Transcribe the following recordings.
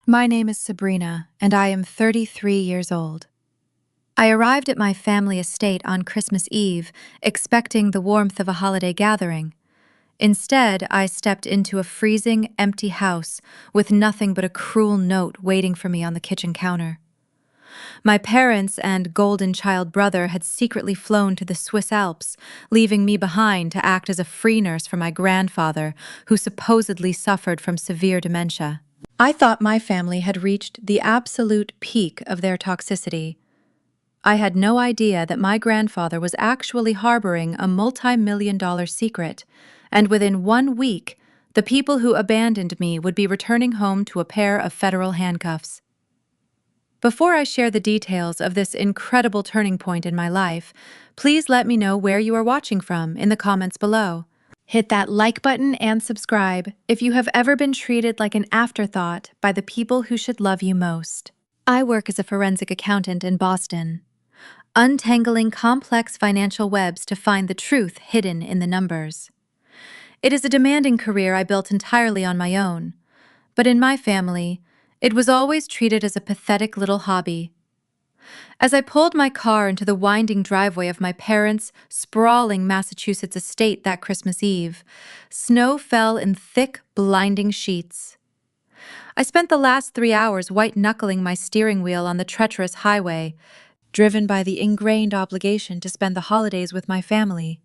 My name is Sabrina, and I am 33 years old. I arrived at my family estate on Christmas Eve, expecting the warmth of a holiday gathering. Instead, I stepped into a freezing, empty house with nothing but a cruel note waiting for me on the kitchen counter. My parents and golden child brother had secretly flown to the Swiss Alps, leaving me behind to act as a free nurse for my grandfather, who supposedly suffered from severe dementia. I thought my family had reached the absolute peak of their toxicity. I had no idea that my grandfather was actually harboring a multi-million-dollar secret, and within 1 week, the people who abandoned me would be returning home to a pair of federal handcuffs. Before I share the details of this incredible turning point in my life, please let me know where you are watching from in the comments below. Hit that like button and subscribe if you have ever been treated like an afterthought by the people who should love you most. I work as a forensic accountant in Boston, untangling complex financial webs to find the truth hidden in the numbers. It is a demanding career I built entirely on my own, but in my family, it was always treated as a pathetic little hobby. As I pulled my car into the winding driveway of my parents' sprawling Massachusetts estate that Christmas Eve, snow fell in thick, blinding sheets. I spent the last 3 hours white-knuckling my steering wheel on the treacherous highway, driven by the ingrained obligation to spend the holidays with my family.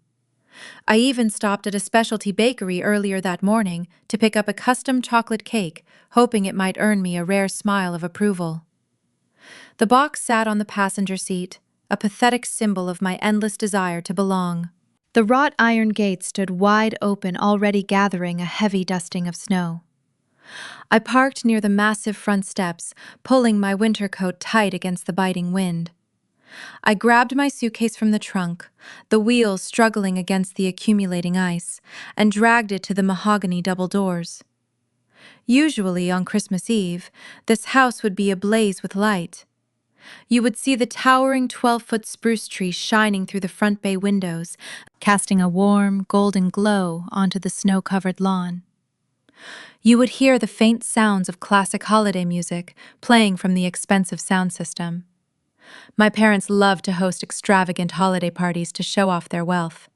I even stopped at a specialty bakery earlier that morning to pick up a custom chocolate cake, hoping it might earn me a rare smile of approval. The box sat on the passenger seat, a pathetic symbol of my endless desire to belong. The wrought iron gate stood wide open, already gathering a heavy dusting of snow. I parked near the massive front steps, pulling my winter coat tight against the biting wind. I grabbed my suitcase from the trunk, the wheels struggling against the accumulating ice, and dragged it to the mahogany double doors. Usually, on Christmas Eve, this house would be ablaze with light. You would see the towering 12-foot spruce tree shining through the front bay windows, casting a warm, golden glow onto the snow-covered lawn. You would hear the faint sounds of classic holiday music playing from the expensive sound system. My parents loved to host extravagant holiday parties to show off their wealth.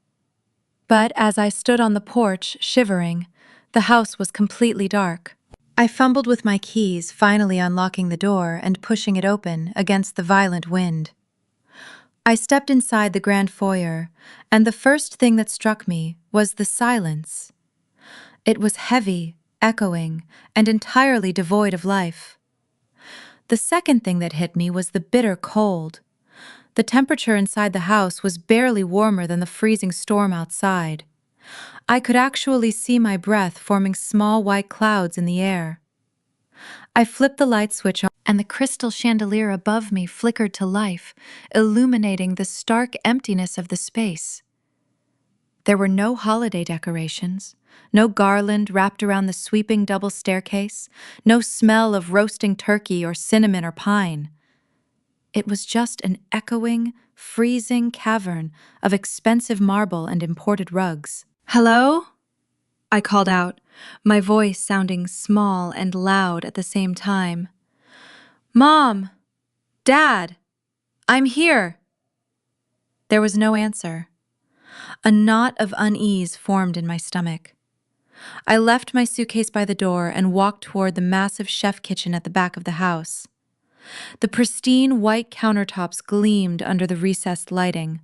But as I stood on the porch, shivering, the house was completely dark. I fumbled with my keys, finally unlocking the door and pushing it open against the violent wind. I stepped inside the grand foyer, and the first thing that struck me was the silence. It was heavy, echoing, and entirely devoid of life. The second thing that hit me was the bitter cold. The temperature inside the house was barely warmer than the freezing storm outside. I could actually see my breath forming small white clouds in the air. I flipped the light switch on, and the crystal chandelier above me flickered to life, illuminating the stark emptiness of the space. There were no holiday decorations, no garland wrapped around the sweeping double staircase, no smell of roasting turkey or cinnamon or pine. It was just an echoing, freezing cavern of expensive marble and imported rugs. "Hello?" I called out, my voice sounding small and loud at the same time. "Mom! Dad! I'm here!" There was no answer. A knot of unease formed in my stomach. I left my suitcase by the door and walked toward the massive chef kitchen at the back of the house. The pristine white countertops gleamed under the recessed lighting.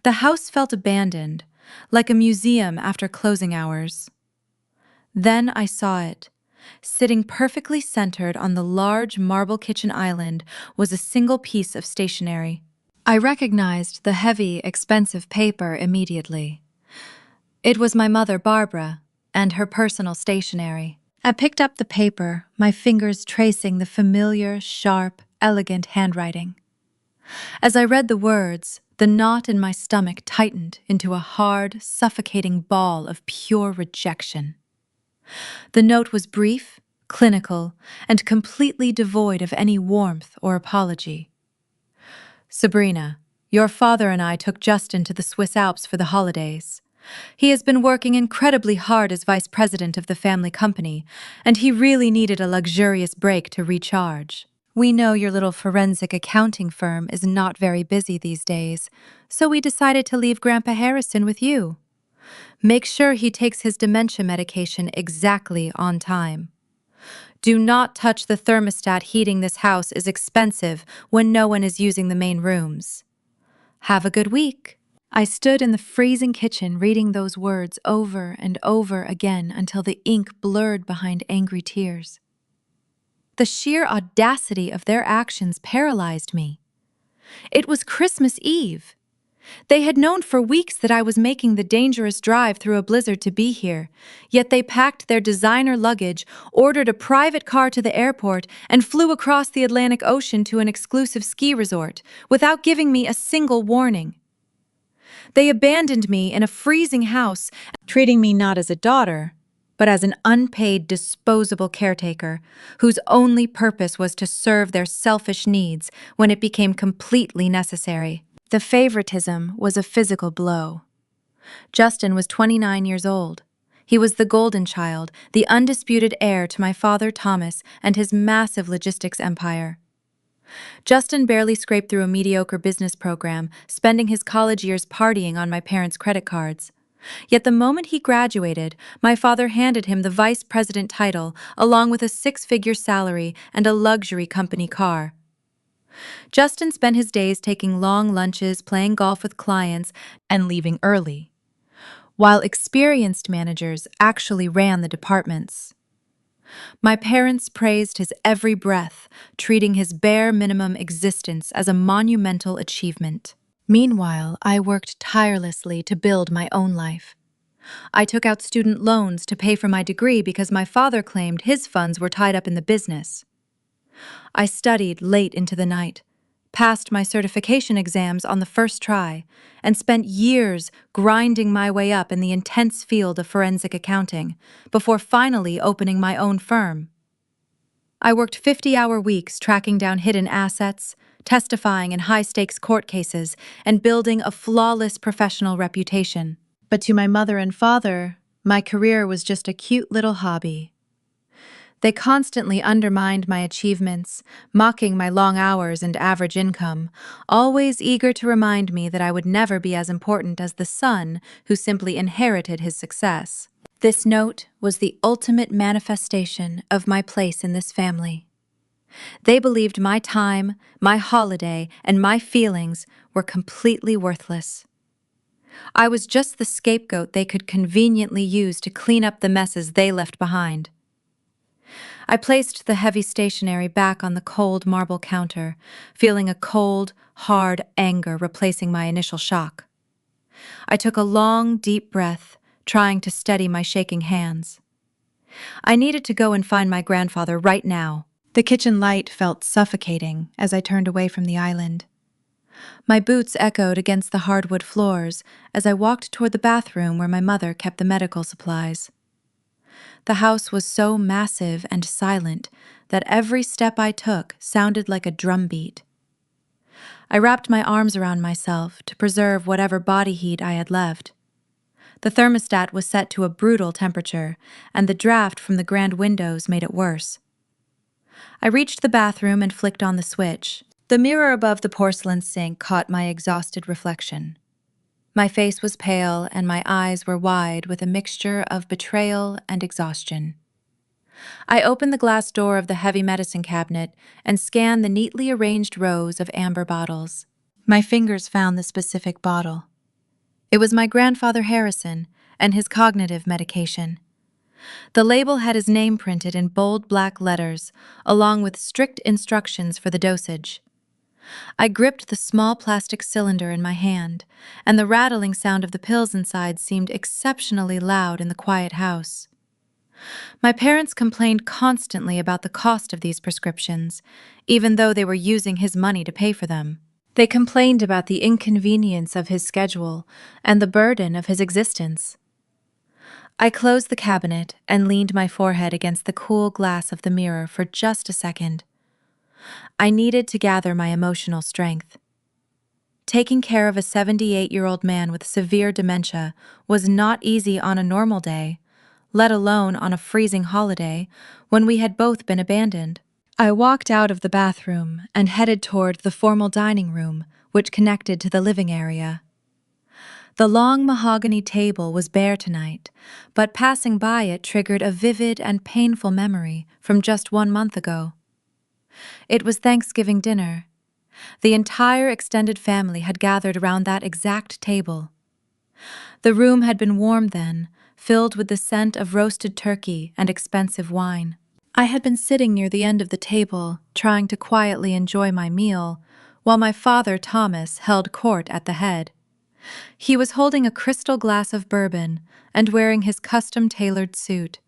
The house felt abandoned, like a museum after closing hours. Then I saw it. Sitting perfectly centered on the large marble kitchen island was a single piece of stationery. I recognized the heavy, expensive paper immediately. It was my mother, Barbara, and her personal stationery. I picked up the paper, my fingers tracing the familiar, sharp, elegant handwriting. As I read the words, the knot in my stomach tightened into a hard, suffocating ball of pure rejection. The note was brief, clinical, and completely devoid of any warmth or apology. "Sabrina, your father and I took Justin to the Swiss Alps for the holidays. He has been working incredibly hard as vice president of the family company, and he really needed a luxurious break to recharge. We know your little forensic accounting firm is not very busy these days, so we decided to leave Grandpa Harrison with you. Make sure he takes his dementia medication exactly on time. Do not touch the thermostat. Heating this house is expensive when no one is using the main rooms. Have a good week. I stood in the freezing kitchen reading those words over and over again until the ink blurred behind angry tears. The sheer audacity of their actions paralyzed me. It was Christmas Eve. They had known for weeks that I was making the dangerous drive through a blizzard to be here, yet they packed their designer luggage, ordered a private car to the airport, and flew across the Atlantic Ocean to an exclusive ski resort without giving me a single warning. They abandoned me in a freezing house, treating me not as a daughter, but as an unpaid, disposable caretaker whose only purpose was to serve their selfish needs when it became completely necessary. The favoritism was a physical blow. Justin was 29 years old. He was the golden child, the undisputed heir to my father Thomas and his massive logistics empire. Justin barely scraped through a mediocre business program, spending his college years partying on my parents' credit cards. Yet the moment he graduated, my father handed him the vice president title, along with a six-figure salary and a luxury company car. Justin spent his days taking long lunches, playing golf with clients, and leaving early, while experienced managers actually ran the departments. My parents praised his every breath, treating his bare minimum existence as a monumental achievement. Meanwhile, I worked tirelessly to build my own life. I took out student loans to pay for my degree because my father claimed his funds were tied up in the business. I studied late into the night, passed my certification exams on the first try, and spent years grinding my way up in the intense field of forensic accounting before finally opening my own firm. I worked 50-hour weeks tracking down hidden assets, testifying in high-stakes court cases, and building a flawless professional reputation. But to my mother and father, my career was just a cute little hobby. They constantly undermined my achievements, mocking my long hours and average income, always eager to remind me that I would never be as important as the son who simply inherited his success. This note was the ultimate manifestation of my place in this family. They believed my time, my holiday, and my feelings were completely worthless. I was just the scapegoat they could conveniently use to clean up the messes they left behind. I placed the heavy stationery back on the cold marble counter, feeling a cold, hard anger replacing my initial shock. I took a long, deep breath, trying to steady my shaking hands. I needed to go and find my grandfather right now. The kitchen light felt suffocating as I turned away from the island. My boots echoed against the hardwood floors as I walked toward the bathroom where my mother kept the medical supplies. The house was so massive and silent that every step I took sounded like a drumbeat. I wrapped my arms around myself to preserve whatever body heat I had left. The thermostat was set to a brutal temperature, and the draft from the grand windows made it worse. I reached the bathroom and flicked on the switch. The mirror above the porcelain sink caught my exhausted reflection. My face was pale and my eyes were wide with a mixture of betrayal and exhaustion. I opened the glass door of the heavy medicine cabinet and scanned the neatly arranged rows of amber bottles. My fingers found the specific bottle. It was my grandfather Harrison and his cognitive medication. The label had his name printed in bold black letters, along with strict instructions for the dosage. I gripped the small plastic cylinder in my hand, and the rattling sound of the pills inside seemed exceptionally loud in the quiet house. My parents complained constantly about the cost of these prescriptions, even though they were using his money to pay for them. They complained about the inconvenience of his schedule and the burden of his existence. I closed the cabinet and leaned my forehead against the cool glass of the mirror for just a second. I needed to gather my emotional strength. Taking care of a 78-year-old man with severe dementia was not easy on a normal day, let alone on a freezing holiday when we had both been abandoned. I walked out of the bathroom and headed toward the formal dining room, which connected to the living area. The long mahogany table was bare tonight, but passing by it triggered a vivid and painful memory from just 1 month ago. It was Thanksgiving dinner. The entire extended family had gathered around that exact table. The room had been warm then, filled with the scent of roasted turkey and expensive wine. I had been sitting near the end of the table, trying to quietly enjoy my meal, while my father, Thomas, held court at the head. He was holding a crystal glass of bourbon and wearing his custom-tailored suit.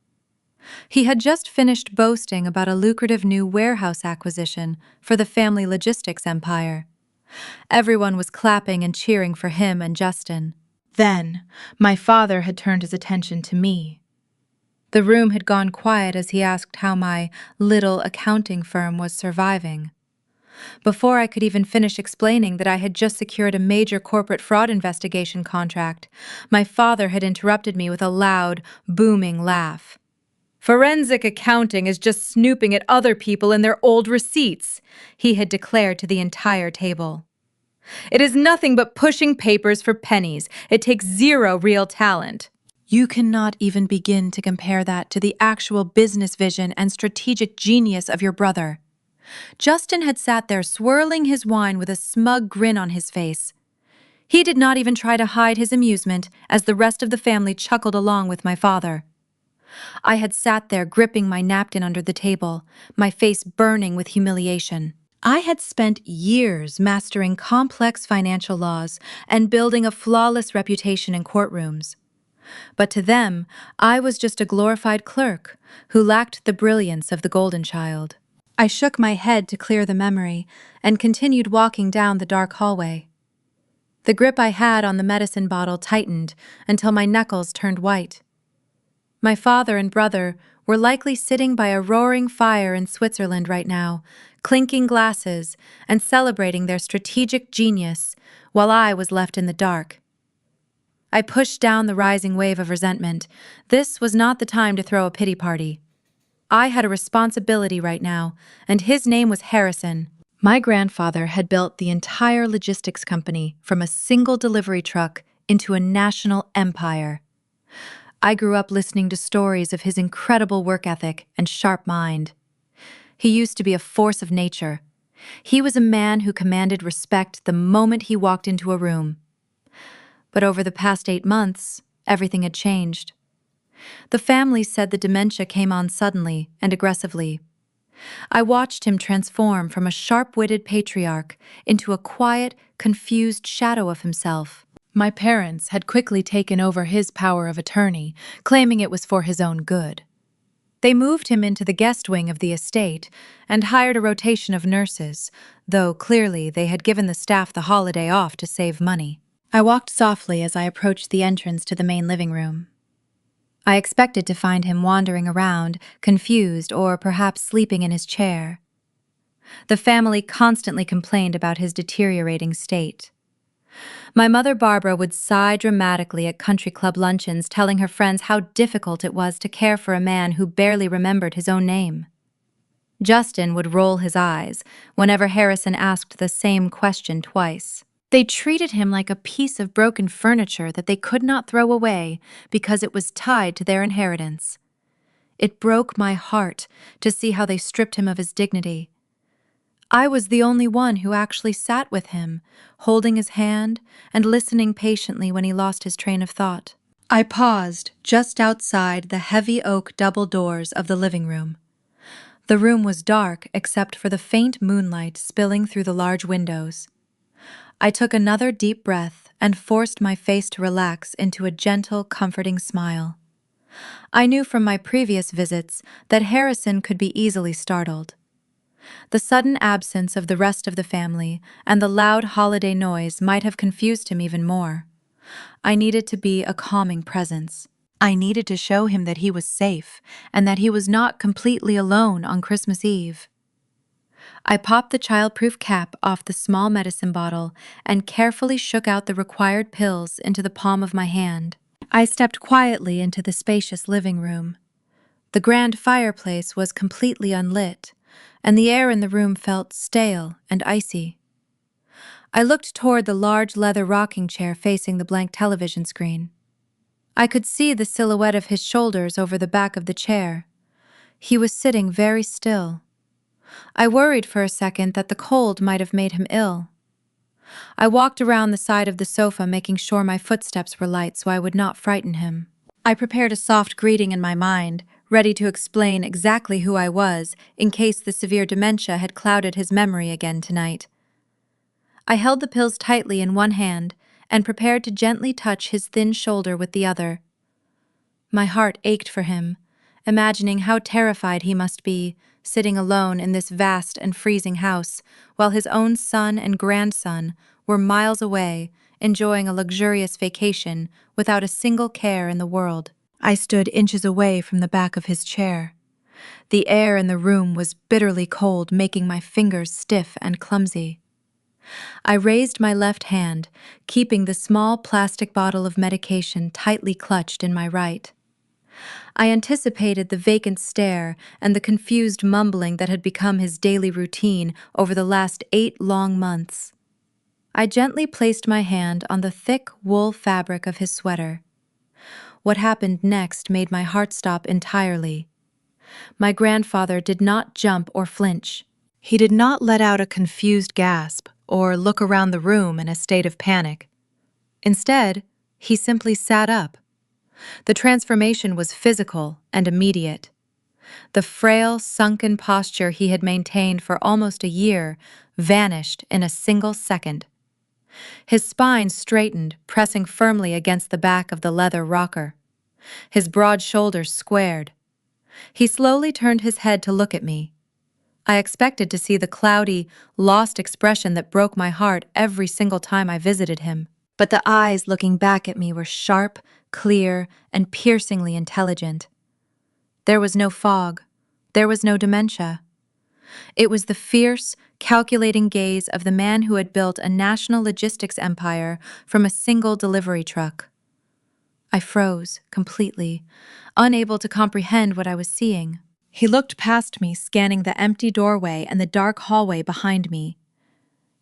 He had just finished boasting about a lucrative new warehouse acquisition for the family logistics empire. Everyone was clapping and cheering for him and Justin. Then, my father had turned his attention to me. The room had gone quiet as he asked how my little accounting firm was surviving. Before I could even finish explaining that I had just secured a major corporate fraud investigation contract, my father had interrupted me with a loud, booming laugh. "Forensic accounting is just snooping at other people and their old receipts," he had declared to the entire table. "It is nothing but pushing papers for pennies. It takes zero real talent." You cannot even begin to compare that to the actual business vision and strategic genius of your brother. Justin had sat there swirling his wine with a smug grin on his face. He did not even try to hide his amusement as the rest of the family chuckled along with my father. I had sat there gripping my napkin under the table, my face burning with humiliation. I had spent years mastering complex financial laws and building a flawless reputation in courtrooms. But to them, I was just a glorified clerk who lacked the brilliance of the golden child. I shook my head to clear the memory and continued walking down the dark hallway. The grip I had on the medicine bottle tightened until my knuckles turned white. My father and brother were likely sitting by a roaring fire in Switzerland right now, clinking glasses and celebrating their strategic genius, while I was left in the dark. I pushed down the rising wave of resentment. This was not the time to throw a pity party. I had a responsibility right now, and his name was Harrison. My grandfather had built the entire logistics company from a single delivery truck into a national empire. I grew up listening to stories of his incredible work ethic and sharp mind. He used to be a force of nature. He was a man who commanded respect the moment he walked into a room. But over the past 8 months, everything had changed. The family said the dementia came on suddenly and aggressively. I watched him transform from a sharp-witted patriarch into a quiet, confused shadow of himself. My parents had quickly taken over his power of attorney, claiming it was for his own good. They moved him into the guest wing of the estate and hired a rotation of nurses, though clearly they had given the staff the holiday off to save money. I walked softly as I approached the entrance to the main living room. I expected to find him wandering around, confused or perhaps sleeping in his chair. The family constantly complained about his deteriorating state. My mother Barbara would sigh dramatically at country club luncheons, telling her friends how difficult it was to care for a man who barely remembered his own name. Justin would roll his eyes whenever Harrison asked the same question twice. They treated him like a piece of broken furniture that they could not throw away because it was tied to their inheritance. It broke my heart to see how they stripped him of his dignity. I was the only one who actually sat with him, holding his hand and listening patiently when he lost his train of thought. I paused just outside the heavy oak double doors of the living room. The room was dark except for the faint moonlight spilling through the large windows. I took another deep breath and forced my face to relax into a gentle, comforting smile. I knew from my previous visits that Harrison could be easily startled. The sudden absence of the rest of the family and the loud holiday noise might have confused him even more. I needed to be a calming presence. I needed to show him that he was safe and that he was not completely alone on Christmas Eve. I popped the childproof cap off the small medicine bottle and carefully shook out the required pills into the palm of my hand. I stepped quietly into the spacious living room. The grand fireplace was completely unlit, and the air in the room felt stale and icy. I looked toward the large leather rocking chair facing the blank television screen. I could see the silhouette of his shoulders over the back of the chair. He was sitting very still. I worried for a second that the cold might have made him ill. I walked around the side of the sofa, making sure my footsteps were light so I would not frighten him. I prepared a soft greeting in my mind, ready to explain exactly who I was in case the severe dementia had clouded his memory again tonight. I held the pills tightly in one hand and prepared to gently touch his thin shoulder with the other. My heart ached for him, imagining how terrified he must be, sitting alone in this vast and freezing house, while his own son and grandson were miles away, enjoying a luxurious vacation without a single care in the world. I stood inches away from the back of his chair. The air in the room was bitterly cold, making my fingers stiff and clumsy. I raised my left hand, keeping the small plastic bottle of medication tightly clutched in my right. I anticipated the vacant stare and the confused mumbling that had become his daily routine over the last 8 long months. I gently placed my hand on the thick wool fabric of his sweater. What happened next made my heart stop entirely. My grandfather did not jump or flinch. He did not let out a confused gasp or look around the room in a state of panic. Instead, he simply sat up. The transformation was physical and immediate. The frail, sunken posture he had maintained for almost a year vanished in a single second. His spine straightened, pressing firmly against the back of the leather rocker. His broad shoulders squared. He slowly turned his head to look at me. I expected to see the cloudy, lost expression that broke my heart every single time I visited him. But the eyes looking back at me were sharp, clear, and piercingly intelligent. There was no fog. There was no dementia. It was the fierce, calculating gaze of the man who had built a national logistics empire from a single delivery truck. I froze, completely, unable to comprehend what I was seeing. He looked past me, scanning the empty doorway and the dark hallway behind me.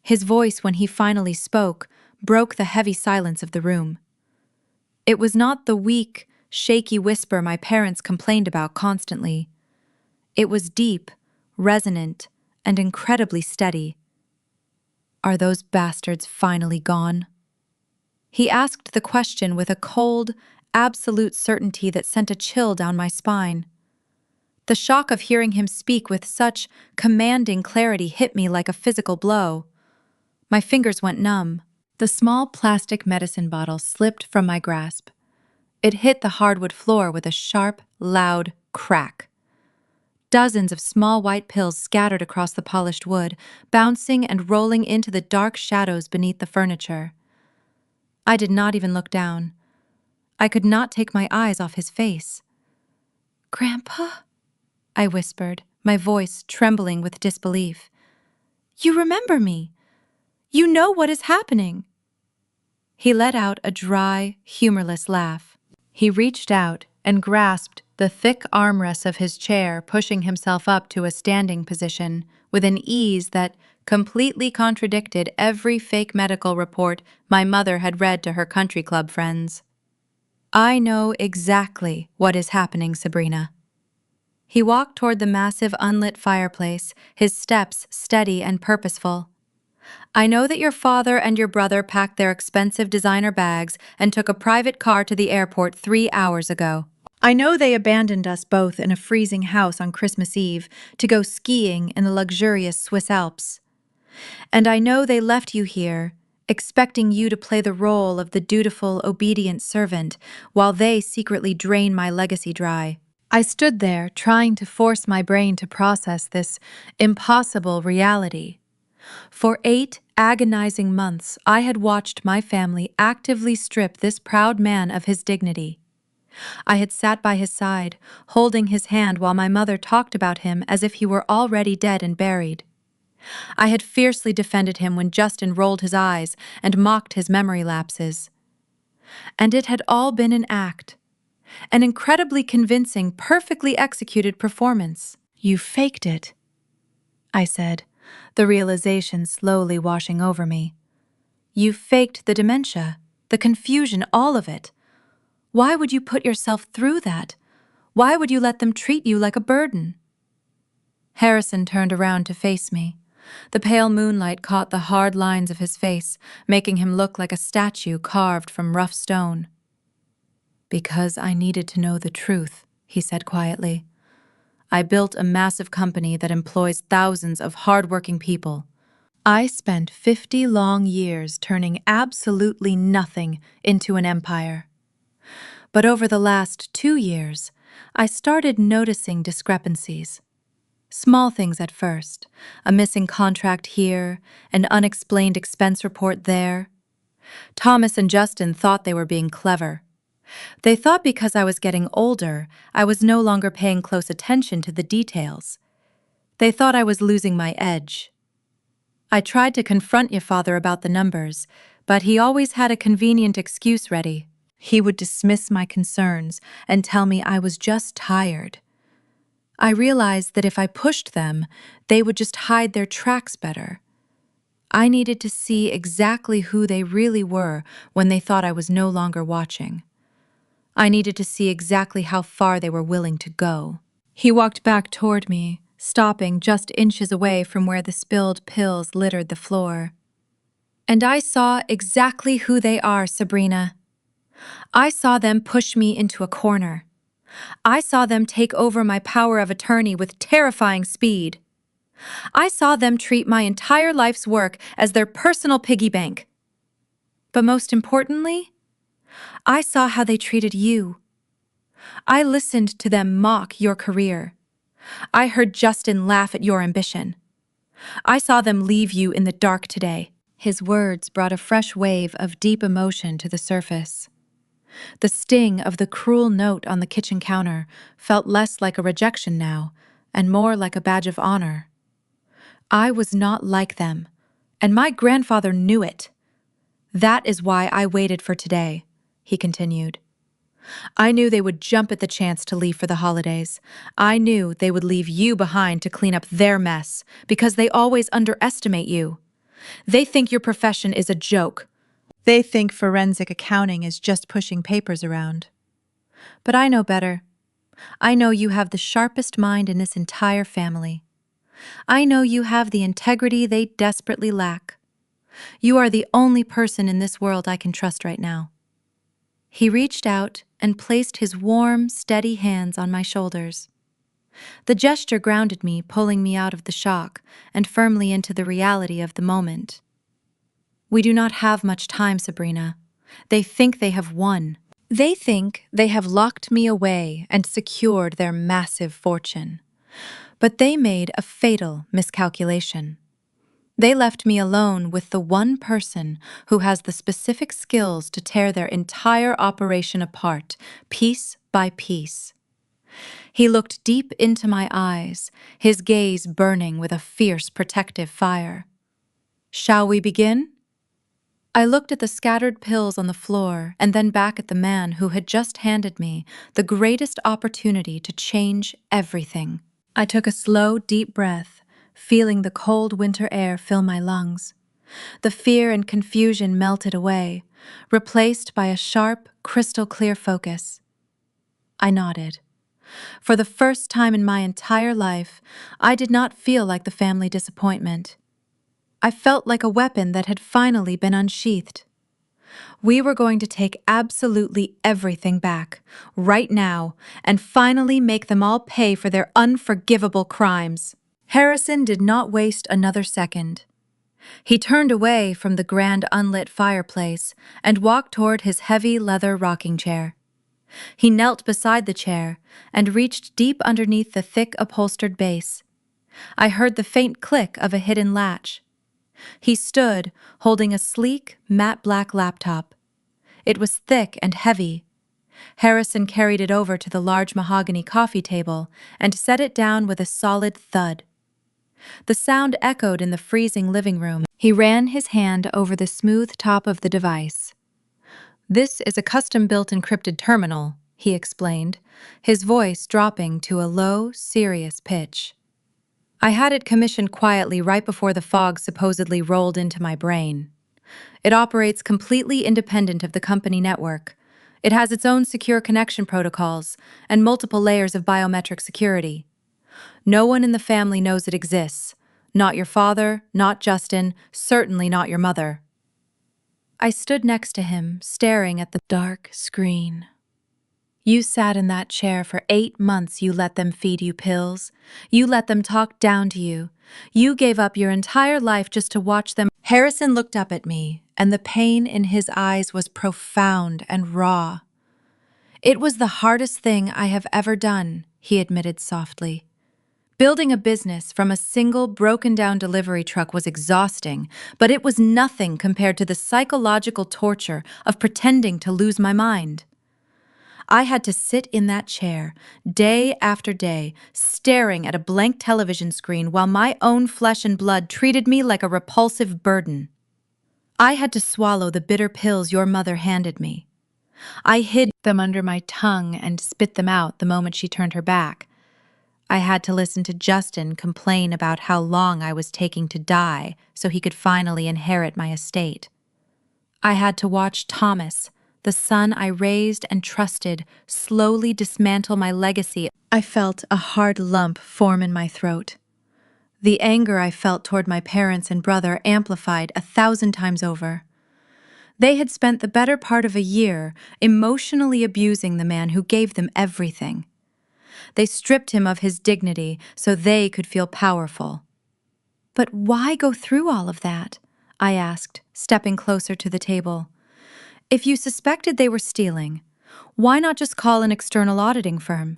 His voice, when he finally spoke, broke the heavy silence of the room. It was not the weak, shaky whisper my parents complained about constantly. It was deep, resonant, and incredibly steady. "Are those bastards finally gone?" He asked the question with a cold, absolute certainty that sent a chill down my spine. The shock of hearing him speak with such commanding clarity hit me like a physical blow. My fingers went numb. The small plastic medicine bottle slipped from my grasp. It hit the hardwood floor with a sharp, loud crack. Dozens of small white pills scattered across the polished wood, bouncing and rolling into the dark shadows beneath the furniture. I did not even look down. I could not take my eyes off his face. "Grandpa?" I whispered, my voice trembling with disbelief. "You remember me. You know what is happening." He let out a dry, humorless laugh. He reached out and grasped the thick armrests of his chair, pushing himself up to a standing position with an ease that completely contradicted every fake medical report my mother had read to her country club friends. "I know exactly what is happening, Sabrina." He walked toward the massive unlit fireplace, his steps steady and purposeful. "I know that your father and your brother packed their expensive designer bags and took a private car to the airport 3 hours ago. I know they abandoned us both in a freezing house on Christmas Eve to go skiing in the luxurious Swiss Alps. And I know they left you here, expecting you to play the role of the dutiful, obedient servant while they secretly drain my legacy dry." I stood there, trying to force my brain to process this impossible reality. For 8 agonizing months, I had watched my family actively strip this proud man of his dignity. I had sat by his side, holding his hand while my mother talked about him as if he were already dead and buried. I had fiercely defended him when Justin rolled his eyes and mocked his memory lapses. And it had all been an act, an incredibly convincing, perfectly executed performance. "You faked it," I said, the realization slowly washing over me. "You faked the dementia, the confusion, all of it. Why would you put yourself through that? Why would you let them treat you like a burden?" Harrison turned around to face me. The pale moonlight caught the hard lines of his face, making him look like a statue carved from rough stone. "Because I needed to know the truth," he said quietly. "I built a massive company that employs thousands of hardworking people. I spent 50 long years turning absolutely nothing into an empire. But over the last 2 years, I started noticing discrepancies. Small things at first, a missing contract here, an unexplained expense report there. Thomas and Justin thought they were being clever. They thought because I was getting older, I was no longer paying close attention to the details. They thought I was losing my edge. I tried to confront your father about the numbers, but he always had a convenient excuse ready. He would dismiss my concerns and tell me I was just tired. I realized that if I pushed them, they would just hide their tracks better. I needed to see exactly who they really were when they thought I was no longer watching. I needed to see exactly how far they were willing to go. He walked back toward me, stopping just inches away from where the spilled pills littered the floor. "And I saw exactly who they are, Sabrina. I saw them push me into a corner. I saw them take over my power of attorney with terrifying speed. I saw them treat my entire life's work as their personal piggy bank. But most importantly, I saw how they treated you. I listened to them mock your career. I heard Justin laugh at your ambition. I saw them leave you in the dark today." His words brought a fresh wave of deep emotion to the surface. The sting of the cruel note on the kitchen counter felt less like a rejection now, and more like a badge of honor. I was not like them, and my grandfather knew it. "That is why I waited for today," he continued. "I knew they would jump at the chance to leave for the holidays. I knew they would leave you behind to clean up their mess, because they always underestimate you. They think your profession is a joke. They think forensic accounting is just pushing papers around. But I know better. I know you have the sharpest mind in this entire family. I know you have the integrity they desperately lack. You are the only person in this world I can trust right now." He reached out and placed his warm, steady hands on my shoulders. The gesture grounded me, pulling me out of the shock and firmly into the reality of the moment. "We do not have much time, Sabrina. They think they have won. They think they have locked me away and secured their massive fortune. But they made a fatal miscalculation. They left me alone with the one person who has the specific skills to tear their entire operation apart, piece by piece." He looked deep into my eyes, his gaze burning with a fierce protective fire. "Shall we begin?" I looked at the scattered pills on the floor and then back at the man who had just handed me the greatest opportunity to change everything. I took a slow, deep breath, feeling the cold winter air fill my lungs. The fear and confusion melted away, replaced by a sharp, crystal-clear focus. I nodded. For the first time in my entire life, I did not feel like the family disappointment. I felt like a weapon that had finally been unsheathed. We were going to take absolutely everything back, right now, and finally make them all pay for their unforgivable crimes. Harrison did not waste another second. He turned away from the grand unlit fireplace and walked toward his heavy leather rocking chair. He knelt beside the chair and reached deep underneath the thick upholstered base. I heard the faint click of a hidden latch. He stood, holding a sleek, matte black laptop. It was thick and heavy. Harrison carried it over to the large mahogany coffee table and set it down with a solid thud. The sound echoed in the freezing living room. He ran his hand over the smooth top of the device. "This is a custom-built encrypted terminal," he explained, his voice dropping to a low, serious pitch. "I had it commissioned quietly right before the fog supposedly rolled into my brain. It operates completely independent of the company network. It has its own secure connection protocols and multiple layers of biometric security. No one in the family knows it exists. Not your father, not Justin, certainly not your mother." I stood next to him, staring at the dark screen. "You sat in that chair for 8 months. You let them feed you pills. You let them talk down to you. You gave up your entire life just to watch them." Harrison looked up at me, and the pain in his eyes was profound and raw. "It was the hardest thing I have ever done," he admitted softly. "Building a business from a single broken-down delivery truck was exhausting, but it was nothing compared to the psychological torture of pretending to lose my mind. I had to sit in that chair, day after day, staring at a blank television screen while my own flesh and blood treated me like a repulsive burden. I had to swallow the bitter pills your mother handed me. I hid them under my tongue and spit them out the moment she turned her back. I had to listen to Justin complain about how long I was taking to die so he could finally inherit my estate. I had to watch Thomas, the son I raised and trusted, slowly dismantle my legacy." I felt a hard lump form in my throat. The anger I felt toward my parents and brother amplified 1,000 times over. They had spent the better part of a year emotionally abusing the man who gave them everything. They stripped him of his dignity so they could feel powerful. "But why go through all of that?" I asked, stepping closer to the table. "If you suspected they were stealing, why not just call an external auditing firm?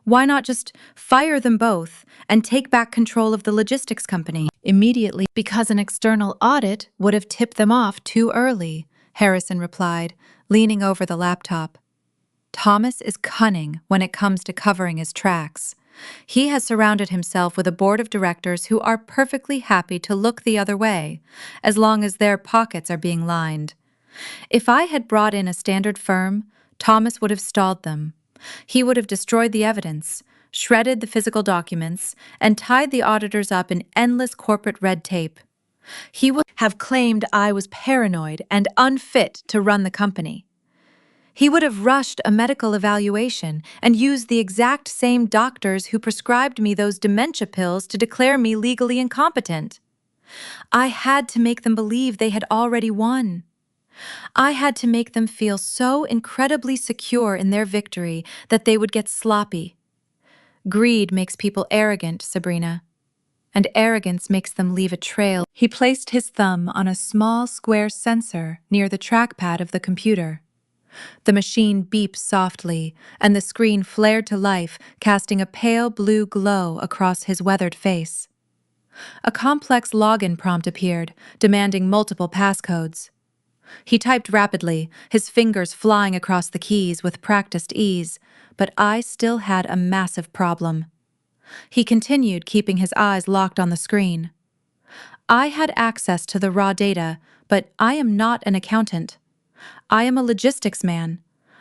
Why not just fire them both and take back control of the logistics company immediately?" "Because an external audit would have tipped them off too early," Harrison replied, leaning over the laptop. "Thomas is cunning when it comes to covering his tracks. He has surrounded himself with a board of directors who are perfectly happy to look the other way, as long as their pockets are being lined. If I had brought in a standard firm, Thomas would have stalled them. He would have destroyed the evidence, shredded the physical documents, and tied the auditors up in endless corporate red tape. He would have claimed I was paranoid and unfit to run the company. He would have rushed a medical evaluation and used the exact same doctors who prescribed me those dementia pills to declare me legally incompetent. I had to make them believe they had already won. I had to make them feel so incredibly secure in their victory that they would get sloppy. Greed makes people arrogant, Sabrina, and arrogance makes them leave a trail." He placed his thumb on a small square sensor near the trackpad of the computer. The machine beeped softly, and the screen flared to life, casting a pale blue glow across his weathered face. A complex login prompt appeared, demanding multiple passcodes. He typed rapidly, his fingers flying across the keys with practiced ease, but I still had a massive problem. He continued, keeping his eyes locked on the screen. "I had access to the raw data, but I am not an accountant. I am a logistics man.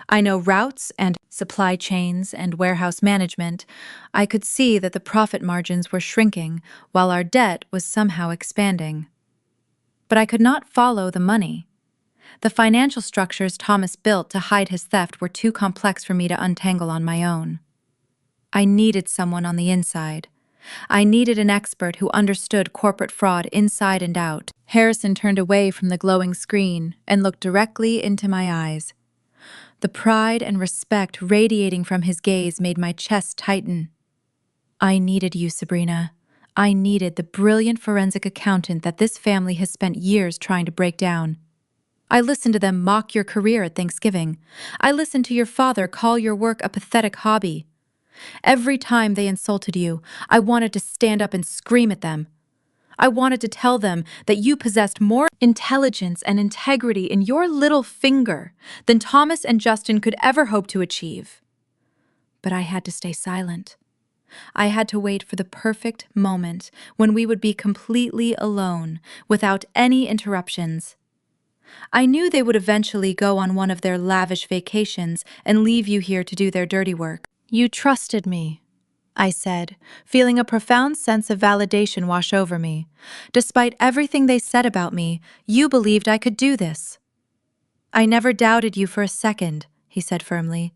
I know routes and supply chains and warehouse management. I could see that the profit margins were shrinking while our debt was somehow expanding. But I could not follow the money. The financial structures Thomas built to hide his theft were too complex for me to untangle on my own. I needed someone on the inside. I needed an expert who understood corporate fraud inside and out." Harrison turned away from the glowing screen and looked directly into my eyes. The pride and respect radiating from his gaze made my chest tighten. "I needed you, Sabrina. I needed the brilliant forensic accountant that this family has spent years trying to break down. I listened to them mock your career at Thanksgiving. I listened to your father call your work a pathetic hobby. Every time they insulted you, I wanted to stand up and scream at them. I wanted to tell them that you possessed more intelligence and integrity in your little finger than Thomas and Justin could ever hope to achieve. But I had to stay silent. I had to wait for the perfect moment when we would be completely alone, without any interruptions. I knew they would eventually go on one of their lavish vacations and leave you here to do their dirty work. You trusted me, I said, feeling a profound sense of validation wash over me. Despite everything they said about me, you believed I could do this. I never doubted you for a second, he said firmly.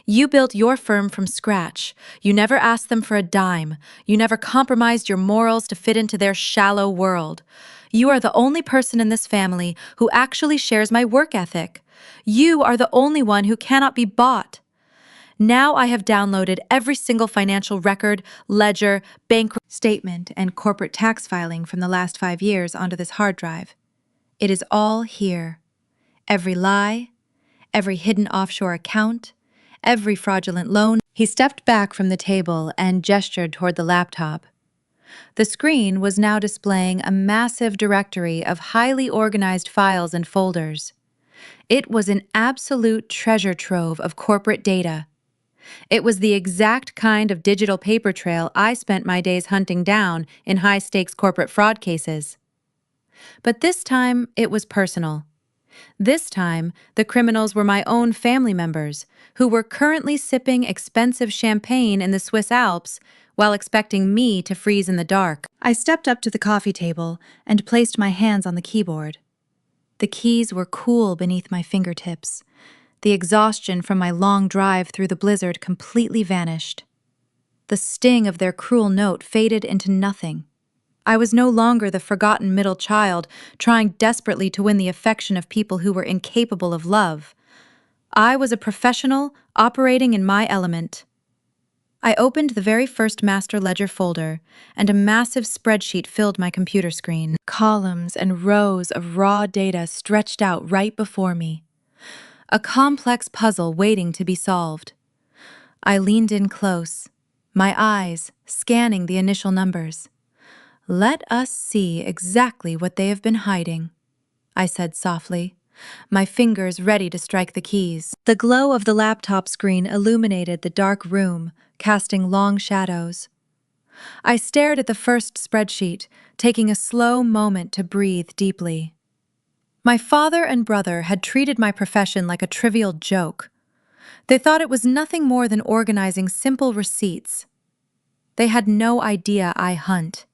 You built your firm from scratch. You never asked them for a dime. You never compromised your morals to fit into their shallow world. You are the only person in this family who actually shares my work ethic. You are the only one who cannot be bought. Now I have downloaded every single financial record, ledger, bank statement, and corporate tax filing from the last 5 years onto this hard drive. It is all here. Every lie, every hidden offshore account, every fraudulent loan. He stepped back from the table and gestured toward the laptop. The screen was now displaying a massive directory of highly organized files and folders. It was an absolute treasure trove of corporate data. It was the exact kind of digital paper trail I spent my days hunting down in high-stakes corporate fraud cases. But this time, it was personal. This time, the criminals were my own family members, who were currently sipping expensive champagne in the Swiss Alps while expecting me to freeze in the dark. I stepped up to the coffee table and placed my hands on the keyboard. The keys were cool beneath my fingertips. The exhaustion from my long drive through the blizzard completely vanished. The sting of their cruel note faded into nothing. I was no longer the forgotten middle child trying desperately to win the affection of people who were incapable of love. I was a professional operating in my element. I opened the very first master ledger folder, and a massive spreadsheet filled my computer screen. Columns and rows of raw data stretched out right before me. A complex puzzle waiting to be solved. I leaned in close, my eyes scanning the initial numbers. Let us see exactly what they have been hiding, I said softly, my fingers ready to strike the keys. The glow of the laptop screen illuminated the dark room, casting long shadows. I stared at the first spreadsheet, taking a slow moment to breathe deeply. My father and brother had treated my profession like a trivial joke. They thought it was nothing more than organizing simple receipts. They had no idea I hunt.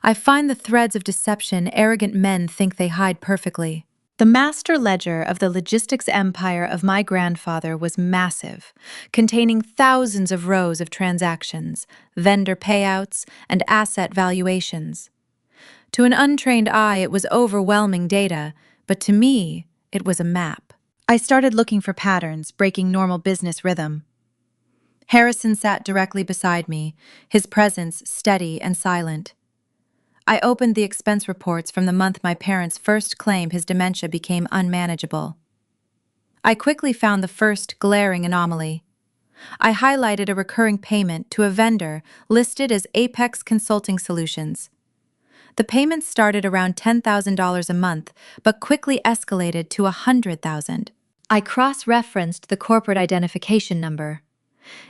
I find the threads of deception arrogant men think they hide perfectly. The master ledger of the logistics empire of my grandfather was massive, containing thousands of rows of transactions, vendor payouts, and asset valuations. To an untrained eye, it was overwhelming data, but to me, it was a map. I started looking for patterns, breaking normal business rhythm. Harrison sat directly beside me, his presence steady and silent. I opened the expense reports from the month my parents first claimed his dementia became unmanageable. I quickly found the first glaring anomaly. I highlighted a recurring payment to a vendor listed as Apex Consulting Solutions. The payments started around $10,000 a month, but quickly escalated to $100,000. I cross-referenced the corporate identification number.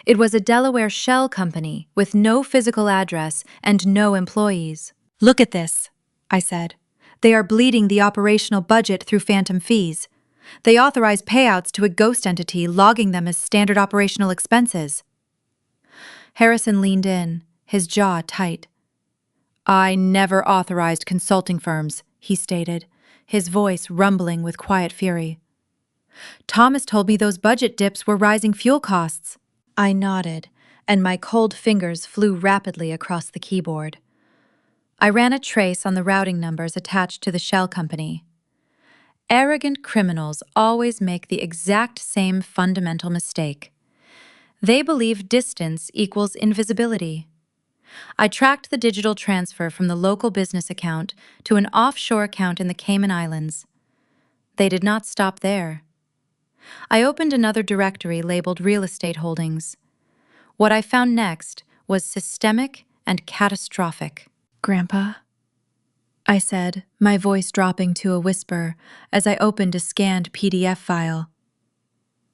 It was a Delaware shell company with no physical address and no employees. Look at this, I said. They are bleeding the operational budget through phantom fees. They authorize payouts to a ghost entity, logging them as standard operational expenses. Harrison leaned in, his jaw tight. I never authorized consulting firms, he stated, his voice rumbling with quiet fury. Thomas told me those budget dips were rising fuel costs. I nodded, and my cold fingers flew rapidly across the keyboard. I ran a trace on the routing numbers attached to the shell company. Arrogant criminals always make the exact same fundamental mistake. They believe distance equals invisibility. I tracked the digital transfer from the local business account to an offshore account in the Cayman Islands. They did not stop there. I opened another directory labeled Real Estate Holdings. What I found next was systemic and catastrophic. Grandpa? I said, my voice dropping to a whisper as I opened a scanned PDF file.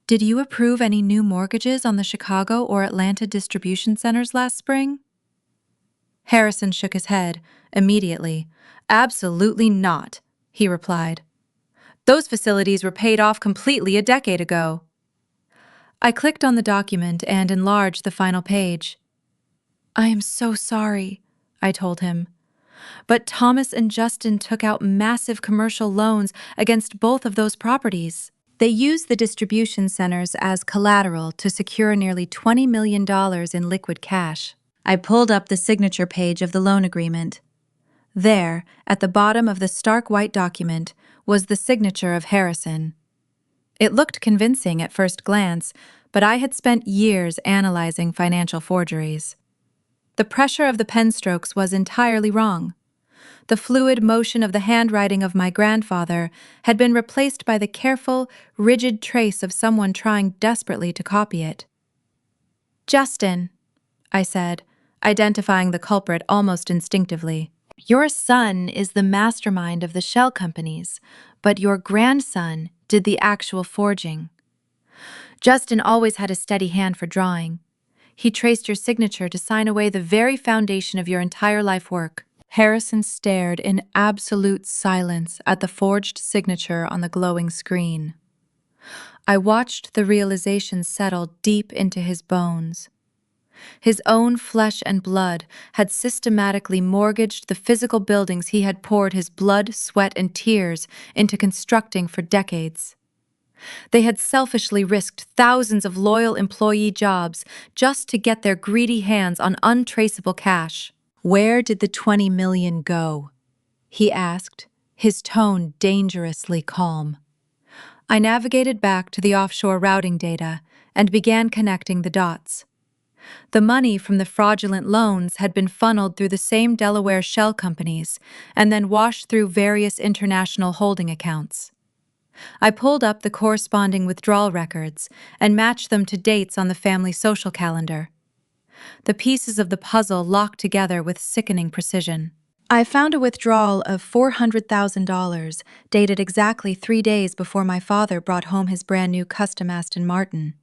Did you approve any new mortgages on the Chicago or Atlanta distribution centers last spring? Harrison shook his head, immediately. Absolutely not, he replied. Those facilities were paid off completely a decade ago. I clicked on the document and enlarged the final page. I am so sorry, I told him. But Thomas and Justin took out massive commercial loans against both of those properties. They used the distribution centers as collateral to secure nearly $20 million in liquid cash. I pulled up the signature page of the loan agreement. There, at the bottom of the stark white document, was the signature of Harrison. It looked convincing at first glance, but I had spent years analyzing financial forgeries. The pressure of the pen strokes was entirely wrong. The fluid motion of the handwriting of my grandfather had been replaced by the careful, rigid trace of someone trying desperately to copy it. Justin, I said, identifying the culprit almost instinctively. Your son is the mastermind of the shell companies, but your grandson did the actual forging. Justin always had a steady hand for drawing. He traced your signature to sign away the very foundation of your entire life work. Harrison stared in absolute silence at the forged signature on the glowing screen. I watched the realization settle deep into his bones. His own flesh and blood had systematically mortgaged the physical buildings he had poured his blood, sweat, and tears into constructing for decades. They had selfishly risked thousands of loyal employee jobs just to get their greedy hands on untraceable cash. Where did the $20 million go? He asked, his tone dangerously calm. I navigated back to the offshore routing data and began connecting the dots. The money from the fraudulent loans had been funneled through the same Delaware shell companies and then washed through various international holding accounts. I pulled up the corresponding withdrawal records and matched them to dates on the family social calendar. The pieces of the puzzle locked together with sickening precision. I found a withdrawal of $400,000 dated exactly 3 days before my father brought home his brand new custom Aston Martin.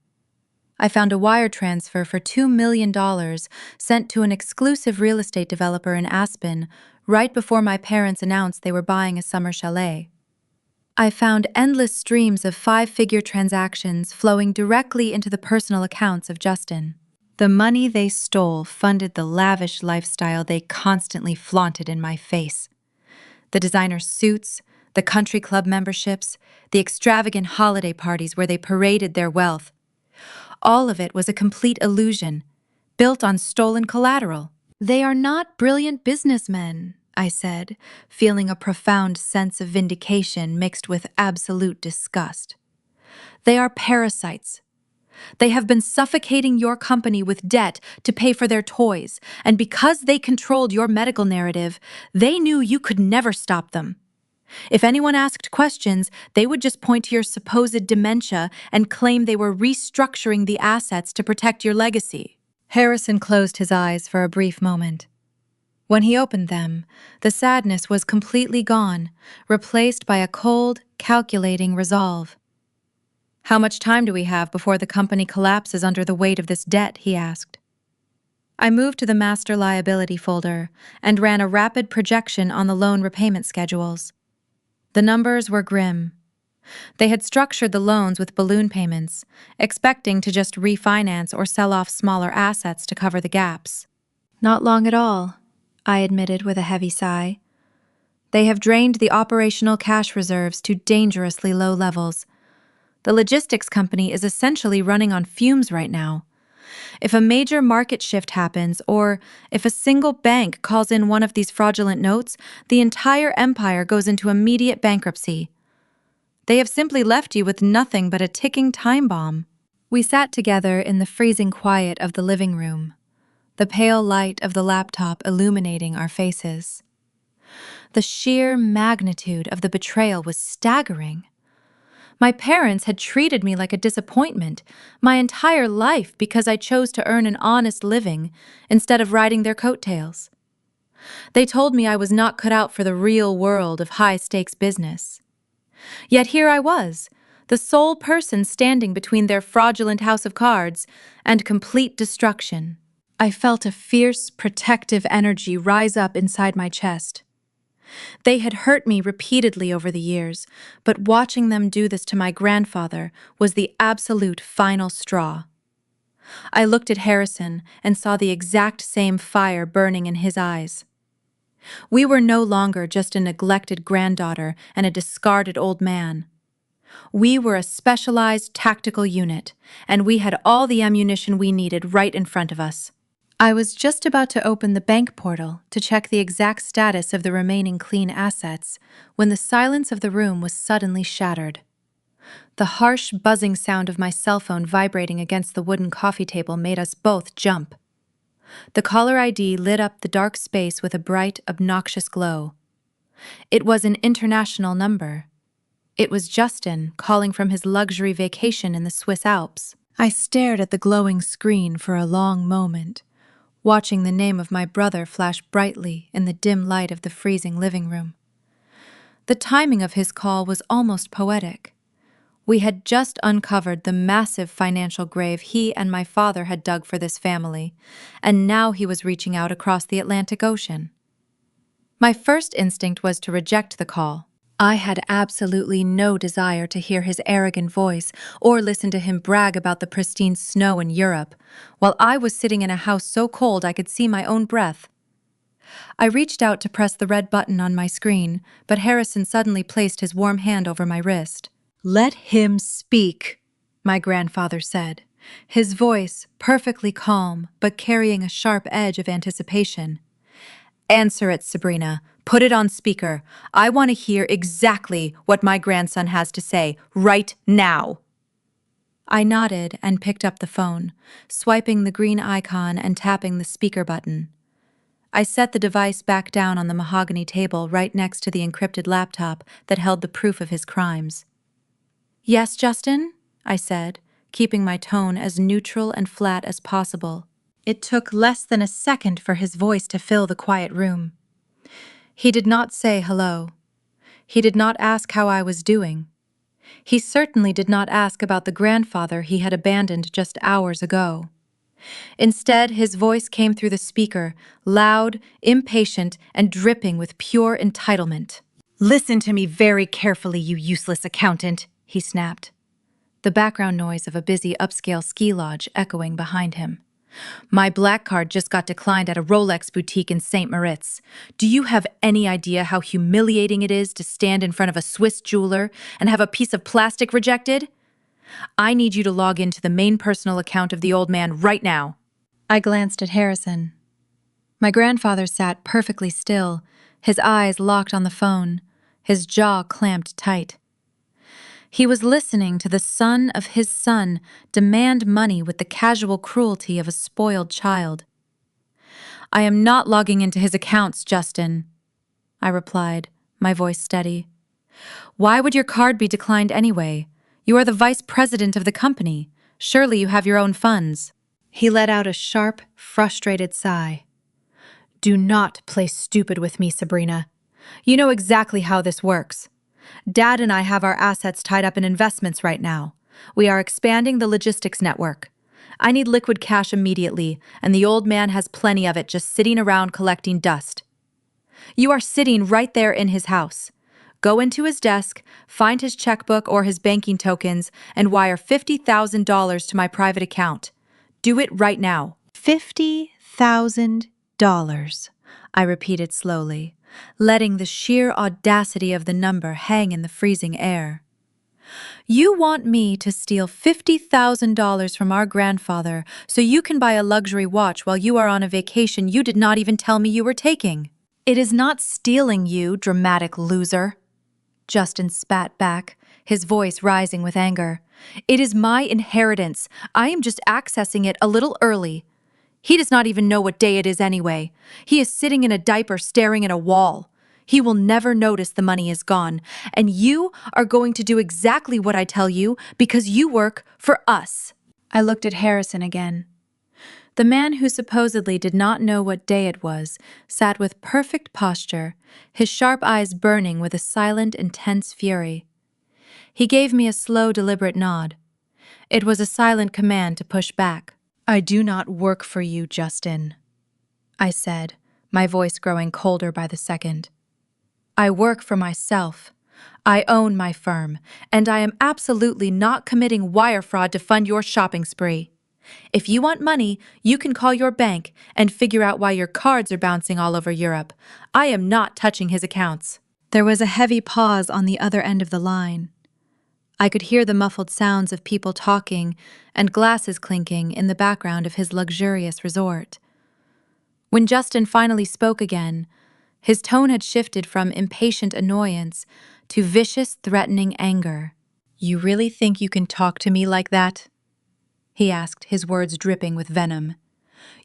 I found a wire transfer for $2 million sent to an exclusive real estate developer in Aspen right before my parents announced they were buying a summer chalet. I found endless streams of 5-figure transactions flowing directly into the personal accounts of Justin. The money they stole funded the lavish lifestyle they constantly flaunted in my face. The designer suits, the country club memberships, the extravagant holiday parties where they paraded their wealth. All of it was a complete illusion, built on stolen collateral. They are not brilliant businessmen, I said, feeling a profound sense of vindication mixed with absolute disgust. They are parasites. They have been suffocating your company with debt to pay for their toys, and because they controlled your medical narrative, they knew you could never stop them. If anyone asked questions, they would just point to your supposed dementia and claim they were restructuring the assets to protect your legacy. Harrison closed his eyes for a brief moment. When he opened them, the sadness was completely gone, replaced by a cold, calculating resolve. How much time do we have before the company collapses under the weight of this debt? He asked. I moved to the master liability folder and ran a rapid projection on the loan repayment schedules. The numbers were grim. They had structured the loans with balloon payments, expecting to just refinance or sell off smaller assets to cover the gaps. Not long at all, I admitted with a heavy sigh. They have drained the operational cash reserves to dangerously low levels. The logistics company is essentially running on fumes right now. If a major market shift happens, or if a single bank calls in one of these fraudulent notes, the entire empire goes into immediate bankruptcy. They have simply left you with nothing but a ticking time bomb. We sat together in the freezing quiet of the living room, the pale light of the laptop illuminating our faces. The sheer magnitude of the betrayal was staggering. My parents had treated me like a disappointment my entire life because I chose to earn an honest living instead of riding their coattails. They told me I was not cut out for the real world of high-stakes business. Yet here I was, the sole person standing between their fraudulent house of cards and complete destruction. I felt a fierce, protective energy rise up inside my chest. They had hurt me repeatedly over the years, but watching them do this to my grandfather was the absolute final straw. I looked at Harrison and saw the exact same fire burning in his eyes. We were no longer just a neglected granddaughter and a discarded old man. We were a specialized tactical unit, and we had all the ammunition we needed right in front of us. I was just about to open the bank portal to check the exact status of the remaining clean assets when the silence of the room was suddenly shattered. The harsh, buzzing sound of my cell phone vibrating against the wooden coffee table made us both jump. The caller ID lit up the dark space with a bright, obnoxious glow. It was an international number. It was Justin calling from his luxury vacation in the Swiss Alps. I stared at the glowing screen for a long moment, watching the name of my brother flash brightly in the dim light of the freezing living room. The timing of his call was almost poetic. We had just uncovered the massive financial grave he and my father had dug for this family, and now he was reaching out across the Atlantic Ocean. My first instinct was to reject the call. I had absolutely no desire to hear his arrogant voice or listen to him brag about the pristine snow in Europe, while I was sitting in a house so cold I could see my own breath. I reached out to press the red button on my screen, but Harrison suddenly placed his warm hand over my wrist. "Let him speak," my grandfather said, his voice perfectly calm but carrying a sharp edge of anticipation. "Answer it, Sabrina. Put it on speaker. I want to hear exactly what my grandson has to say, right now." I nodded and picked up the phone, swiping the green icon and tapping the speaker button. I set the device back down on the mahogany table right next to the encrypted laptop that held the proof of his crimes. "Yes, Justin?" I said, keeping my tone as neutral and flat as possible. It took less than a second for his voice to fill the quiet room. He did not say hello. He did not ask how I was doing. He certainly did not ask about the grandfather he had abandoned just hours ago. Instead, his voice came through the speaker, loud, impatient, and dripping with pure entitlement. "Listen to me very carefully, you useless accountant," he snapped, the background noise of a busy upscale ski lodge echoing behind him. "My black card just got declined at a Rolex boutique in St. Moritz. Do you have any idea how humiliating it is to stand in front of a Swiss jeweler and have a piece of plastic rejected? I need you to log into the main personal account of the old man right now." I glanced at Harrison. My grandfather sat perfectly still, his eyes locked on the phone, his jaw clamped tight. He was listening to the son of his son demand money with the casual cruelty of a spoiled child. "I am not logging into his accounts, Justin," I replied, my voice steady. "Why would your card be declined anyway? You are the vice president of the company. Surely you have your own funds." He let out a sharp, frustrated sigh. "Do not play stupid with me, Sabrina. You know exactly how this works. Dad and I have our assets tied up in investments right now. We are expanding the logistics network. I need liquid cash immediately, and the old man has plenty of it just sitting around collecting dust. You are sitting right there in his house. Go into his desk, find his checkbook or his banking tokens, and wire $50,000 to my private account. Do it right now." $50,000, I repeated slowly, letting the sheer audacity of the number hang in the freezing air. "You want me to steal $50,000 from our grandfather so you can buy a luxury watch while you are on a vacation you did not even tell me you were taking. It is not stealing, you dramatic loser." Justin spat back, his voice rising with anger. "It is my inheritance. I am just accessing it a little early. He does not even know what day it is anyway. He is sitting in a diaper staring at a wall. He will never notice the money is gone, and you are going to do exactly what I tell you because you work for us." I looked at Harrison again. The man who supposedly did not know what day it was sat with perfect posture, his sharp eyes burning with a silent, intense fury. He gave me a slow, deliberate nod. It was a silent command to push back. "I do not work for you, Justin," I said, my voice growing colder by the second. "I work for myself. I own my firm, and I am absolutely not committing wire fraud to fund your shopping spree. If you want money, you can call your bank and figure out why your cards are bouncing all over Europe. I am not touching his accounts." There was a heavy pause on the other end of the line. I could hear the muffled sounds of people talking and glasses clinking in the background of his luxurious resort. When Justin finally spoke again, his tone had shifted from impatient annoyance to vicious, threatening anger. "You really think you can talk to me like that?" he asked, his words dripping with venom.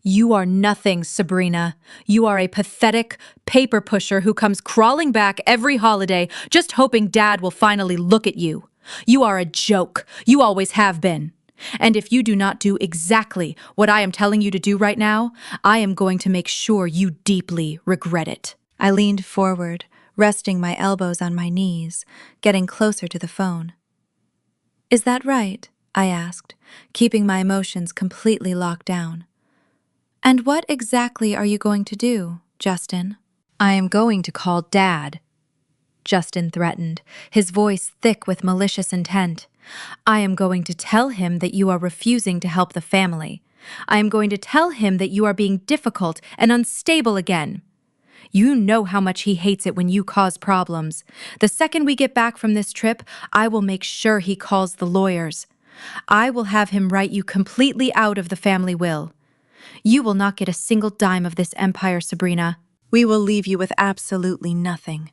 "You are nothing, Sabrina. You are a pathetic paper pusher who comes crawling back every holiday just hoping Dad will finally look at you. You are a joke. You always have been. And if you do not do exactly what I am telling you to do right now, I am going to make sure you deeply regret it." I leaned forward, resting my elbows on my knees, getting closer to the phone. "Is that right?" I asked, keeping my emotions completely locked down. "And what exactly are you going to do, Justin?" "I am going to call Dad," Justin threatened, his voice thick with malicious intent. "I am going to tell him that you are refusing to help the family. I am going to tell him that you are being difficult and unstable again. You know how much he hates it when you cause problems. The second we get back from this trip, I will make sure he calls the lawyers. I will have him write you completely out of the family will. You will not get a single dime of this empire, Sabrina. We will leave you with absolutely nothing.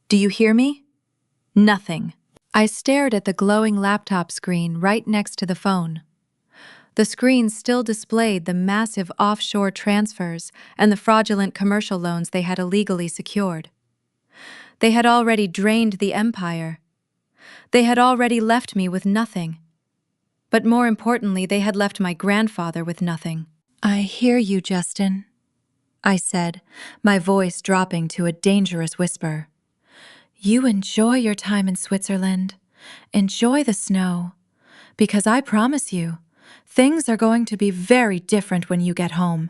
Do you hear me? Nothing." I stared at the glowing laptop screen right next to the phone. The screen still displayed the massive offshore transfers and the fraudulent commercial loans they had illegally secured. They had already drained the empire. They had already left me with nothing. But more importantly, they had left my grandfather with nothing. "I hear you, Justin," I said, my voice dropping to a dangerous whisper. "You enjoy your time in Switzerland. Enjoy the snow. Because I promise you, things are going to be very different when you get home."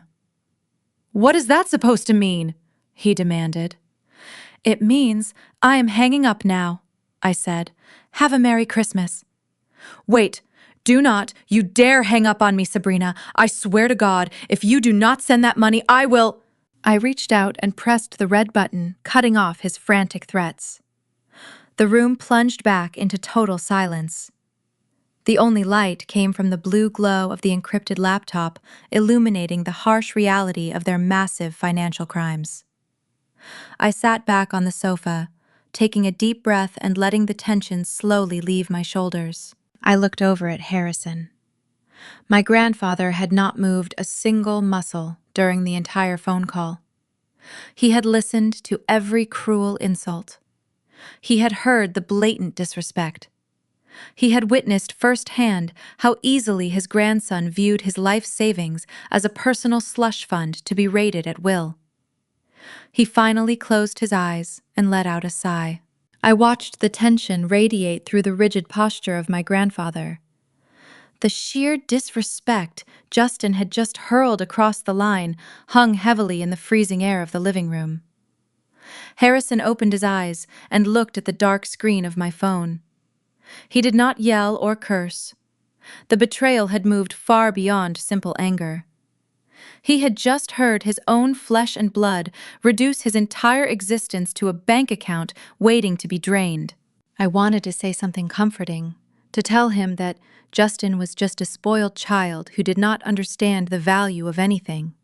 "What is that supposed to mean?" he demanded. "It means I am hanging up now," I said. "Have a Merry Christmas." "Wait, do not you dare hang up on me, Sabrina. I swear to God, if you do not send that money, I will—" I reached out and pressed the red button, cutting off his frantic threats. The room plunged back into total silence. The only light came from the blue glow of the encrypted laptop, illuminating the harsh reality of their massive financial crimes. I sat back on the sofa, taking a deep breath and letting the tension slowly leave my shoulders. I looked over at Harrison. My grandfather had not moved a single muscle during the entire phone call. He had listened to every cruel insult. He had heard the blatant disrespect. He had witnessed firsthand how easily his grandson viewed his life savings as a personal slush fund to be raided at will. He finally closed his eyes and let out a sigh. I watched the tension radiate through the rigid posture of my grandfather. The sheer disrespect Justin had just hurled across the line hung heavily in the freezing air of the living room. Harrison opened his eyes and looked at the dark screen of my phone. He did not yell or curse. The betrayal had moved far beyond simple anger. He had just heard his own flesh and blood reduce his entire existence to a bank account waiting to be drained. I wanted to say something comforting, to tell him that Justin was just a spoiled child who did not understand the value of anything.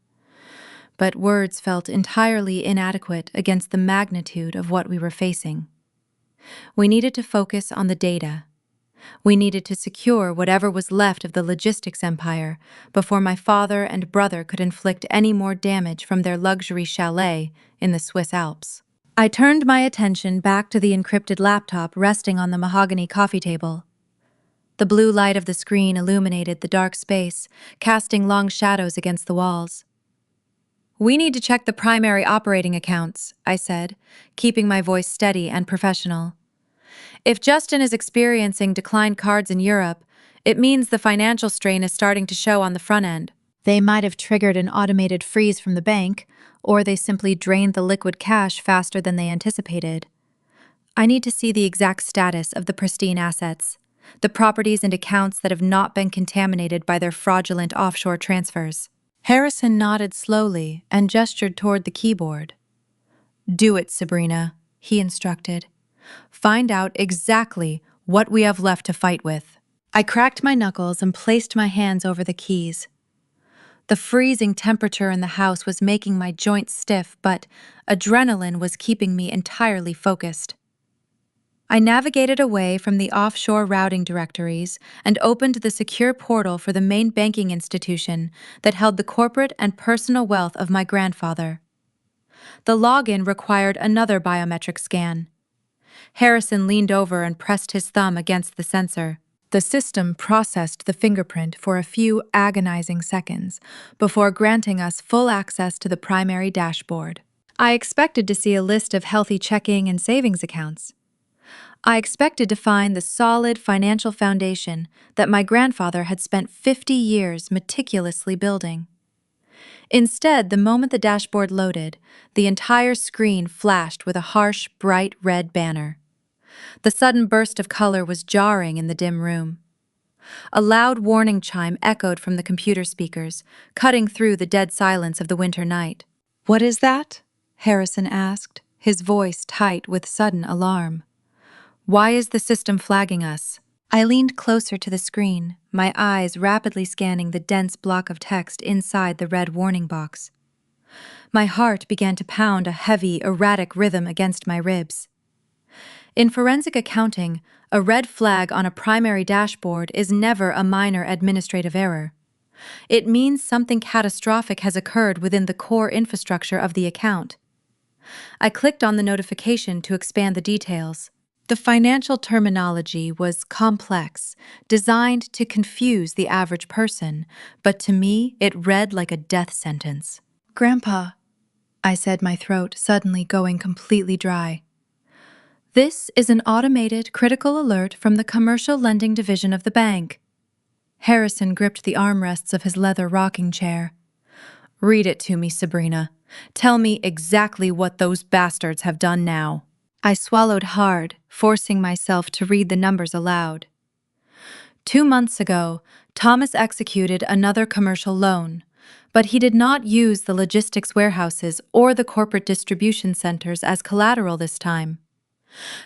But words felt entirely inadequate against the magnitude of what we were facing. We needed to focus on the data. We needed to secure whatever was left of the logistics empire before my father and brother could inflict any more damage from their luxury chalet in the Swiss Alps. I turned my attention back to the encrypted laptop resting on the mahogany coffee table. The blue light of the screen illuminated the dark space, casting long shadows against the walls. "We need to check the primary operating accounts," I said, keeping my voice steady and professional. If Justin is experiencing declined cards in Europe, it means the financial strain is starting to show on the front end. They might have triggered an automated freeze from the bank, or they simply drained the liquid cash faster than they anticipated. I need to see the exact status of the pristine assets, the properties and accounts that have not been contaminated by their fraudulent offshore transfers. Harrison nodded slowly and gestured toward the keyboard. Do it, Sabrina, he instructed. Find out exactly what we have left to fight with. I cracked my knuckles and placed my hands over the keys. The freezing temperature in the house was making my joints stiff, but adrenaline was keeping me entirely focused. I navigated away from the offshore routing directories and opened the secure portal for the main banking institution that held the corporate and personal wealth of my grandfather. The login required another biometric scan. Harrison leaned over and pressed his thumb against the sensor. The system processed the fingerprint for a few agonizing seconds before granting us full access to the primary dashboard. I expected to see a list of healthy checking and savings accounts. I expected to find the solid financial foundation that my grandfather had spent 50 years meticulously building. Instead, the moment the dashboard loaded, the entire screen flashed with a harsh, bright red banner. The sudden burst of color was jarring in the dim room. A loud warning chime echoed from the computer speakers, cutting through the dead silence of the winter night. "What is that?" Harrison asked, his voice tight with sudden alarm. "Why is the system flagging us?" I leaned closer to the screen, my eyes rapidly scanning the dense block of text inside the red warning box. My heart began to pound a heavy, erratic rhythm against my ribs. In forensic accounting, a red flag on a primary dashboard is never a minor administrative error. It means something catastrophic has occurred within the core infrastructure of the account. I clicked on the notification to expand the details. The financial terminology was complex, designed to confuse the average person, but to me it read like a death sentence. "Grandpa," I said, my throat suddenly going completely dry. "This is an automated critical alert from the commercial lending division of the bank." Harrison gripped the armrests of his leather rocking chair. "Read it to me, Sabrina. Tell me exactly what those bastards have done now." I swallowed hard, forcing myself to read the numbers aloud. 2 months ago, Thomas executed another commercial loan, but he did not use the logistics warehouses or the corporate distribution centers as collateral this time.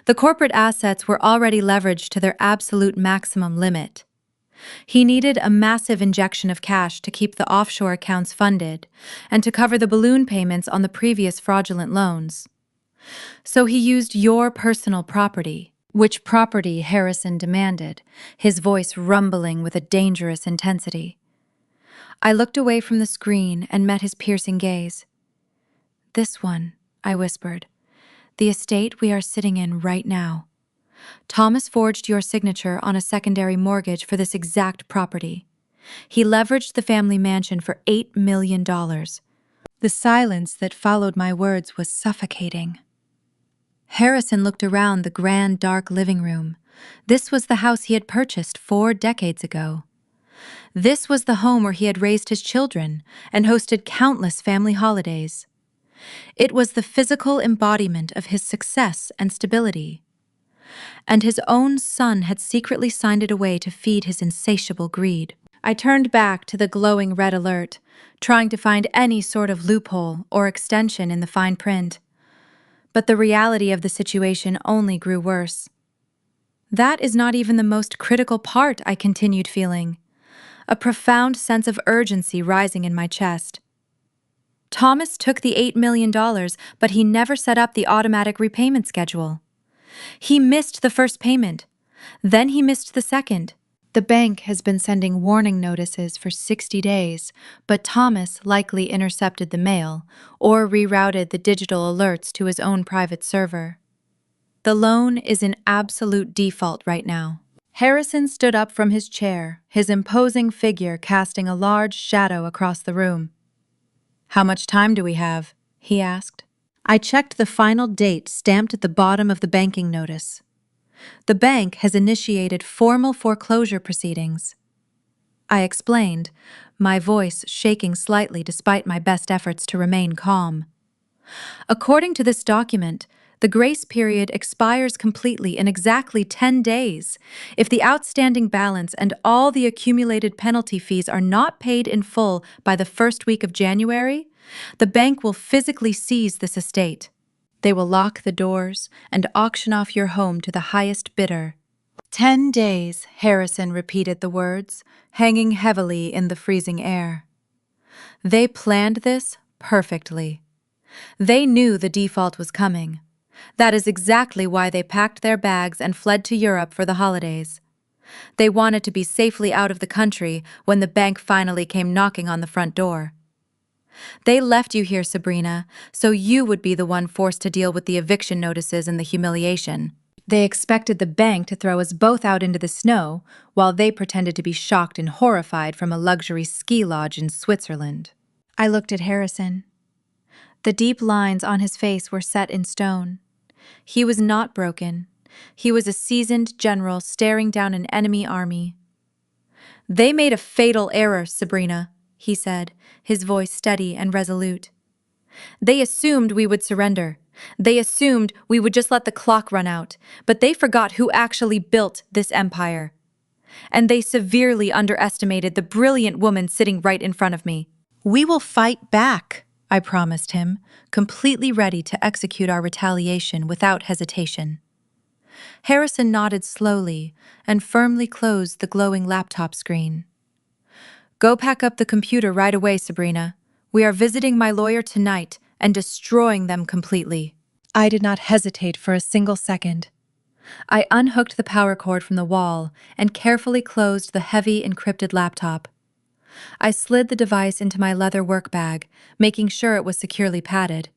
The corporate assets were already leveraged to their absolute maximum limit. He needed a massive injection of cash to keep the offshore accounts funded and to cover the balloon payments on the previous fraudulent loans. So he used your personal property. Which property? Harrison demanded, his voice rumbling with a dangerous intensity. I looked away from the screen and met his piercing gaze. "This one," I whispered. "The estate we are sitting in right now. Thomas forged your signature on a secondary mortgage for this exact property. He leveraged the family mansion for $8 million. The silence that followed my words was suffocating. Harrison looked around the grand, dark living room. This was the house he had purchased 4 decades ago. This was the home where he had raised his children and hosted countless family holidays. It was the physical embodiment of his success and stability. And his own son had secretly signed it away to feed his insatiable greed. I turned back to the glowing red alert, trying to find any sort of loophole or extension in the fine print. But the reality of the situation only grew worse. "That is not even the most critical part," I continued feeling, a profound sense of urgency rising in my chest. Thomas took the $8 million, but he never set up the automatic repayment schedule. He missed the first payment. Then he missed the second. The bank has been sending warning notices for 60 days, but Thomas likely intercepted the mail or rerouted the digital alerts to his own private server. The loan is in absolute default right now. Harrison stood up from his chair, his imposing figure casting a large shadow across the room. "How much time do we have?" he asked. I checked the final date stamped at the bottom of the banking notice. The bank has initiated formal foreclosure proceedings. I explained, my voice shaking slightly despite my best efforts to remain calm. According to this document, the grace period expires completely in exactly 10 days. If the outstanding balance and all the accumulated penalty fees are not paid in full by the first week of January, the bank will physically seize this estate. They will lock the doors and auction off your home to the highest bidder. 10 days, Harrison repeated the words, hanging heavily in the freezing air. They planned this perfectly. They knew the default was coming. That is exactly why they packed their bags and fled to Europe for the holidays. They wanted to be safely out of the country when the bank finally came knocking on the front door. They left you here, Sabrina, so you would be the one forced to deal with the eviction notices and the humiliation. They expected the bank to throw us both out into the snow, while they pretended to be shocked and horrified from a luxury ski lodge in Switzerland. I looked at Harrison. The deep lines on his face were set in stone. He was not broken. He was a seasoned general staring down an enemy army. They made a fatal error, Sabrina, he said, his voice steady and resolute. They assumed we would surrender. They assumed we would just let the clock run out, but they forgot who actually built this empire. And they severely underestimated the brilliant woman sitting right in front of me. We will fight back, I promised him, completely ready to execute our retaliation without hesitation. Harrison nodded slowly and firmly closed the glowing laptop screen. Go pack up the computer right away, Sabrina. We are visiting my lawyer tonight and destroying them completely. I did not hesitate for a single second. I unhooked the power cord from the wall and carefully closed the heavy encrypted laptop. I slid the device into my leather work bag, making sure it was securely padded.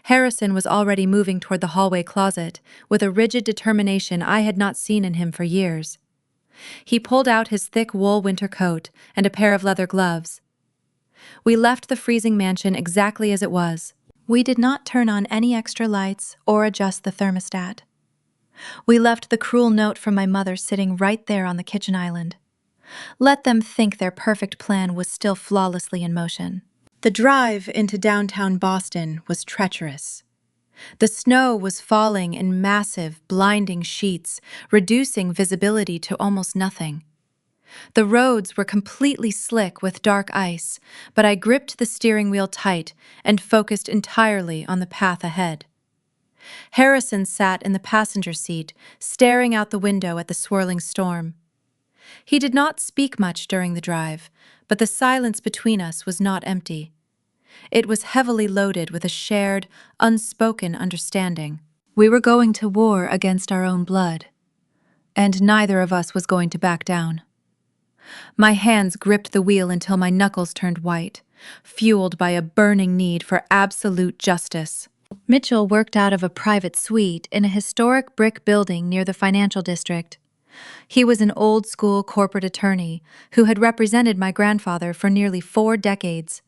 Harrison was already moving toward the hallway closet, with a rigid determination I had not seen in him for years. He pulled out his thick wool winter coat and a pair of leather gloves. We left the freezing mansion exactly as it was. We did not turn on any extra lights or adjust the thermostat. We left the cruel note from my mother sitting right there on the kitchen island. Let them think their perfect plan was still flawlessly in motion. The drive into downtown Boston was treacherous. The snow was falling in massive, blinding sheets, reducing visibility to almost nothing. The roads were completely slick with dark ice, but I gripped the steering wheel tight and focused entirely on the path ahead. Harrison sat in the passenger seat, staring out the window at the swirling storm. He did not speak much during the drive, but the silence between us was not empty. It was heavily loaded with a shared, unspoken understanding. We were going to war against our own blood, and neither of us was going to back down. My hands gripped the wheel until my knuckles turned white, fueled by a burning need for absolute justice. Mitchell worked out of a private suite in a historic brick building near the financial district. He was an old-school corporate attorney who had represented my grandfather for nearly 4 decades.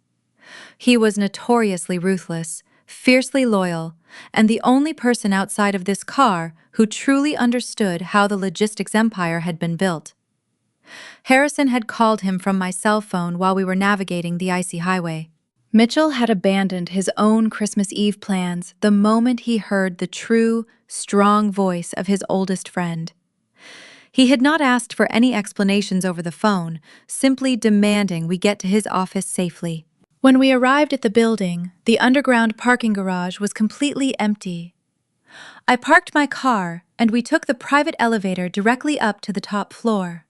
He was notoriously ruthless, fiercely loyal, and the only person outside of this car who truly understood how the logistics empire had been built. Harrison had called him from my cell phone while we were navigating the icy highway. Mitchell had abandoned his own Christmas Eve plans the moment he heard the true, strong voice of his oldest friend. He had not asked for any explanations over the phone, simply demanding we get to his office safely. When we arrived at the building, the underground parking garage was completely empty. I parked my car, and we took the private elevator directly up to the top floor.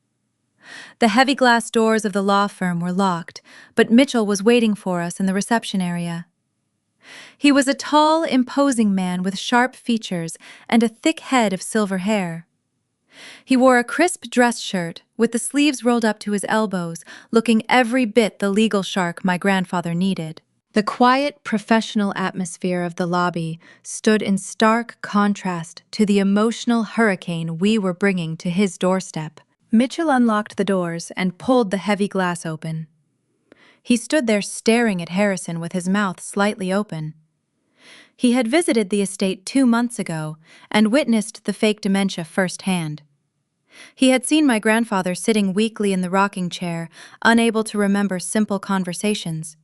The heavy glass doors of the law firm were locked, but Mitchell was waiting for us in the reception area. He was a tall, imposing man with sharp features and a thick head of silver hair. He wore a crisp dress shirt with the sleeves rolled up to his elbows, looking every bit the legal shark my grandfather needed. The quiet, professional atmosphere of the lobby stood in stark contrast to the emotional hurricane we were bringing to his doorstep. Mitchell unlocked the doors and pulled the heavy glass open. He stood there staring at Harrison with his mouth slightly open. He had visited the estate 2 months ago and witnessed the fake dementia firsthand. He had seen my grandfather sitting weakly in the rocking chair, unable to remember simple conversations.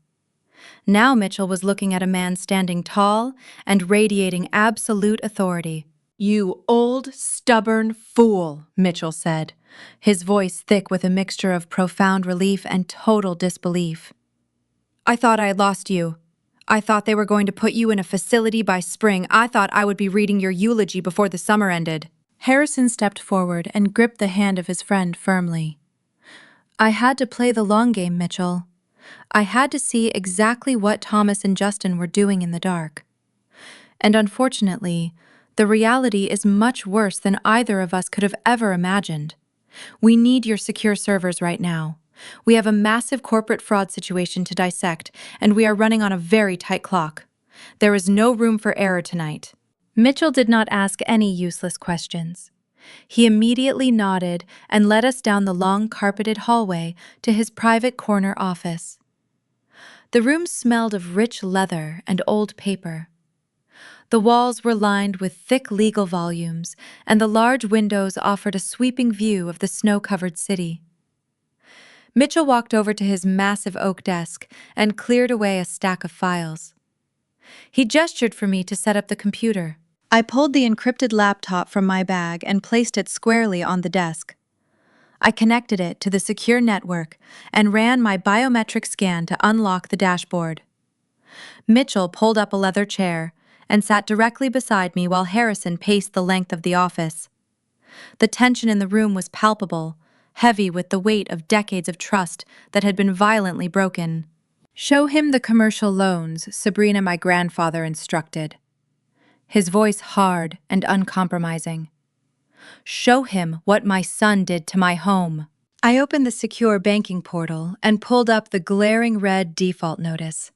Now Mitchell was looking at a man standing tall and radiating absolute authority. "You old, stubborn fool," Mitchell said, his voice thick with a mixture of profound relief and total disbelief. "I thought I had lost you. I thought they were going to put you in a facility by spring. I thought I would be reading your eulogy before the summer ended." Harrison stepped forward and gripped the hand of his friend firmly. "I had to play the long game, Mitchell. I had to see exactly what Thomas and Justin were doing in the dark. And unfortunately, the reality is much worse than either of us could have ever imagined. We need your secure servers right now. We have a massive corporate fraud situation to dissect, and we are running on a very tight clock. There is no room for error tonight." Mitchell did not ask any useless questions. He immediately nodded and led us down the long carpeted hallway to his private corner office. The room smelled of rich leather and old paper. The walls were lined with thick legal volumes, and the large windows offered a sweeping view of the snow-covered city. Mitchell walked over to his massive oak desk and cleared away a stack of files. He gestured for me to set up the computer. I pulled the encrypted laptop from my bag and placed it squarely on the desk. I connected it to the secure network and ran my biometric scan to unlock the dashboard. Mitchell pulled up a leather chair and sat directly beside me while Harrison paced the length of the office. The tension in the room was palpable, heavy with the weight of decades of trust that had been violently broken. "Show him the commercial loans," Sabrina, my grandfather, instructed, his voice hard and uncompromising. "Show him what my son did to my home." I opened the secure banking portal and pulled up the glaring red default notice.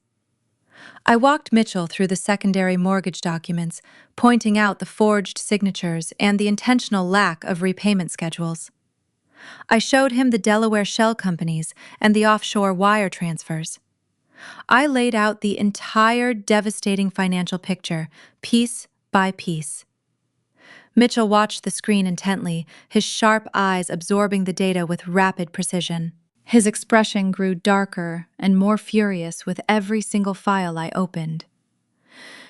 I walked Mitchell through the secondary mortgage documents, pointing out the forged signatures and the intentional lack of repayment schedules. I showed him the Delaware shell companies and the offshore wire transfers. I laid out the entire devastating financial picture, piece by piece. Mitchell watched the screen intently, his sharp eyes absorbing the data with rapid precision. His expression grew darker and more furious with every single file I opened.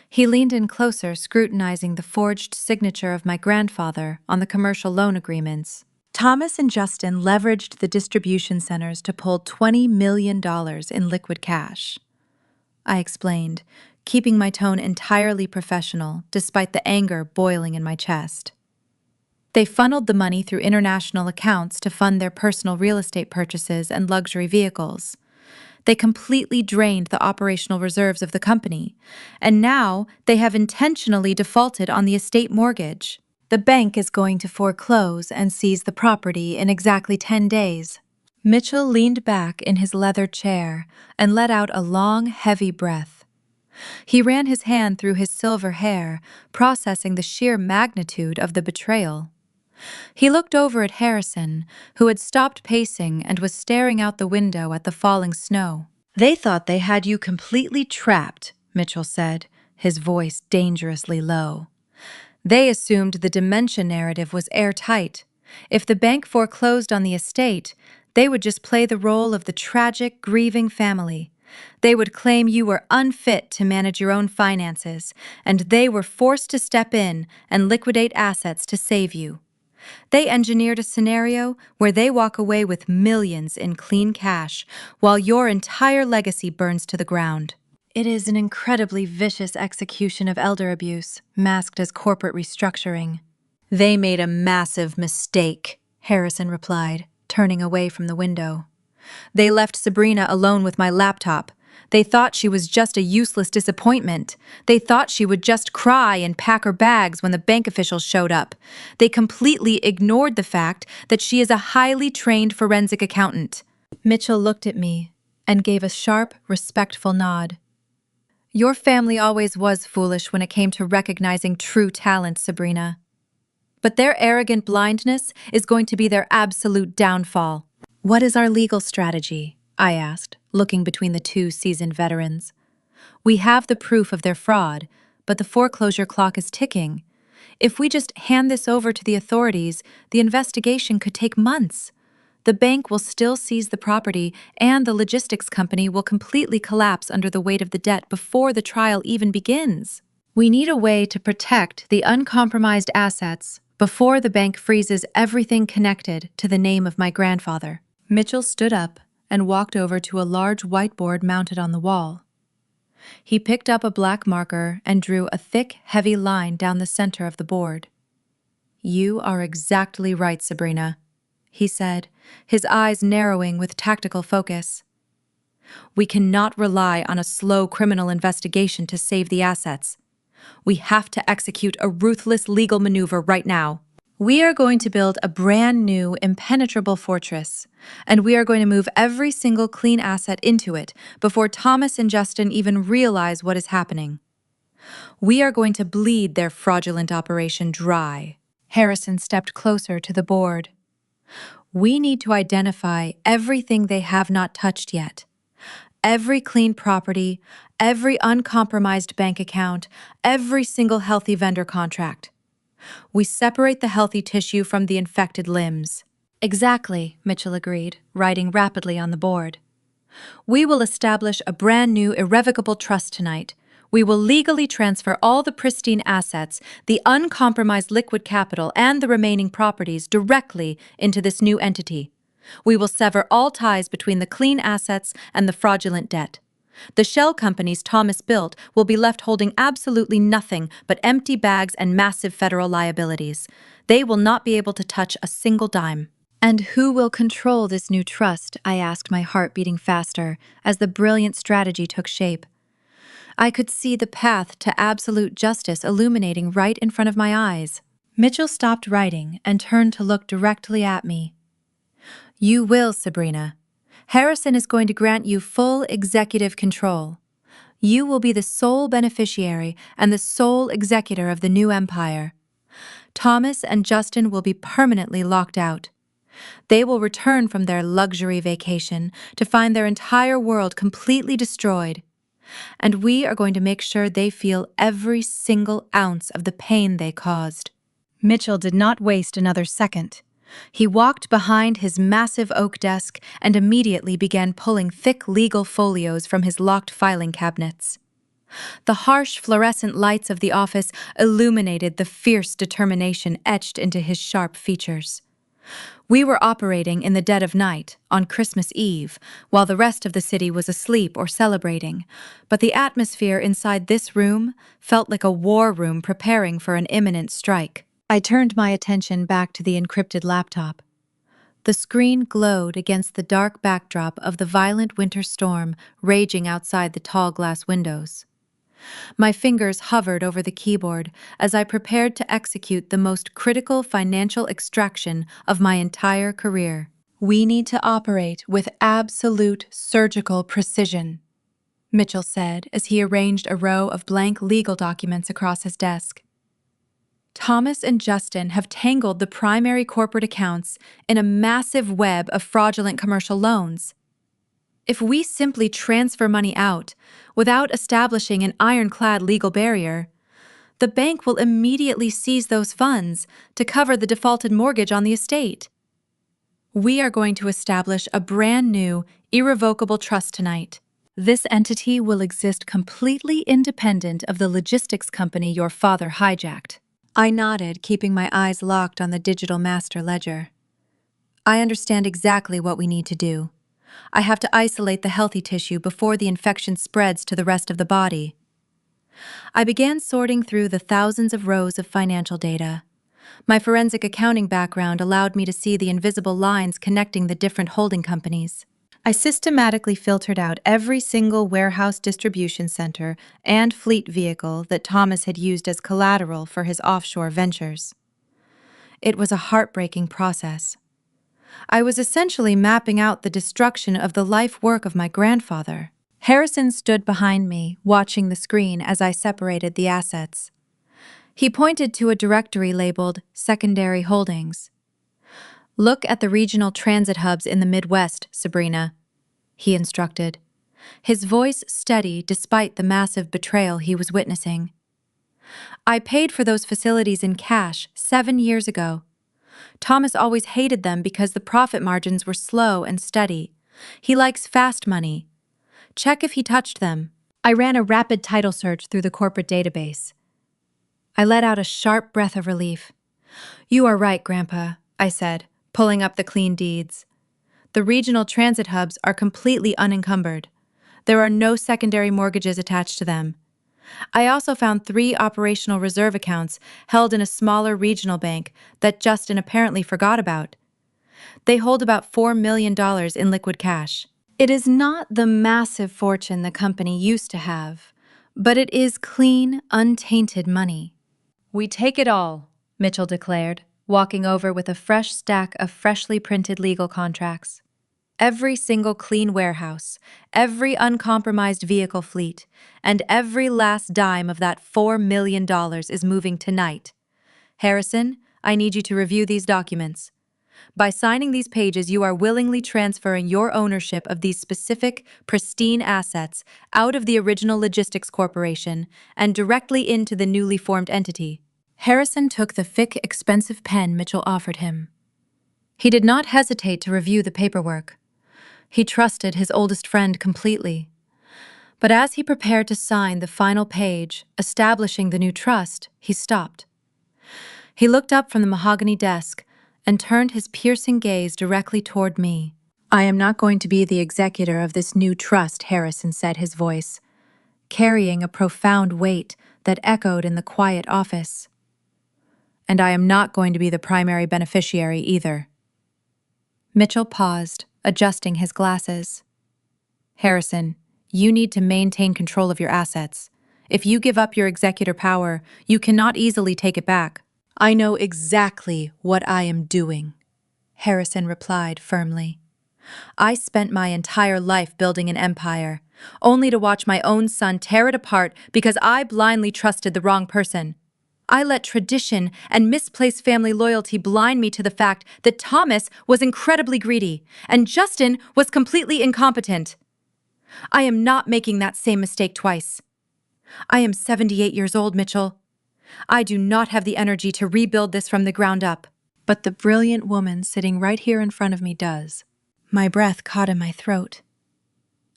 He leaned in closer, scrutinizing the forged signature of my grandfather on the commercial loan agreements. Thomas and Justin leveraged the distribution centers to pull $20 million in liquid cash. I explained, keeping my tone entirely professional despite the anger boiling in my chest. They funneled the money through international accounts to fund their personal real estate purchases and luxury vehicles. They completely drained the operational reserves of the company, and now they have intentionally defaulted on the estate mortgage. The bank is going to foreclose and seize the property in exactly 10 days. Mitchell leaned back in his leather chair and let out a long, heavy breath. He ran his hand through his silver hair, processing the sheer magnitude of the betrayal. He looked over at Harrison, who had stopped pacing and was staring out the window at the falling snow. "They thought they had you completely trapped," Mitchell said, his voice dangerously low. "They assumed the dementia narrative was airtight. If the bank foreclosed on the estate, they would just play the role of the tragic, grieving family. They would claim you were unfit to manage your own finances, and they were forced to step in and liquidate assets to save you. They engineered a scenario where they walk away with millions in clean cash, while your entire legacy burns to the ground. It is an incredibly vicious execution of elder abuse, masked as corporate restructuring." "They made a massive mistake," Harrison replied, turning away from the window. "They left Sabrina alone with my laptop. They thought she was just a useless disappointment. They thought she would just cry and pack her bags when the bank officials showed up. They completely ignored the fact that she is a highly trained forensic accountant." Mitchell looked at me and gave a sharp, respectful nod. "Your family always was foolish when it came to recognizing true talent, Sabrina. But their arrogant blindness is going to be their absolute downfall." "What is our legal strategy?" I asked, looking between the two seasoned veterans. "We have the proof of their fraud, but the foreclosure clock is ticking. If we just hand this over to the authorities, the investigation could take months. The bank will still seize the property, and the logistics company will completely collapse under the weight of the debt before the trial even begins. We need a way to protect the uncompromised assets before the bank freezes everything connected to the name of my grandfather. Mitchell stood up and walked over to a large whiteboard mounted on the wall. He picked up a black marker and drew a thick, heavy line down the center of the board. "You are exactly right, Sabrina," he said, his eyes narrowing with tactical focus. "We cannot rely on a slow criminal investigation to save the assets. We have to execute a ruthless legal maneuver right now. We are going to build a brand new, impenetrable fortress, and we are going to move every single clean asset into it before Thomas and Justin even realize what is happening. We are going to bleed their fraudulent operation dry." Harrison stepped closer to the board. "We need to identify everything they have not touched yet. Every clean property, every uncompromised bank account, every single healthy vendor contract. We separate the healthy tissue from the infected limbs." "Exactly," Mitchell agreed, writing rapidly on the board. "We will establish a brand new irrevocable trust tonight. We will legally transfer all the pristine assets, the uncompromised liquid capital, and the remaining properties directly into this new entity. We will sever all ties between the clean assets and the fraudulent debt. The shell companies Thomas built will be left holding absolutely nothing but empty bags and massive federal liabilities. They will not be able to touch a single dime." "And who will control this new trust?" I asked, my heart beating faster as the brilliant strategy took shape. I could see the path to absolute justice illuminating right in front of my eyes. Mitchell stopped writing and turned to look directly at me. "You will, Sabrina. Harrison is going to grant you full executive control. You will be the sole beneficiary and the sole executor of the new empire. Thomas and Justin will be permanently locked out. They will return from their luxury vacation to find their entire world completely destroyed. And we are going to make sure they feel every single ounce of the pain they caused." Mitchell did not waste another second. He walked behind his massive oak desk and immediately began pulling thick legal folios from his locked filing cabinets. The harsh fluorescent lights of the office illuminated the fierce determination etched into his sharp features. We were operating in the dead of night, on Christmas Eve, while the rest of the city was asleep or celebrating, but the atmosphere inside this room felt like a war room preparing for an imminent strike. I turned my attention back to the encrypted laptop. The screen glowed against the dark backdrop of the violent winter storm raging outside the tall glass windows. My fingers hovered over the keyboard as I prepared to execute the most critical financial extraction of my entire career. "We need to operate with absolute surgical precision," Mitchell said as he arranged a row of blank legal documents across his desk. "Thomas and Justin have tangled the primary corporate accounts in a massive web of fraudulent commercial loans. If we simply transfer money out, without establishing an ironclad legal barrier, the bank will immediately seize those funds to cover the defaulted mortgage on the estate. We are going to establish a brand new, irrevocable trust tonight. This entity will exist completely independent of the logistics company your father hijacked." I nodded, keeping my eyes locked on the digital master ledger. "I understand exactly what we need to do. I have to isolate the healthy tissue before the infection spreads to the rest of the body." I began sorting through the thousands of rows of financial data. My forensic accounting background allowed me to see the invisible lines connecting the different holding companies. I systematically filtered out every single warehouse distribution center and fleet vehicle that Thomas had used as collateral for his offshore ventures. It was a heartbreaking process. I was essentially mapping out the destruction of the life work of my grandfather. Harrison stood behind me, watching the screen as I separated the assets. He pointed to a directory labeled Secondary Holdings. "Look at the regional transit hubs in the Midwest, Sabrina," he instructed, his voice steady despite the massive betrayal he was witnessing. I paid for those facilities in cash 7 years ago. Thomas always hated them because the profit margins were slow and steady. He likes fast money. Check if he touched them. I ran a rapid title search through the corporate database. I let out a sharp breath of relief. "You are right, Grandpa," I said, pulling up the clean deeds. "The regional transit hubs are completely unencumbered. There are no secondary mortgages attached to them. I also found 3 operational reserve accounts held in a smaller regional bank that Justin apparently forgot about. They hold about $4 million in liquid cash. It is not the massive fortune the company used to have, but it is clean, untainted money." "We take it all," Mitchell declared, walking over with a fresh stack of freshly printed legal contracts. "Every single clean warehouse, every uncompromised vehicle fleet, and every last dime of that $4 million is moving tonight. Harrison, I need you to review these documents. By signing these pages, you are willingly transferring your ownership of these specific, pristine assets out of the original Logistics Corporation and directly into the newly formed entity." Harrison took the thick, expensive pen Mitchell offered him. He did not hesitate to review the paperwork. He trusted his oldest friend completely. But as he prepared to sign the final page, establishing the new trust, he stopped. He looked up from the mahogany desk and turned his piercing gaze directly toward me. "I am not going to be the executor of this new trust," Harrison said, his voice carrying a profound weight that echoed in the quiet office. "And I am not going to be the primary beneficiary either." Mitchell paused, adjusting his glasses. "Harrison, you need to maintain control of your assets. If you give up your executor power, you cannot easily take it back." "I know exactly what I am doing," Harrison replied firmly. "I spent my entire life building an empire, only to watch my own son tear it apart because I blindly trusted the wrong person. I let tradition and misplaced family loyalty blind me to the fact that Thomas was incredibly greedy and Justin was completely incompetent. I am not making that same mistake twice. I am 78 years old, Mitchell. I do not have the energy to rebuild this from the ground up. But the brilliant woman sitting right here in front of me does." My breath caught in my throat.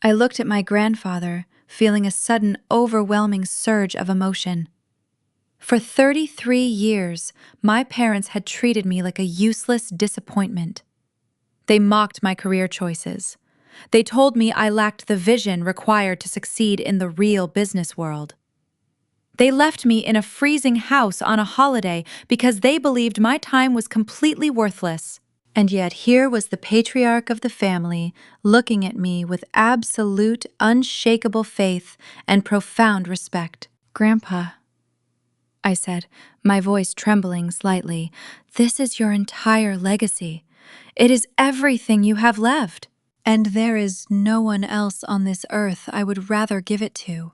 I looked at my grandfather, feeling a sudden, overwhelming surge of emotion. For 33 years, my parents had treated me like a useless disappointment. They mocked my career choices. They told me I lacked the vision required to succeed in the real business world. They left me in a freezing house on a holiday because they believed my time was completely worthless. And yet here was the patriarch of the family looking at me with absolute, unshakable faith and profound respect. "Grandpa," I said, my voice trembling slightly, "this is your entire legacy. It is everything you have left. And there is no one else on this earth I would rather give it to,"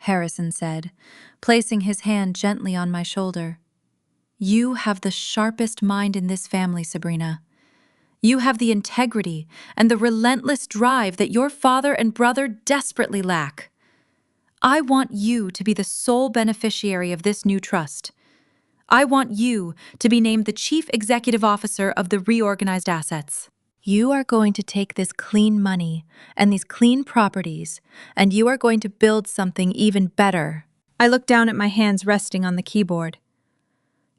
Harrison said, placing his hand gently on my shoulder. "You have the sharpest mind in this family, Sabrina. You have the integrity and the relentless drive that your father and brother desperately lack. I want you to be the sole beneficiary of this new trust. I want you to be named the Chief Executive Officer of the reorganized assets. You are going to take this clean money and these clean properties, and you are going to build something even better." I looked down at my hands resting on the keyboard.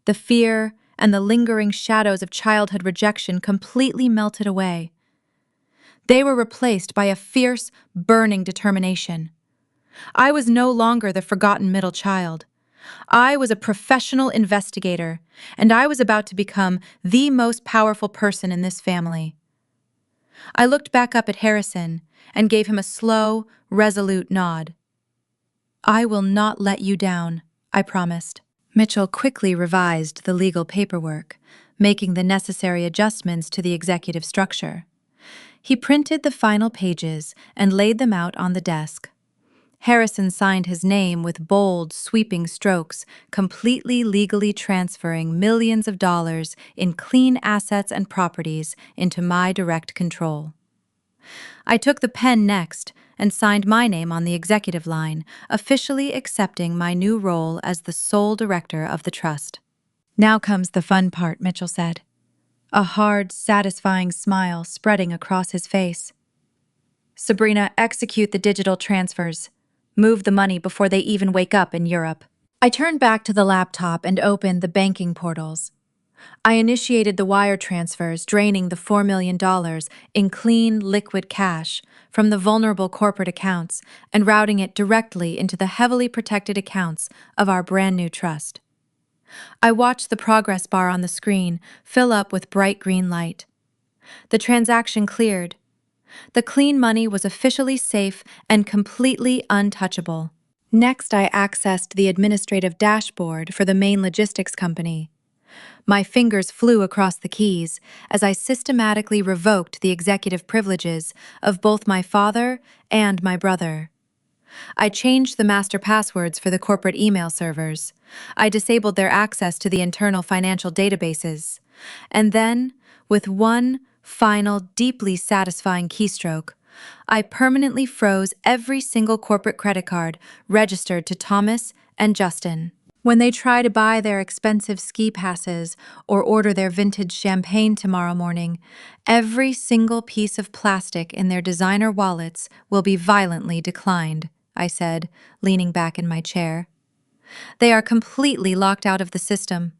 The fear and the lingering shadows of childhood rejection completely melted away. They were replaced by a fierce, burning determination. I was no longer the forgotten middle child. I was a professional investigator, and I was about to become the most powerful person in this family. I looked back up at Harrison and gave him a slow, resolute nod. "I will not let you down," I promised. Mitchell quickly revised the legal paperwork, making the necessary adjustments to the executive structure. He printed the final pages and laid them out on the desk. Harrison signed his name with bold, sweeping strokes, completely legally transferring millions of dollars in clean assets and properties into my direct control. I took the pen next and signed my name on the executive line, officially accepting my new role as the sole director of the trust. "Now comes the fun part," Mitchell said, a hard, satisfying smile spreading across his face. "Sabrina, execute the digital transfers. Move the money before they even wake up in Europe." I turned back to the laptop and opened the banking portals. I initiated the wire transfers, draining the $4 million in clean, liquid cash from the vulnerable corporate accounts and routing it directly into the heavily protected accounts of our brand new trust. I watched the progress bar on the screen fill up with bright green light. The transaction cleared. The clean money was officially safe and completely untouchable. Next, I accessed the administrative dashboard for the main logistics company. My fingers flew across the keys as I systematically revoked the executive privileges of both my father and my brother. I changed the master passwords for the corporate email servers. I disabled their access to the internal financial databases. And then, with one final, deeply satisfying keystroke, I permanently froze every single corporate credit card registered to Thomas and Justin. When they try to buy their expensive ski passes or order their vintage champagne tomorrow morning, every single piece of plastic in their designer wallets will be violently declined, I said, leaning back in my chair. They are completely locked out of the system.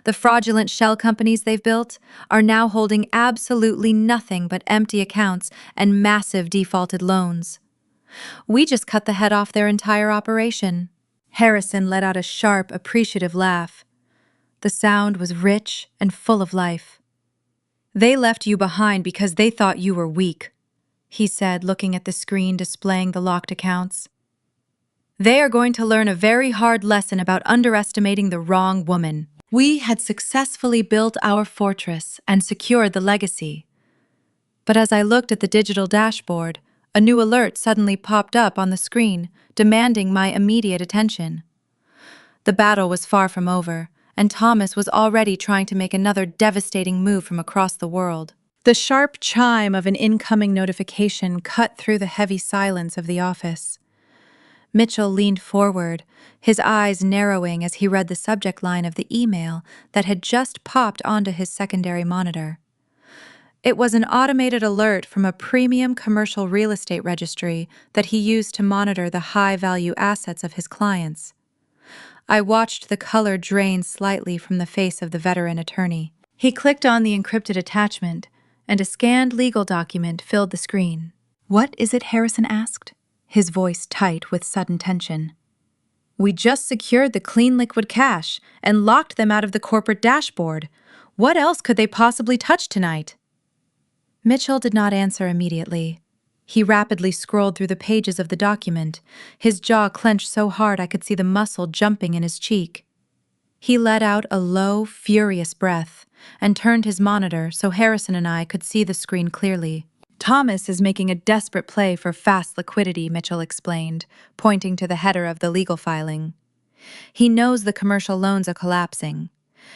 The fraudulent shell companies they've built are now holding absolutely nothing but empty accounts and massive defaulted loans. We just cut the head off their entire operation. Harrison let out a sharp, appreciative laugh. The sound was rich and full of life. "They left you behind because they thought you were weak," he said, looking at the screen displaying the locked accounts. "They are going to learn a very hard lesson about underestimating the wrong woman." We had successfully built our fortress and secured the legacy. But as I looked at the digital dashboard, a new alert suddenly popped up on the screen, demanding my immediate attention. The battle was far from over, and Thomas was already trying to make another devastating move from across the world. The sharp chime of an incoming notification cut through the heavy silence of the office. Mitchell leaned forward, his eyes narrowing as he read the subject line of the email that had just popped onto his secondary monitor. It was an automated alert from a premium commercial real estate registry that he used to monitor the high-value assets of his clients. I watched the color drain slightly from the face of the veteran attorney. He clicked on the encrypted attachment, and a scanned legal document filled the screen. "What is it?" Harrison asked, his voice tight with sudden tension. "We just secured the clean liquid cash and locked them out of the corporate dashboard. What else could they possibly touch tonight?" Mitchell did not answer immediately. He rapidly scrolled through the pages of the document, his jaw clenched so hard I could see the muscle jumping in his cheek. He let out a low, furious breath and turned his monitor so Harrison and I could see the screen clearly. "Thomas is making a desperate play for fast liquidity," Mitchell explained, pointing to the header of the legal filing. "He knows the commercial loans are collapsing.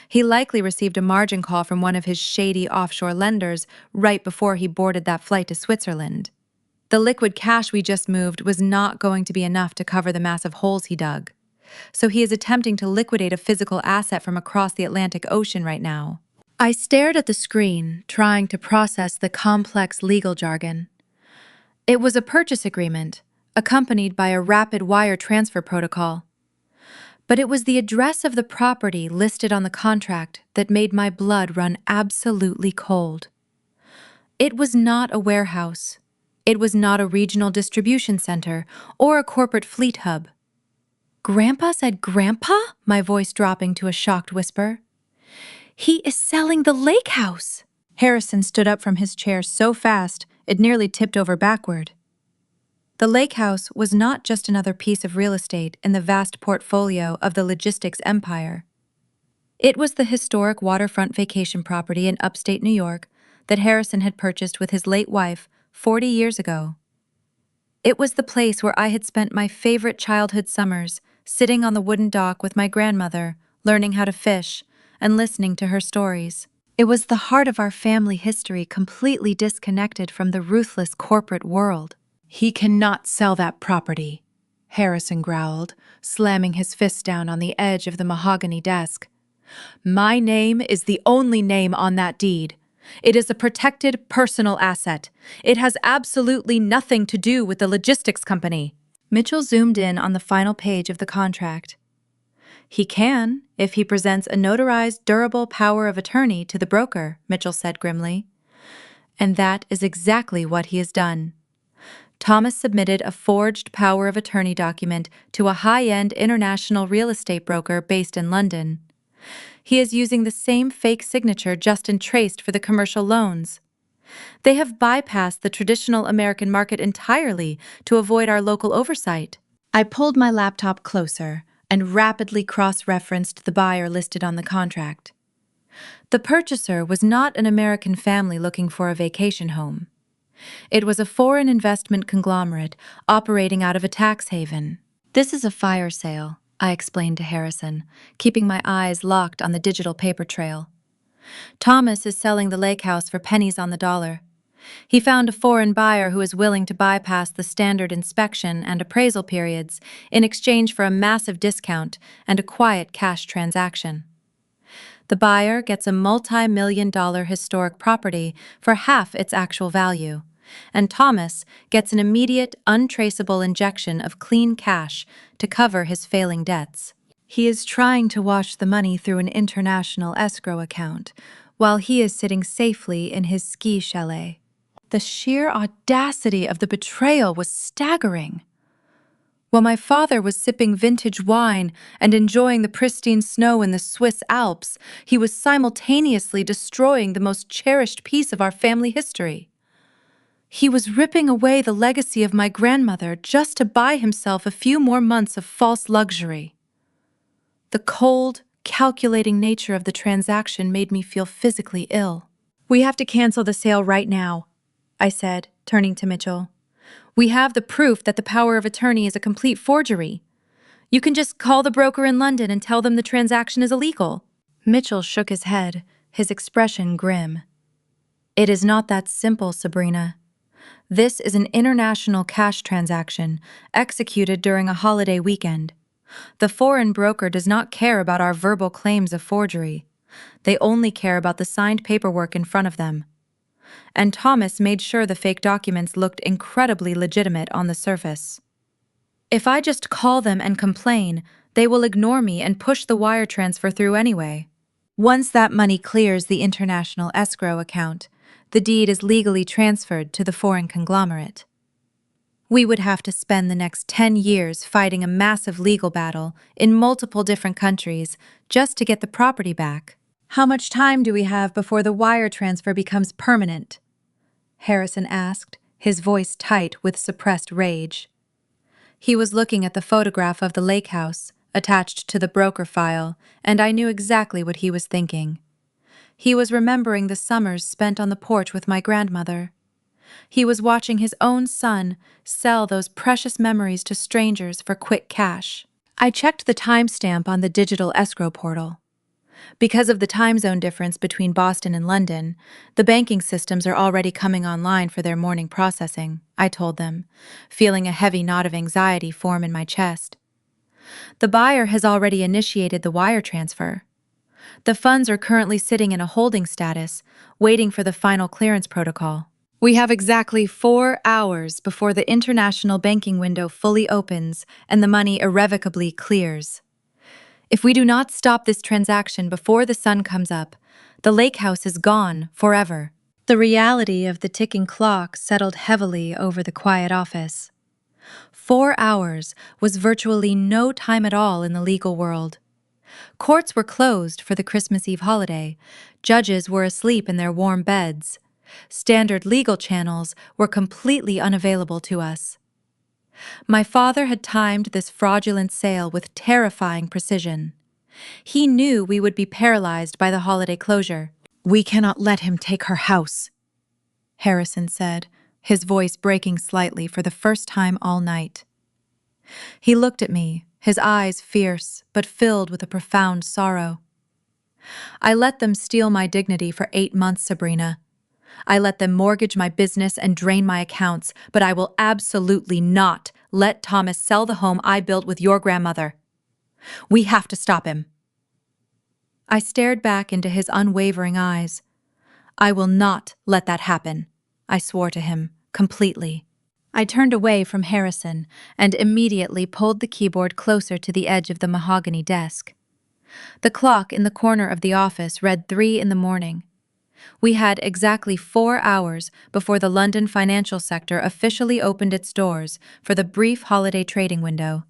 He likely received a margin call from one of his shady offshore lenders right before he boarded that flight to Switzerland. The liquid cash we just moved was not going to be enough to cover the massive holes he dug. So he is attempting to liquidate a physical asset from across the Atlantic Ocean right now." I stared at the screen, trying to process the complex legal jargon. It was a purchase agreement, accompanied by a rapid wire transfer protocol. But it was the address of the property listed on the contract that made my blood run absolutely cold. It was not a warehouse. It was not a regional distribution center or a corporate fleet hub. "Grandpa said Grandpa?" My voice dropping to a shocked whisper. "He is selling the lake house!" Harrison stood up from his chair so fast it nearly tipped over backward. The lake house was not just another piece of real estate in the vast portfolio of the logistics empire. It was the historic waterfront vacation property in upstate New York that Harrison had purchased with his late wife 40 years ago. It was the place where I had spent my favorite childhood summers, sitting on the wooden dock with my grandmother, learning how to fish, and listening to her stories. It was the heart of our family history, completely disconnected from the ruthless corporate world. "He cannot sell that property," Harrison growled, slamming his fist down on the edge of the mahogany desk. "My name is the only name on that deed. It is a protected personal asset. It has absolutely nothing to do with the logistics company." Mitchell zoomed in on the final page of the contract. "He can, if he presents a notarized, durable power of attorney to the broker," Mitchell said grimly. And that is exactly what he has done. Thomas submitted a forged power of attorney document to a high-end international real estate broker based in London. He is using the same fake signature Justin traced for the commercial loans. They have bypassed the traditional American market entirely to avoid our local oversight. I pulled my laptop closer and rapidly cross-referenced the buyer listed on the contract. The purchaser was not an American family looking for a vacation home. It was a foreign investment conglomerate operating out of a tax haven. "This is a fire sale," I explained to Harrison, keeping my eyes locked on the digital paper trail. "Thomas is selling the lake house for pennies on the dollar. He found a foreign buyer who is willing to bypass the standard inspection and appraisal periods in exchange for a massive discount and a quiet cash transaction. The buyer gets a multi-million-dollar historic property for half its actual value, and Thomas gets an immediate, untraceable injection of clean cash to cover his failing debts. He is trying to wash the money through an international escrow account, while he is sitting safely in his ski chalet." The sheer audacity of the betrayal was staggering. While my father was sipping vintage wine and enjoying the pristine snow in the Swiss Alps, he was simultaneously destroying the most cherished piece of our family history. He was ripping away the legacy of my grandmother just to buy himself a few more months of false luxury. The cold, calculating nature of the transaction made me feel physically ill. "We have to cancel the sale right now," I said, turning to Mitchell. "We have the proof that the power of attorney is a complete forgery. You can just call the broker in London and tell them the transaction is illegal." Mitchell shook his head, his expression grim. "It is not that simple, Sabrina. This is an international cash transaction executed during a holiday weekend. The foreign broker does not care about our verbal claims of forgery. They only care about the signed paperwork in front of them. And Thomas made sure the fake documents looked incredibly legitimate on the surface. If I just call them and complain, they will ignore me and push the wire transfer through anyway. Once that money clears the international escrow account, the deed is legally transferred to the foreign conglomerate. We would have to spend the next 10 years fighting a massive legal battle in multiple different countries just to get the property back." "How much time do we have before the wire transfer becomes permanent?" Harrison asked, his voice tight with suppressed rage. He was looking at the photograph of the lake house, attached to the broker file, and I knew exactly what he was thinking. He was remembering the summers spent on the porch with my grandmother. He was watching his own son sell those precious memories to strangers for quick cash. I checked the timestamp on the digital escrow portal. Because of the time zone difference between Boston and London, the banking systems are already coming online for their morning processing, I told them, feeling a heavy knot of anxiety form in my chest. The buyer has already initiated the wire transfer. The funds are currently sitting in a holding status, waiting for the final clearance protocol. We have exactly 4 hours before the international banking window fully opens and the money irrevocably clears. If we do not stop this transaction before the sun comes up, the lake house is gone forever. The reality of the ticking clock settled heavily over the quiet office. 4 hours was virtually no time at all in the legal world. Courts were closed for the Christmas Eve holiday. Judges were asleep in their warm beds. Standard legal channels were completely unavailable to us. My father had timed this fraudulent sale with terrifying precision. He knew we would be paralyzed by the holiday closure. "We cannot let him take her house," Harrison said, his voice breaking slightly for the first time all night. He looked at me, his eyes fierce but filled with a profound sorrow. "I let them steal my dignity for 8 months, Sabrina. I let them mortgage my business and drain my accounts, but I will absolutely not let Thomas sell the home I built with your grandmother. We have to stop him. I stared back into his unwavering eyes. I will not let that happen, I swore to him, completely. I turned away from Harrison and immediately pulled the keyboard closer to the edge of the mahogany desk. The clock in the corner of the office read 3 in the morning. We had exactly 4 hours before the London financial sector officially opened its doors for the brief holiday trading window.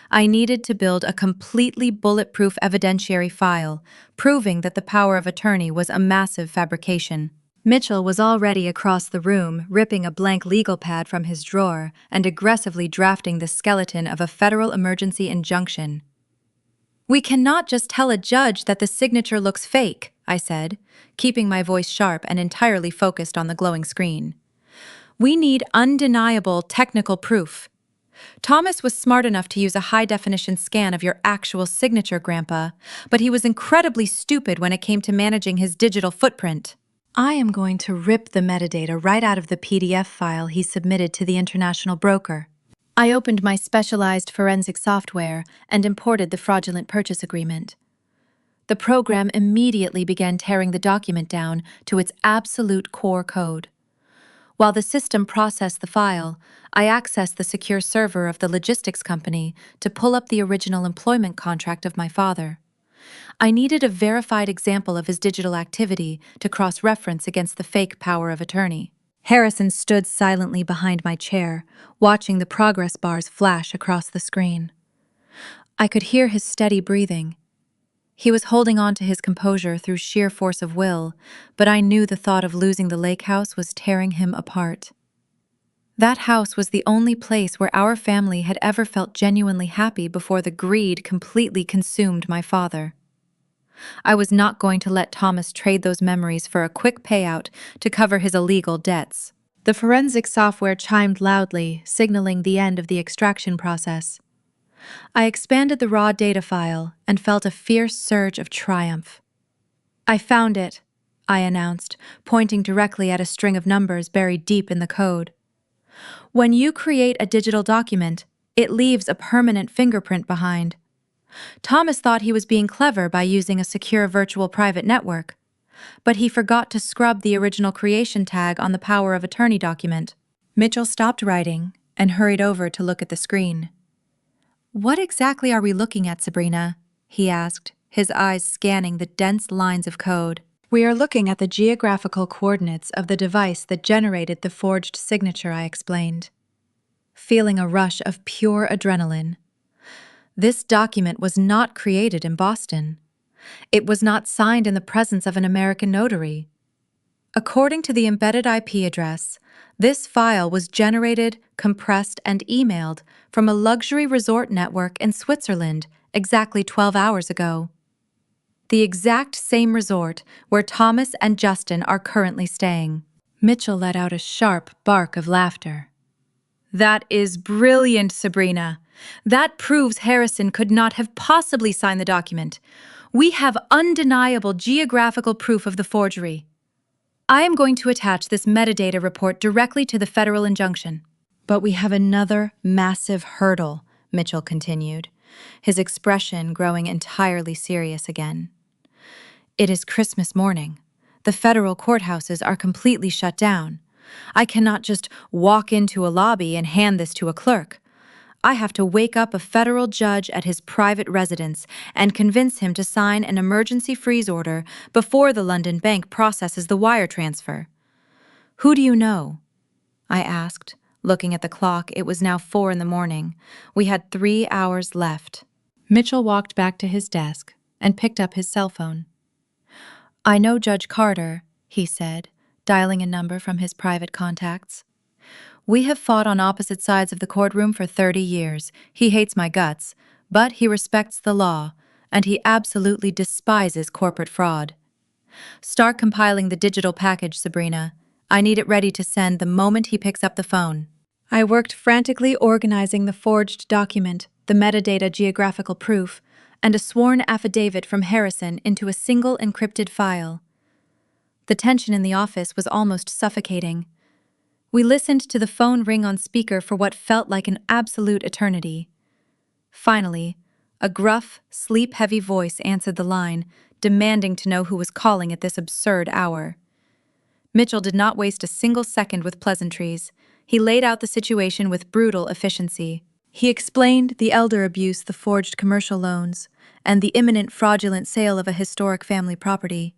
I needed to build a completely bulletproof evidentiary file, proving that the power of attorney was a massive fabrication. Mitchell was already across the room, ripping a blank legal pad from his drawer and aggressively drafting the skeleton of a federal emergency injunction. We cannot just tell a judge that the signature looks fake, I said, keeping my voice sharp and entirely focused on the glowing screen. We need undeniable technical proof. Thomas was smart enough to use a high-definition scan of your actual signature, Grandpa, but he was incredibly stupid when it came to managing his digital footprint. I am going to rip the metadata right out of the PDF file he submitted to the international broker. I opened my specialized forensic software and imported the fraudulent purchase agreement. The program immediately began tearing the document down to its absolute core code. While the system processed the file, I accessed the secure server of the logistics company to pull up the original employment contract of my father. I needed a verified example of his digital activity to cross-reference against the fake power of attorney. Harrison stood silently behind my chair, watching the progress bars flash across the screen. I could hear his steady breathing. He was holding on to his composure through sheer force of will, but I knew the thought of losing the lake house was tearing him apart. That house was the only place where our family had ever felt genuinely happy before the greed completely consumed my father. I was not going to let Thomas trade those memories for a quick payout to cover his illegal debts. The forensic software chimed loudly, signaling the end of the extraction process. I expanded the raw data file and felt a fierce surge of triumph. I found it, I announced, pointing directly at a string of numbers buried deep in the code. When you create a digital document, it leaves a permanent fingerprint behind. Thomas thought he was being clever by using a secure virtual private network, but he forgot to scrub the original creation tag on the power of attorney document. Mitchell stopped writing and hurried over to look at the screen. "What exactly are we looking at, Sabrina?" he asked, his eyes scanning the dense lines of code. "We are looking at the geographical coordinates of the device that generated the forged signature," I explained, feeling a rush of pure adrenaline. This document was not created in Boston. It was not signed in the presence of an American notary. According to the embedded IP address, this file was generated, compressed, and emailed from a luxury resort network in Switzerland exactly 12 hours ago. The exact same resort where Thomas and Justin are currently staying. Mitchell let out a sharp bark of laughter. "That is brilliant, Sabrina. That proves Harrison could not have possibly signed the document. We have undeniable geographical proof of the forgery. I am going to attach this metadata report directly to the federal injunction." "But we have another massive hurdle," Mitchell continued, his expression growing entirely serious again. "It is Christmas morning. The federal courthouses are completely shut down. I cannot just walk into a lobby and hand this to a clerk. I have to wake up a federal judge at his private residence and convince him to sign an emergency freeze order before the London bank processes the wire transfer. Who do you know?" I asked, looking at the clock. It was now 4 in the morning. We had 3 hours left. Mitchell walked back to his desk and picked up his cell phone. "I know Judge Carter," he said, dialing a number from his private contacts. "We have fought on opposite sides of the courtroom for 30 years. He hates my guts, but he respects the law, and he absolutely despises corporate fraud. Start compiling the digital package, Sabrina. I need it ready to send the moment he picks up the phone." I worked frantically organizing the forged document, the metadata geographical proof, and a sworn affidavit from Harrison into a single encrypted file. The tension in the office was almost suffocating. We listened to the phone ring on speaker for what felt like an absolute eternity. Finally, a gruff, sleep-heavy voice answered the line, demanding to know who was calling at this absurd hour. Mitchell did not waste a single second with pleasantries. He laid out the situation with brutal efficiency. He explained the elder abuse, the forged commercial loans, and the imminent fraudulent sale of a historic family property.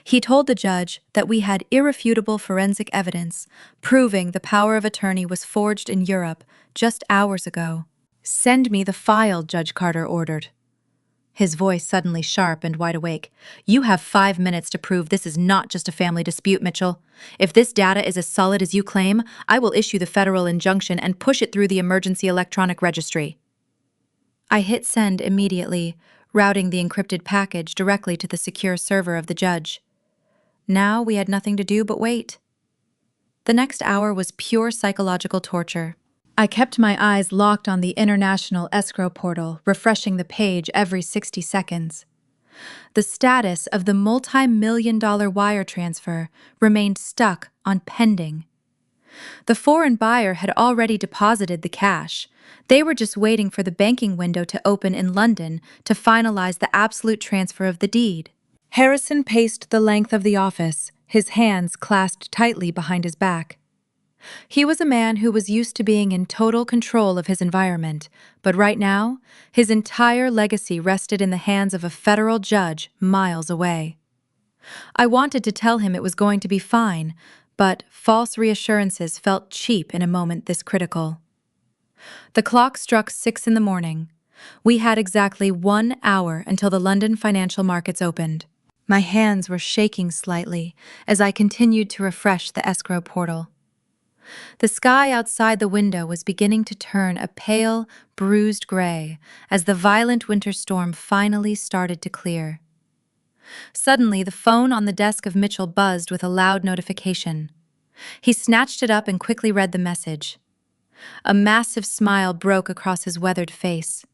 He told the judge that we had irrefutable forensic evidence proving the power of attorney was forged in Europe just hours ago. "Send me the file," Judge Carter ordered, his voice suddenly sharp and wide awake. "You have 5 minutes to prove this is not just a family dispute, Mitchell. If this data is as solid as you claim, I will issue the federal injunction and push it through the emergency electronic registry." I hit send immediately, routing the encrypted package directly to the secure server of the judge. Now we had nothing to do but wait. The next hour was pure psychological torture. I kept my eyes locked on the international escrow portal, refreshing the page every 60 seconds. The status of the multi-million-dollar wire transfer remained stuck on pending. The foreign buyer had already deposited the cash. They were just waiting for the banking window to open in London to finalize the absolute transfer of the deed. Harrison paced the length of the office, his hands clasped tightly behind his back. He was a man who was used to being in total control of his environment, but right now, his entire legacy rested in the hands of a federal judge miles away. I wanted to tell him it was going to be fine, but false reassurances felt cheap in a moment this critical. The clock struck 6 in the morning. We had exactly 1 hour until the London financial markets opened. My hands were shaking slightly as I continued to refresh the escrow portal. The sky outside the window was beginning to turn a pale, bruised gray as the violent winter storm finally started to clear. Suddenly, the phone on the desk of Mitchell buzzed with a loud notification. He snatched it up and quickly read the message. A massive smile broke across his weathered face.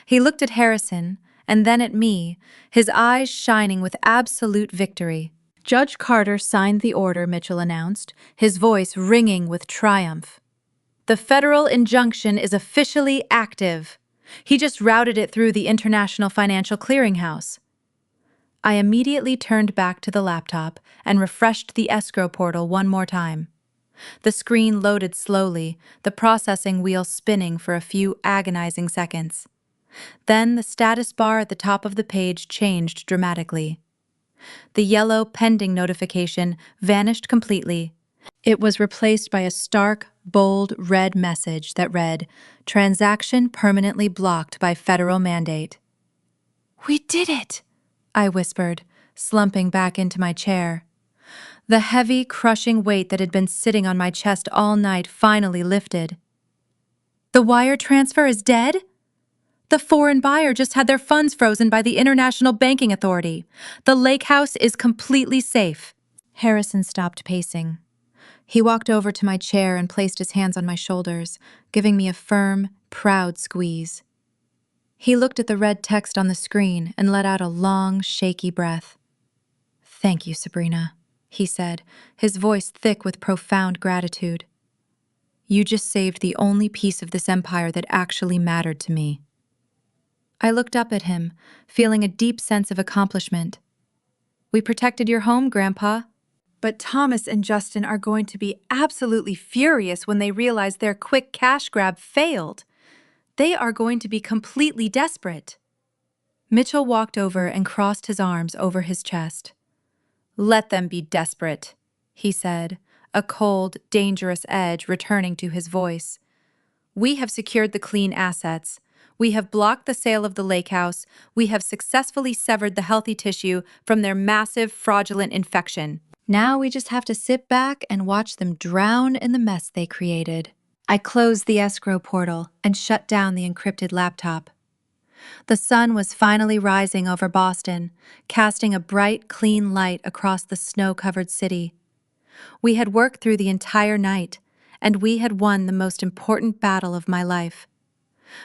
He looked at Harrison and then at me, his eyes shining with absolute victory. "Judge Carter signed the order," Mitchell announced, his voice ringing with triumph. "The federal injunction is officially active. He just routed it through the International Financial Clearinghouse." I immediately turned back to the laptop and refreshed the escrow portal one more time. The screen loaded slowly, the processing wheel spinning for a few agonizing seconds. Then the status bar at the top of the page changed dramatically. The yellow pending notification vanished completely. It was replaced by a stark, bold red message that read, "Transaction permanently blocked by federal mandate." "We did it!" I whispered, slumping back into my chair. The heavy, crushing weight that had been sitting on my chest all night finally lifted. "The wire transfer is dead?" "The foreign buyer just had their funds frozen by the International Banking Authority. The lake house is completely safe." Harrison stopped pacing. He walked over to my chair and placed his hands on my shoulders, giving me a firm, proud squeeze. He looked at the red text on the screen and let out a long, shaky breath. "Thank you, Sabrina," he said, his voice thick with profound gratitude. "You just saved the only piece of this empire that actually mattered to me." I looked up at him, feeling a deep sense of accomplishment. "We protected your home, Grandpa." "But Thomas and Justin are going to be absolutely furious when they realize their quick cash grab failed. They are going to be completely desperate." Mitchell walked over and crossed his arms over his chest. "Let them be desperate," he said, a cold, dangerous edge returning to his voice. "We have secured the clean assets. We have blocked the sale of the lake house. We have successfully severed the healthy tissue from their massive, fraudulent infection. Now we just have to sit back and watch them drown in the mess they created." I closed the escrow portal and shut down the encrypted laptop. The sun was finally rising over Boston, casting a bright, clean light across the snow-covered city. We had worked through the entire night, and we had won the most important battle of my life.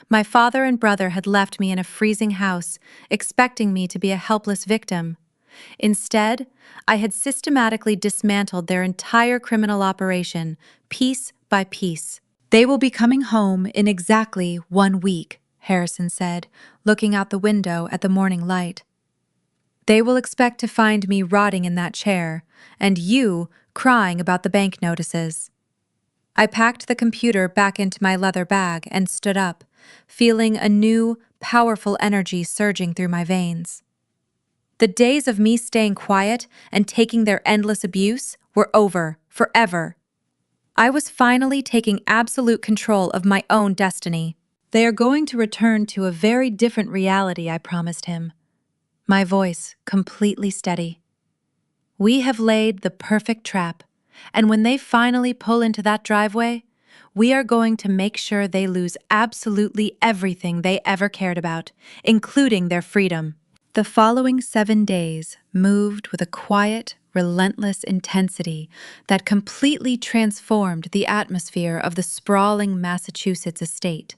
My father and brother had left me in a freezing house, expecting me to be a helpless victim. Instead, I had systematically dismantled their entire criminal operation, piece by piece. "They will be coming home in exactly 1 week," Harrison said, looking out the window at the morning light. "They will expect to find me rotting in that chair, and you crying about the bank notices." I packed the computer back into my leather bag and stood up, feeling a new, powerful energy surging through my veins. The days of me staying quiet and taking their endless abuse were over, forever. I was finally taking absolute control of my own destiny. "They are going to return to a very different reality," I promised him, my voice completely steady. "We have laid the perfect trap, and when they finally pull into that driveway, we are going to make sure they lose absolutely everything they ever cared about, including their freedom." The following 7 days moved with a quiet, relentless intensity that completely transformed the atmosphere of the sprawling Massachusetts estate.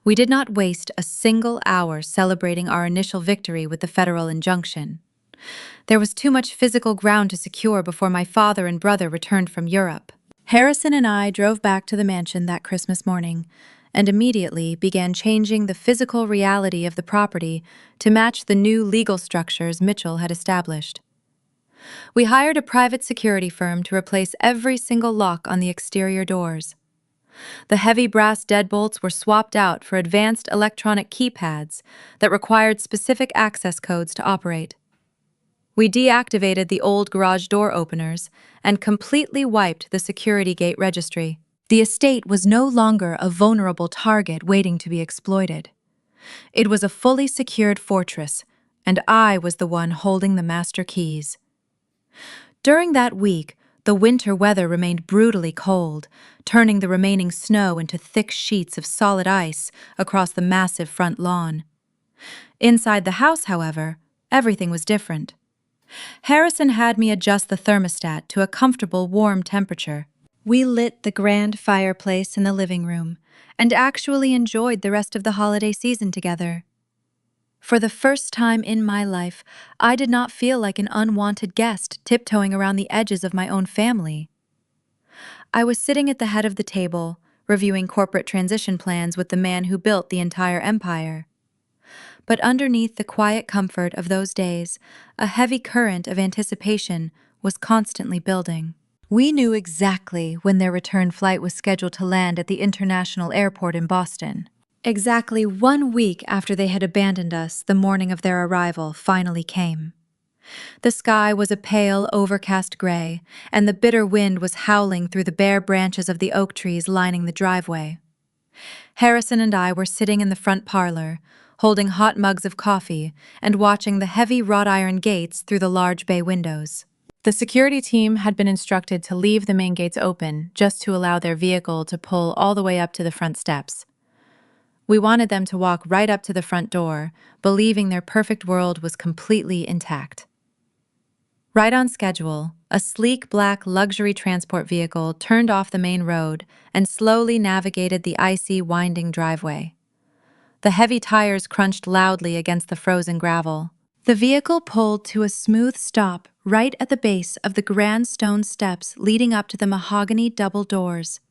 We did not waste a single hour celebrating our initial victory with the federal injunction. There was too much physical ground to secure before my father and brother returned from Europe. Harrison and I drove back to the mansion that Christmas morning and immediately began changing the physical reality of the property to match the new legal structures Mitchell had established. We hired a private security firm to replace every single lock on the exterior doors. The heavy brass deadbolts were swapped out for advanced electronic keypads that required specific access codes to operate. We deactivated the old garage door openers and completely wiped the security gate registry. The estate was no longer a vulnerable target waiting to be exploited. It was a fully secured fortress, and I was the one holding the master keys. During that week, the winter weather remained brutally cold, turning the remaining snow into thick sheets of solid ice across the massive front lawn. Inside the house, however, everything was different. Harrison had me adjust the thermostat to a comfortable warm temperature. We lit the grand fireplace in the living room and actually enjoyed the rest of the holiday season together. For the first time in my life, I did not feel like an unwanted guest tiptoeing around the edges of my own family. I was sitting at the head of the table, reviewing corporate transition plans with the man who built the entire empire. But underneath the quiet comfort of those days, a heavy current of anticipation was constantly building. We knew exactly when their return flight was scheduled to land at the international airport in Boston. Exactly 1 week after they had abandoned us, the morning of their arrival finally came. The sky was a pale, overcast gray, and the bitter wind was howling through the bare branches of the oak trees lining the driveway. Harrison and I were sitting in the front parlor, holding hot mugs of coffee and watching the heavy wrought iron gates through the large bay windows. The security team had been instructed to leave the main gates open just to allow their vehicle to pull all the way up to the front steps. We wanted them to walk right up to the front door, believing their perfect world was completely intact. Right on schedule, a sleek black luxury transport vehicle turned off the main road and slowly navigated the icy, winding driveway. The heavy tires crunched loudly against the frozen gravel. The vehicle pulled to a smooth stop right at the base of the grand stone steps leading up to the mahogany double doors.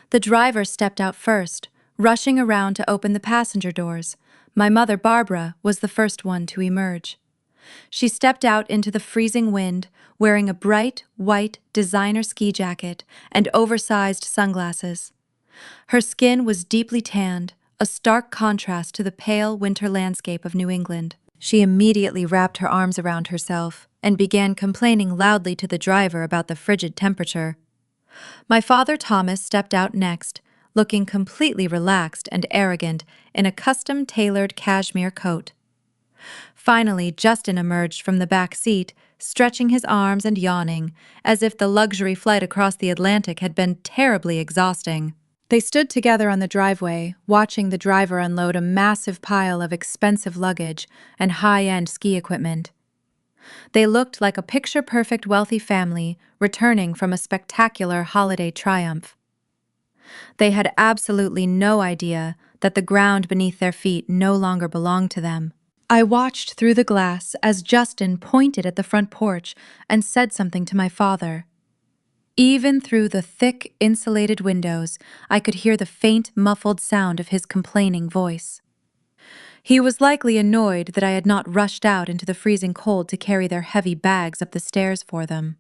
The driver stepped out first, rushing around to open the passenger doors. My mother, Barbara, was the first one to emerge. She stepped out into the freezing wind, wearing a bright, white designer ski jacket and oversized sunglasses. Her skin was deeply tanned, a stark contrast to the pale winter landscape of New England. She immediately wrapped her arms around herself and began complaining loudly to the driver about the frigid temperature. My father, Thomas, stepped out next, looking completely relaxed and arrogant in a custom-tailored cashmere coat. Finally, Justin emerged from the back seat, stretching his arms and yawning, as if the luxury flight across the Atlantic had been terribly exhausting. They stood together on the driveway, watching the driver unload a massive pile of expensive luggage and high-end ski equipment. They looked like a picture-perfect wealthy family returning from a spectacular holiday triumph. They had absolutely no idea that the ground beneath their feet no longer belonged to them. I watched through the glass as Justin pointed at the front porch and said something to my father. Even through the thick, insulated windows, I could hear the faint, muffled sound of his complaining voice. He was likely annoyed that I had not rushed out into the freezing cold to carry their heavy bags up the stairs for them.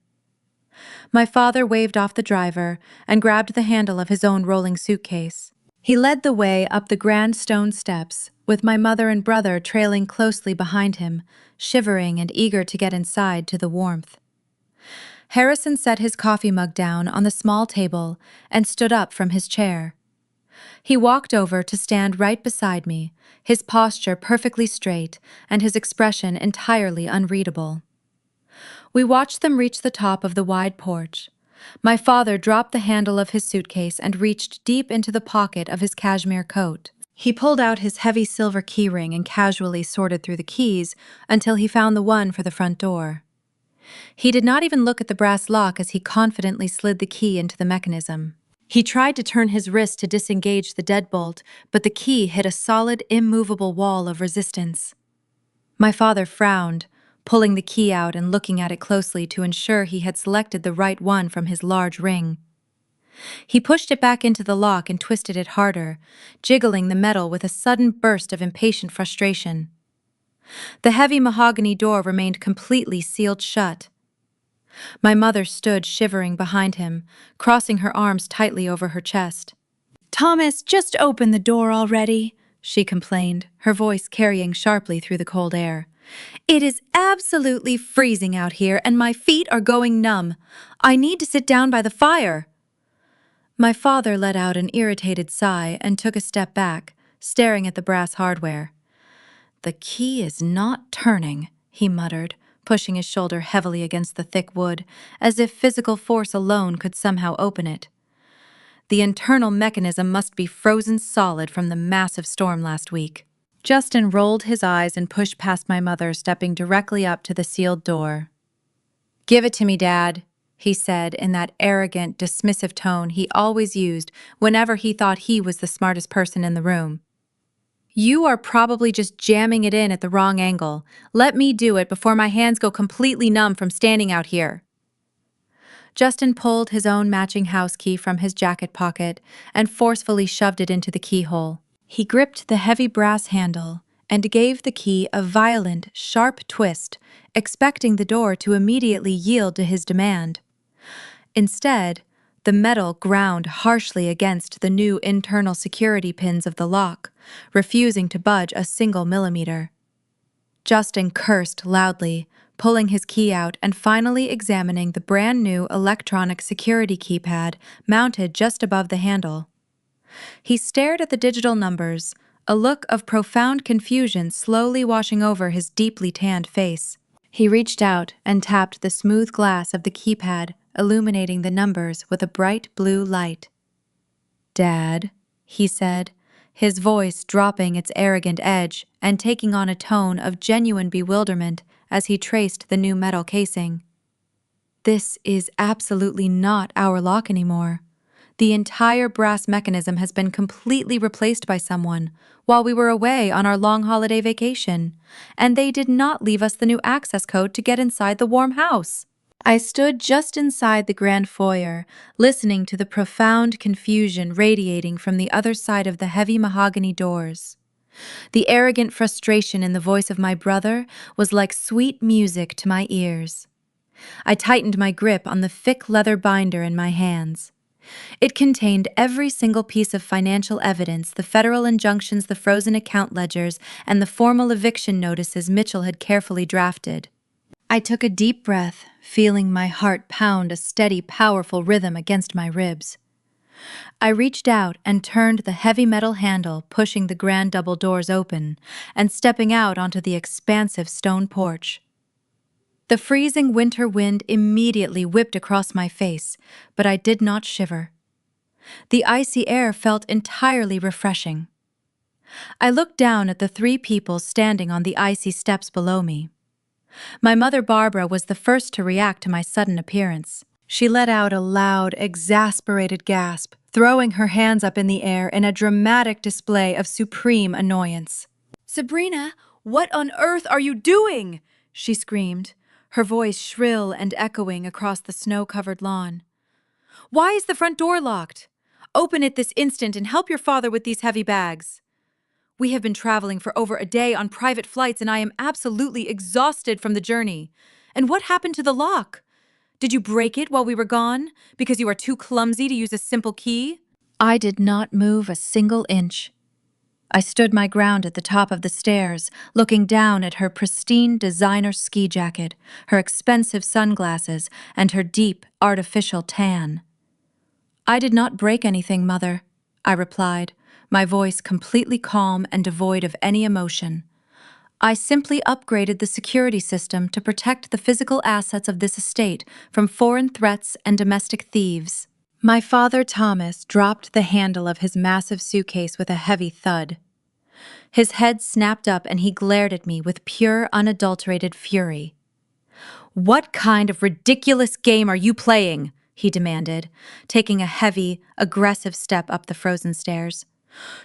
My father waved off the driver and grabbed the handle of his own rolling suitcase. He led the way up the grand stone steps, with my mother and brother trailing closely behind him, shivering and eager to get inside to the warmth. Harrison set his coffee mug down on the small table and stood up from his chair. He walked over to stand right beside me, his posture perfectly straight and his expression entirely unreadable. We watched them reach the top of the wide porch. My father dropped the handle of his suitcase and reached deep into the pocket of his cashmere coat. He pulled out his heavy silver keyring and casually sorted through the keys until he found the one for the front door. He did not even look at the brass lock as he confidently slid the key into the mechanism. He tried to turn his wrist to disengage the deadbolt, but the key hit a solid, immovable wall of resistance. My father frowned, pulling the key out and looking at it closely to ensure he had selected the right one from his large ring. He pushed it back into the lock and twisted it harder, jiggling the metal with a sudden burst of impatient frustration. The heavy mahogany door remained completely sealed shut. My mother stood shivering behind him, crossing her arms tightly over her chest. "Thomas, just open the door already," she complained, her voice carrying sharply through the cold air. "It is absolutely freezing out here and my feet are going numb. I need to sit down by the fire." My father let out an irritated sigh and took a step back, staring at the brass hardware. "The key is not turning," he muttered, pushing his shoulder heavily against the thick wood, as if physical force alone could somehow open it. The internal mechanism must be frozen solid from the massive storm last week. Justin rolled his eyes and pushed past my mother, stepping directly up to the sealed door. "Give it to me, Dad," he said in that arrogant, dismissive tone he always used whenever he thought he was the smartest person in the room. "You are probably just jamming it in at the wrong angle. Let me do it before my hands go completely numb from standing out here." Justin pulled his own matching house key from his jacket pocket and forcefully shoved it into the keyhole. He gripped the heavy brass handle and gave the key a violent, sharp twist, expecting the door to immediately yield to his demand. Instead, the metal ground harshly against the new internal security pins of the lock, refusing to budge a single millimeter. Justin cursed loudly, pulling his key out and finally examining the brand-new electronic security keypad mounted just above the handle. He stared at the digital numbers, a look of profound confusion slowly washing over his deeply tanned face. He reached out and tapped the smooth glass of the keypad, illuminating the numbers with a bright blue light. "Dad," he said, his voice dropping its arrogant edge and taking on a tone of genuine bewilderment as he traced the new metal casing. "This is absolutely not our lock anymore. The entire brass mechanism has been completely replaced by someone while we were away on our long holiday vacation, and they did not leave us the new access code to get inside the warm house." I stood just inside the grand foyer, listening to the profound confusion radiating from the other side of the heavy mahogany doors. The arrogant frustration in the voice of my brother was like sweet music to my ears. I tightened my grip on the thick leather binder in my hands. It contained every single piece of financial evidence, the federal injunctions, the frozen account ledgers, and the formal eviction notices Mitchell had carefully drafted. I took a deep breath, feeling my heart pound a steady, powerful rhythm against my ribs. I reached out and turned the heavy metal handle, pushing the grand double doors open and stepping out onto the expansive stone porch. The freezing winter wind immediately whipped across my face, but I did not shiver. The icy air felt entirely refreshing. I looked down at the three people standing on the icy steps below me. My mother Barbara was the first to react to my sudden appearance. She let out a loud, exasperated gasp, throwing her hands up in the air in a dramatic display of supreme annoyance. "Sabrina, "What on earth are you doing?" she screamed, her voice shrill and echoing across the snow-covered lawn. "Why is the front door locked? Open it this instant and help your father with these heavy bags." We have been traveling for over a day on private flights and I am absolutely exhausted from the journey. And what happened to the lock? Did you break it while we were gone because you are too clumsy to use a simple key? I did not move a single inch. I stood my ground at the top of the stairs, looking down at her pristine designer ski jacket, her expensive sunglasses, and her deep, artificial tan. "I did not break anything, Mother," I replied, my voice completely calm and devoid of any emotion. "I simply upgraded the security system to protect the physical assets of this estate from foreign threats and domestic thieves." My father, Thomas, dropped the handle of his massive suitcase with a heavy thud. His head snapped up and he glared at me with pure, unadulterated fury. "What kind of ridiculous game are you playing?" he demanded, taking a heavy, aggressive step up the frozen stairs.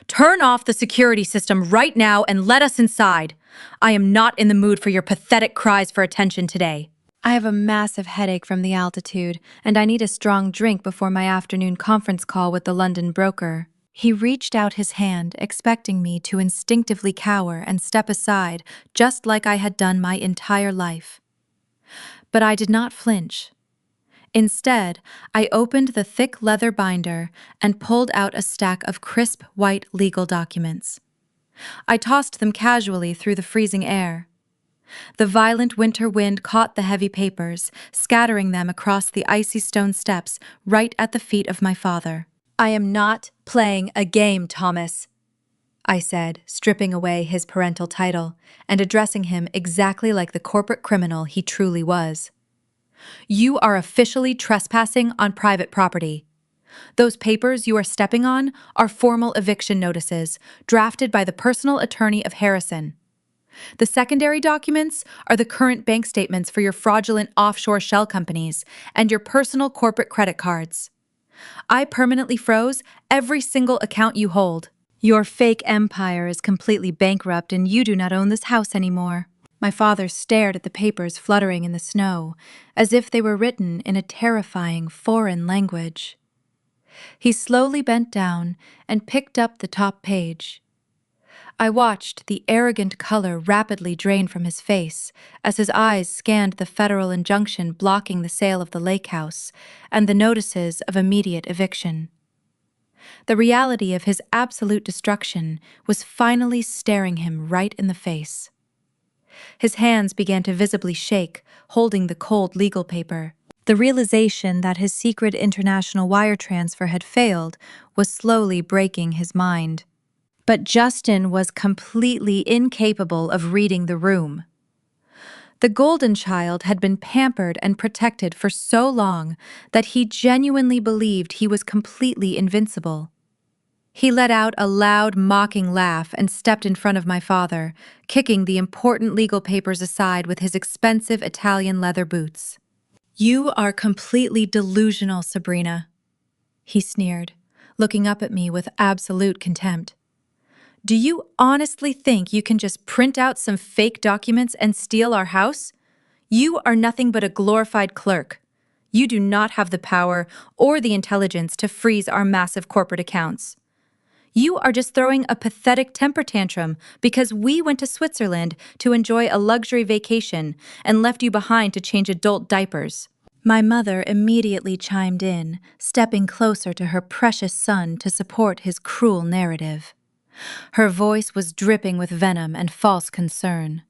"Turn off the security system right now and let us inside. I am not in the mood for your pathetic cries for attention today." I have a massive headache from the altitude, and I need a strong drink before my afternoon conference call with the London broker. He reached out his hand, expecting me to instinctively cower and step aside, just like I had done my entire life. But I did not flinch. Instead, I opened the thick leather binder and pulled out a stack of crisp white legal documents. I tossed them casually through the freezing air. The violent winter wind caught the heavy papers, scattering them across the icy stone steps right at the feet of my father. "I am not playing a game, Thomas," I said, stripping away his parental title and addressing him exactly like the corporate criminal he truly was. "You are officially trespassing on private property. Those papers you are stepping on are formal eviction notices drafted by the personal attorney of Harrison. The secondary documents are the current bank statements for your fraudulent offshore shell companies and your personal corporate credit cards. I permanently froze every single account you hold. Your fake empire is completely bankrupt and you do not own this house anymore." My father stared at the papers fluttering in the snow, as if they were written in a terrifying foreign language. He slowly bent down and picked up the top page. I watched the arrogant color rapidly drain from his face as his eyes scanned the federal injunction blocking the sale of the lake house and the notices of immediate eviction. The reality of his absolute destruction was finally staring him right in the face. His hands began to visibly shake, holding the cold legal paper. The realization that his secret international wire transfer had failed was slowly breaking his mind. But Justin was completely incapable of reading the room. The golden child had been pampered and protected for so long that he genuinely believed he was completely invincible. He let out a loud, mocking laugh and stepped in front of my father, kicking the important legal papers aside with his expensive Italian leather boots. "You are completely delusional, Sabrina," he sneered, looking up at me with absolute contempt. "Do you honestly think you can just print out some fake documents and steal our house? You are nothing but a glorified clerk. You do not have the power or the intelligence to freeze our massive corporate accounts. You are just throwing a pathetic temper tantrum because we went to Switzerland to enjoy a luxury vacation and left you behind to change adult diapers." My mother immediately chimed in, stepping closer to her precious son to support his cruel narrative. Her voice was dripping with venom and false concern.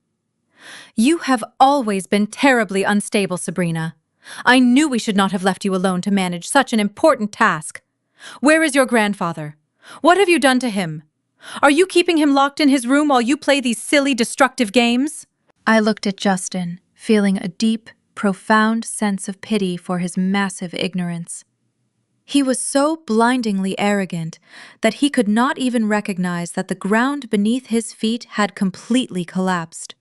"You have always been terribly unstable, Sabrina. I knew we should not have left you alone to manage such an important task. Where is your grandfather? What have you done to him? Are you keeping him locked in his room while you play these silly, destructive games?" I looked at Justin, feeling a deep, profound sense of pity for his massive ignorance. He was so blindingly arrogant that he could not even recognize that the ground beneath his feet had completely collapsed.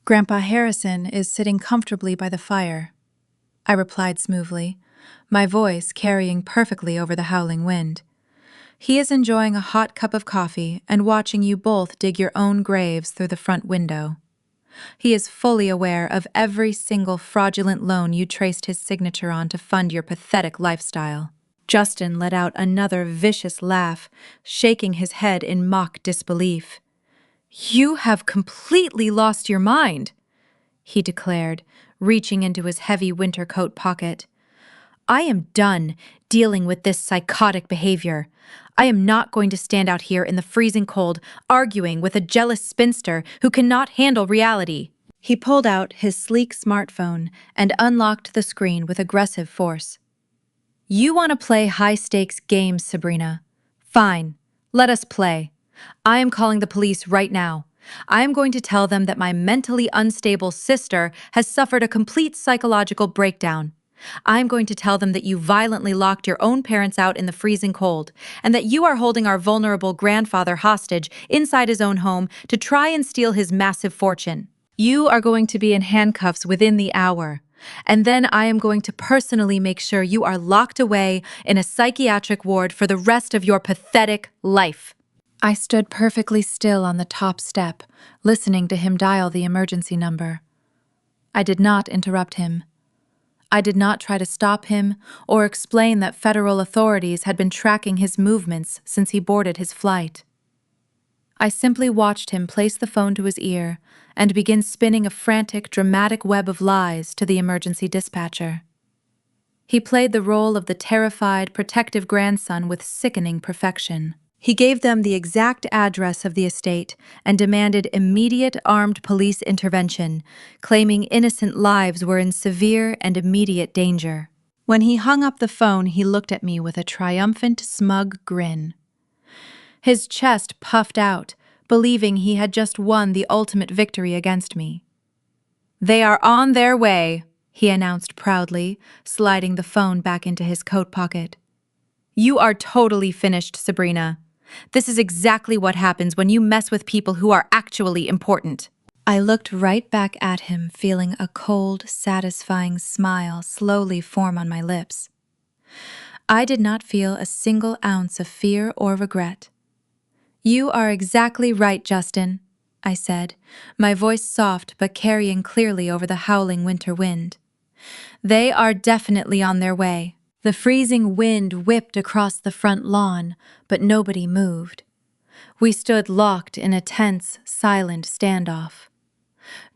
"Grandpa Harrison is sitting comfortably by the fire," I replied smoothly, my voice carrying perfectly over the howling wind. He is enjoying a hot cup of coffee and watching you both dig your own graves through the front window. He is fully aware of every single fraudulent loan you traced his signature on to fund your pathetic lifestyle. Justin let out another vicious laugh, shaking his head in mock disbelief. "You have completely lost your mind," he declared, reaching into his heavy winter coat pocket. "I am done dealing with this psychotic behavior. I am not going to stand out here in the freezing cold arguing with a jealous spinster who cannot handle reality." He pulled out his sleek smartphone and unlocked the screen with aggressive force. "You want to play high-stakes games, Sabrina? Fine, let us play. I am calling the police right now. I am going to tell them that my mentally unstable sister has suffered a complete psychological breakdown. I am going to tell them that you violently locked your own parents out in the freezing cold, and that you are holding our vulnerable grandfather hostage inside his own home to try and steal his massive fortune. You are going to be in handcuffs within the hour, and then I am going to personally make sure you are locked away in a psychiatric ward for the rest of your pathetic life." I stood perfectly still on the top step, listening to him dial the emergency number. I did not interrupt him. I did not try to stop him or explain that federal authorities had been tracking his movements since he boarded his flight. I simply watched him place the phone to his ear and begin spinning a frantic, dramatic web of lies to the emergency dispatcher. He played the role of the terrified, protective grandson with sickening perfection. He gave them the exact address of the estate and demanded immediate armed police intervention, claiming innocent lives were in severe and immediate danger. When he hung up the phone, he looked at me with a triumphant, smug grin. His chest puffed out, believing he had just won the ultimate victory against me. "They are on their way," he announced proudly, sliding the phone back into his coat pocket. "You are totally finished, Sabrina. This is exactly what happens when you mess with people who are actually important." I looked right back at him, feeling a cold, satisfying smile slowly form on my lips. I did not feel a single ounce of fear or regret. "You are exactly right, Justin," I said, my voice soft but carrying clearly over the howling winter wind. "They are definitely on their way." The freezing wind whipped across the front lawn, but nobody moved. We stood locked in a tense, silent standoff.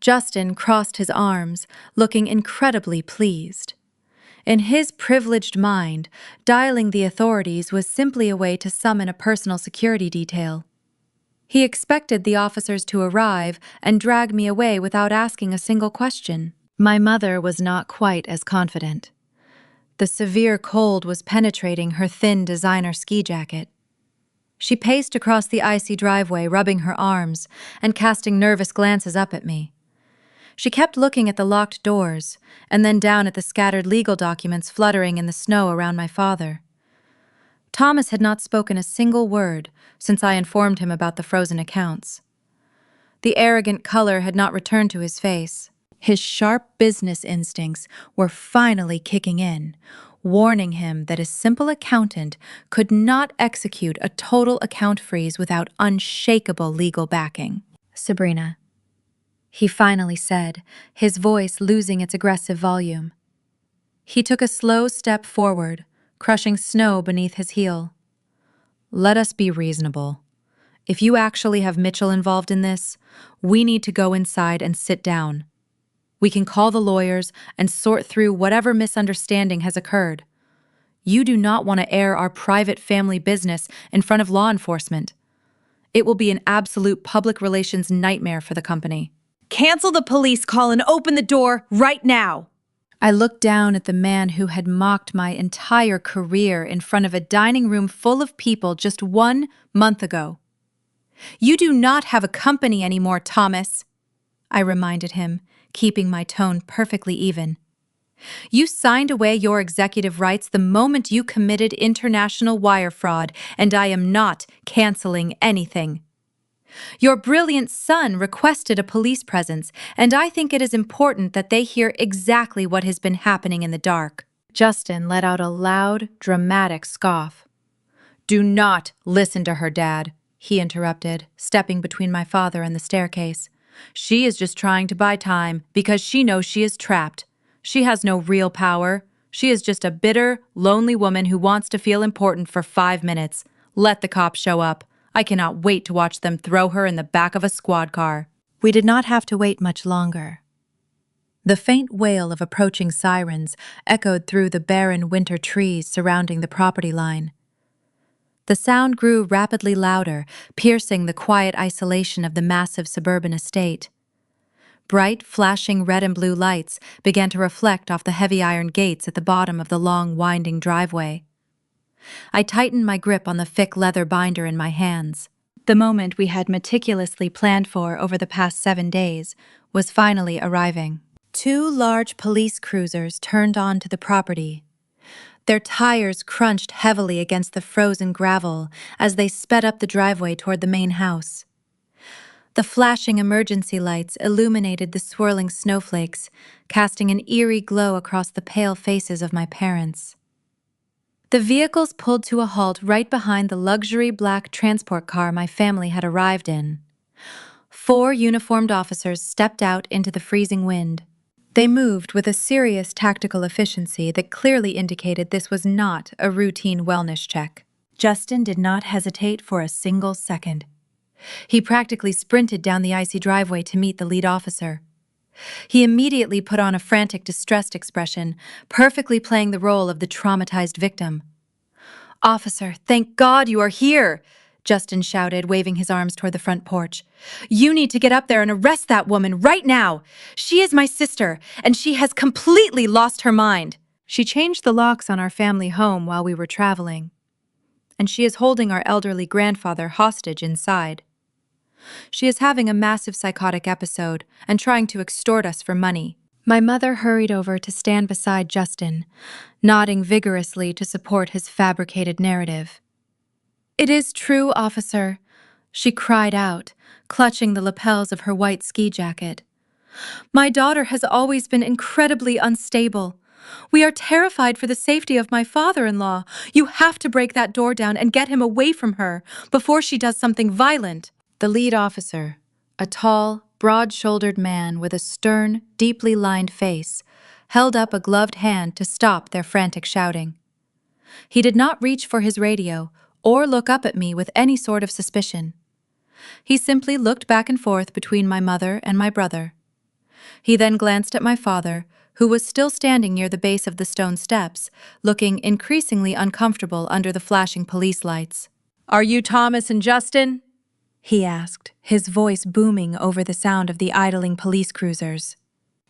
Justin crossed his arms, looking incredibly pleased. In his privileged mind, dialing the authorities was simply a way to summon a personal security detail. He expected the officers to arrive and drag me away without asking a single question. My mother was not quite as confident. The severe cold was penetrating her thin designer ski jacket. She paced across the icy driveway, rubbing her arms and casting nervous glances up at me. She kept looking at the locked doors and then down at the scattered legal documents fluttering in the snow around my father. Thomas had not spoken a single word since I informed him about the frozen accounts. The arrogant color had not returned to his face. His sharp business instincts were finally kicking in, warning him that a simple accountant could not execute a total account freeze without unshakable legal backing. "Sabrina," he finally said, his voice losing its aggressive volume. He took a slow step forward, crushing snow beneath his heel. "Let us be reasonable. If you actually have Mitchell involved in this, we need to go inside and sit down. We can call the lawyers and sort through whatever misunderstanding has occurred. You do not want to air our private family business in front of law enforcement. It will be an absolute public relations nightmare for the company. Cancel the police call and open the door right now." I looked down at the man who had mocked my entire career in front of a dining room full of people just 1 month ago. "You do not have a company anymore, Thomas," I reminded him, keeping my tone perfectly even. "You signed away your executive rights the moment you committed international wire fraud, and I am not canceling anything. Your brilliant son requested a police presence, and I think it is important that they hear exactly what has been happening in the dark." Justin let out a loud, dramatic scoff. Do not listen to her, Dad, he interrupted, stepping between my father and the staircase. She is just trying to buy time because she knows she is trapped. She has no real power. She is just a bitter, lonely woman who wants to feel important for 5 minutes. Let the cops show up. I cannot wait to watch them throw her in the back of a squad car. We did not have to wait much longer. The faint wail of approaching sirens echoed through the barren winter trees surrounding the property line. The sound grew rapidly louder, piercing the quiet isolation of the massive suburban estate. Bright, flashing red and blue lights began to reflect off the heavy iron gates at the bottom of the long, winding driveway. I tightened my grip on the thick leather binder in my hands. The moment we had meticulously planned for over the past 7 days was finally arriving. 2 large police cruisers turned onto the property. Their tires crunched heavily against the frozen gravel as they sped up the driveway toward the main house. The flashing emergency lights illuminated the swirling snowflakes, casting an eerie glow across the pale faces of my parents. The vehicles pulled to a halt right behind the luxury black transport car my family had arrived in. 4 uniformed officers stepped out into the freezing wind. They moved with a serious tactical efficiency that clearly indicated this was not a routine wellness check. Justin did not hesitate for a single second. He practically sprinted down the icy driveway to meet the lead officer. He immediately put on a frantic, distressed expression, perfectly playing the role of the traumatized victim. "Officer, thank God you are here!" Justin shouted, waving his arms toward the front porch. "You need to get up there and arrest that woman right now! She is my sister, and she has completely lost her mind. She changed the locks on our family home while we were traveling, and she is holding our elderly grandfather hostage inside. She is having a massive psychotic episode and trying to extort us for money." My mother hurried over to stand beside Justin, nodding vigorously to support his fabricated narrative. "It is true, officer," she cried out, clutching the lapels of her white ski jacket. "My daughter has always been incredibly unstable. We are terrified for the safety of my father-in-law. You have to break that door down and get him away from her before she does something violent." The lead officer, a tall, broad-shouldered man with a stern, deeply lined face, held up a gloved hand to stop their frantic shouting. He did not reach for his radio or look up at me with any sort of suspicion. He simply looked back and forth between my mother and my brother. He then glanced at my father, who was still standing near the base of the stone steps, looking increasingly uncomfortable under the flashing police lights. "Are you Thomas and Justin?" he asked, his voice booming over the sound of the idling police cruisers.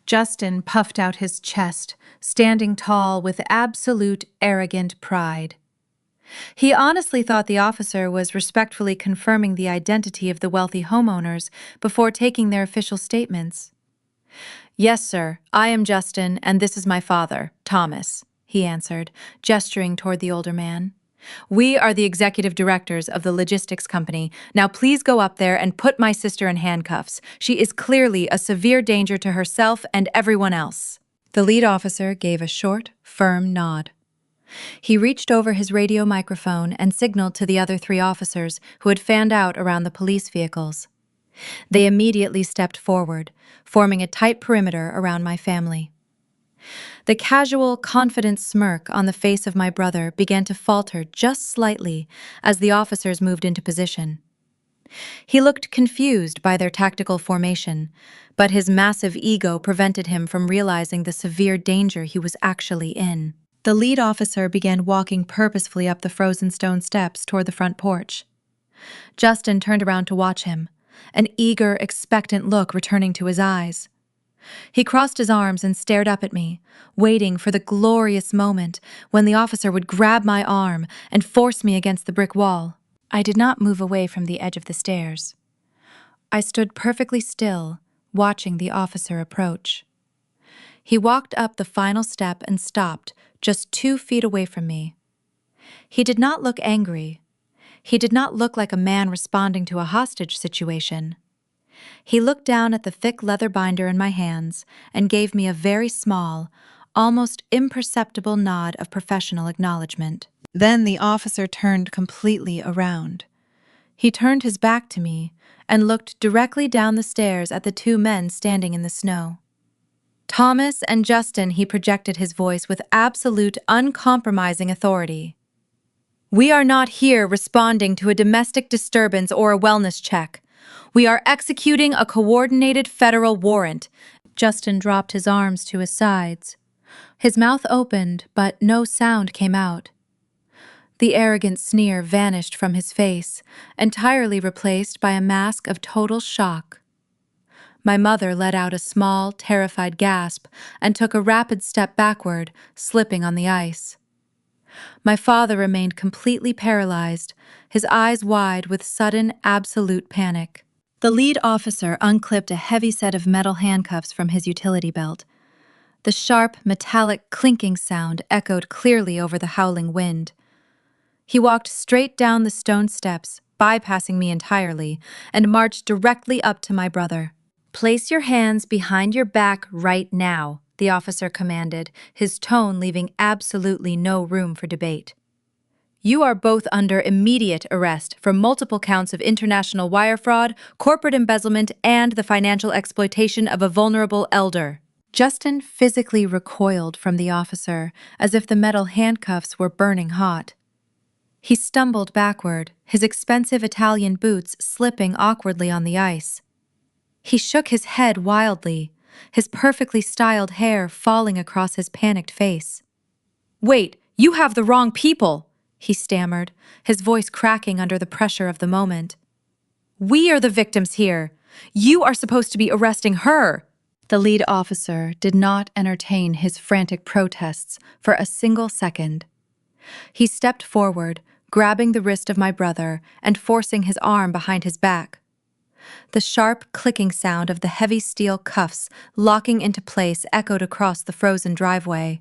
Justin puffed out his chest, standing tall with absolute arrogant pride. He honestly thought the officer was respectfully confirming the identity of the wealthy homeowners before taking their official statements. "Yes, sir, I am Justin, and this is my father, Thomas," he answered, gesturing toward the older man. "We are the executive directors of the logistics company. Now please go up there and put my sister in handcuffs. She is clearly a severe danger to herself and everyone else." The lead officer gave a short, firm nod. He reached over his radio microphone and signaled to the other 3 officers who had fanned out around the police vehicles. They immediately stepped forward, forming a tight perimeter around my family. The casual, confident smirk on the face of my brother began to falter just slightly as the officers moved into position. He looked confused by their tactical formation, but his massive ego prevented him from realizing the severe danger he was actually in. The lead officer began walking purposefully up the frozen stone steps toward the front porch. Justin turned around to watch him, an eager, expectant look returning to his eyes. He crossed his arms and stared up at me, waiting for the glorious moment when the officer would grab my arm and force me against the brick wall. I did not move away from the edge of the stairs. I stood perfectly still, watching the officer approach. He walked up the final step and stopped, just 2 feet away from me. He did not look angry. He did not look like a man responding to a hostage situation. He looked down at the thick leather binder in my hands and gave me a very small, almost imperceptible nod of professional acknowledgement. Then the officer turned completely around. He turned his back to me and looked directly down the stairs at the two men standing in the snow. Thomas and Justin, he projected his voice with absolute, uncompromising authority. We are not here responding to a domestic disturbance or a wellness check. We are executing a coordinated federal warrant. Justin dropped his arms to his sides. His mouth opened, but no sound came out. The arrogant sneer vanished from his face, entirely replaced by a mask of total shock. My mother let out a small, terrified gasp and took a rapid step backward, slipping on the ice. My father remained completely paralyzed, his eyes wide with sudden, absolute panic. The lead officer unclipped a heavy set of metal handcuffs from his utility belt. The sharp, metallic clinking sound echoed clearly over the howling wind. He walked straight down the stone steps, bypassing me entirely, and marched directly up to my brother. Place your hands behind your back right now, the officer commanded, his tone leaving absolutely no room for debate. You are both under immediate arrest for multiple counts of international wire fraud, corporate embezzlement, and the financial exploitation of a vulnerable elder. Justin physically recoiled from the officer as if the metal handcuffs were burning hot. He stumbled backward, his expensive Italian boots slipping awkwardly on the ice. He shook his head wildly, his perfectly styled hair falling across his panicked face. Wait, you have the wrong people, he stammered, his voice cracking under the pressure of the moment. We are the victims here. You are supposed to be arresting her. The lead officer did not entertain his frantic protests for a single second. He stepped forward, grabbing the wrist of my brother and forcing his arm behind his back. The sharp clicking sound of the heavy steel cuffs locking into place echoed across the frozen driveway.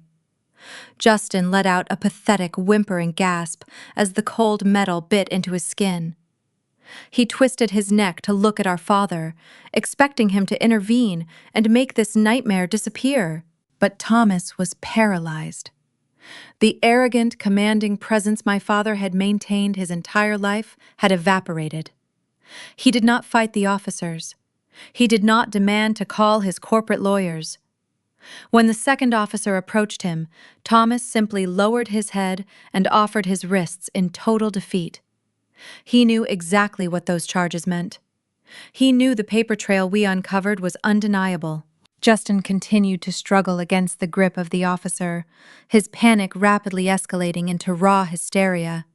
Justin let out a pathetic, whimpering gasp as the cold metal bit into his skin. He twisted his neck to look at our father, expecting him to intervene and make this nightmare disappear. But Thomas was paralyzed. The arrogant, commanding presence my father had maintained his entire life had evaporated. He did not fight the officers. He did not demand to call his corporate lawyers. When the second officer approached him, Thomas simply lowered his head and offered his wrists in total defeat. He knew exactly what those charges meant. He knew the paper trail we uncovered was undeniable. Justin continued to struggle against the grip of the officer, his panic rapidly escalating into raw hysteria.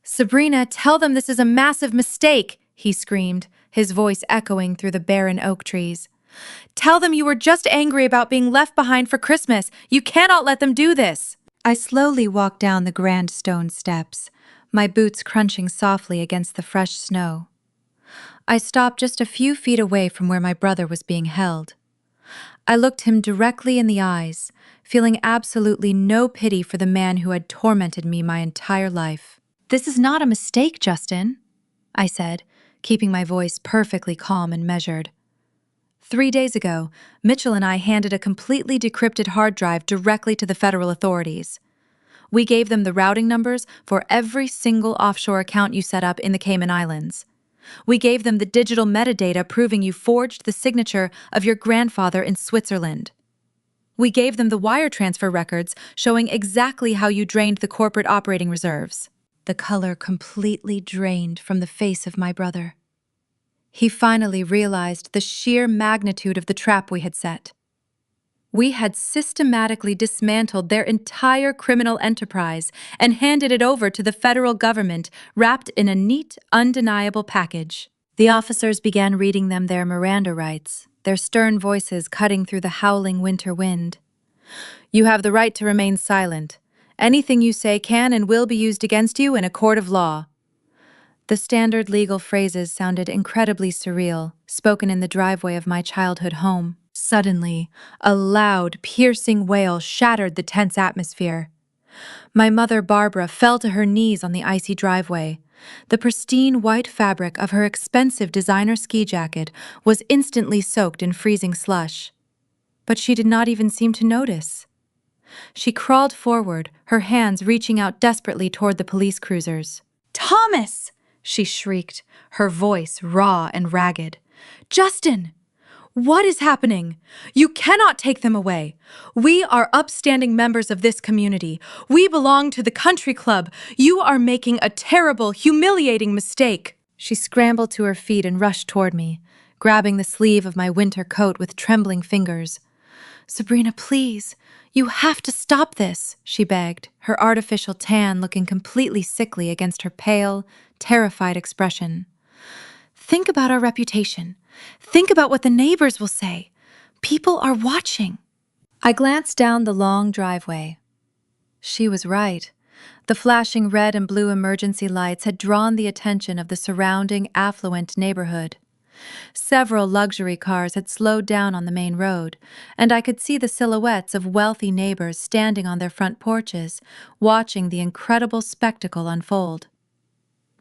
Sabrina, tell them this is a massive mistake, he screamed, his voice echoing through the barren oak trees. Tell them you were just angry about being left behind for Christmas. You cannot let them do this. I slowly walked down the grand stone steps, my boots crunching softly against the fresh snow. I stopped just a few feet away from where my brother was being held. I looked him directly in the eyes, feeling absolutely no pity for the man who had tormented me my entire life. This is not a mistake, Justin, I said, keeping my voice perfectly calm and measured. 3 days ago, Mitchell and I handed a completely decrypted hard drive directly to the federal authorities. We gave them the routing numbers for every single offshore account you set up in the Cayman Islands. We gave them the digital metadata proving you forged the signature of your grandfather in Switzerland. We gave them the wire transfer records showing exactly how you drained the corporate operating reserves. The color completely drained from the face of my brother. He finally realized the sheer magnitude of the trap we had set. We had systematically dismantled their entire criminal enterprise and handed it over to the federal government, wrapped in a neat, undeniable package. The officers began reading them their Miranda rights, their stern voices cutting through the howling winter wind. You have the right to remain silent. Anything you say can and will be used against you in a court of law. The standard legal phrases sounded incredibly surreal, spoken in the driveway of my childhood home. Suddenly, a loud, piercing wail shattered the tense atmosphere. My mother, Barbara, fell to her knees on the icy driveway. The pristine white fabric of her expensive designer ski jacket was instantly soaked in freezing slush. but she did not even seem to notice. She crawled forward, her hands reaching out desperately toward the police cruisers. "Thomas!" she shrieked, her voice raw and ragged. "Justin! What is happening? You cannot take them away. We are upstanding members of this community. We belong to the country club. You are making a terrible, humiliating mistake." She scrambled to her feet and rushed toward me, grabbing the sleeve of my winter coat with trembling fingers. "Sabrina, please, you have to stop this," she begged, her artificial tan looking completely sickly against her pale, terrified expression. "Think about our reputation. Think about what the neighbors will say. People are watching." I glanced down the long driveway. She was right. The flashing red and blue emergency lights had drawn the attention of the surrounding affluent neighborhood. Several luxury cars had slowed down on the main road, and I could see the silhouettes of wealthy neighbors standing on their front porches, watching the incredible spectacle unfold.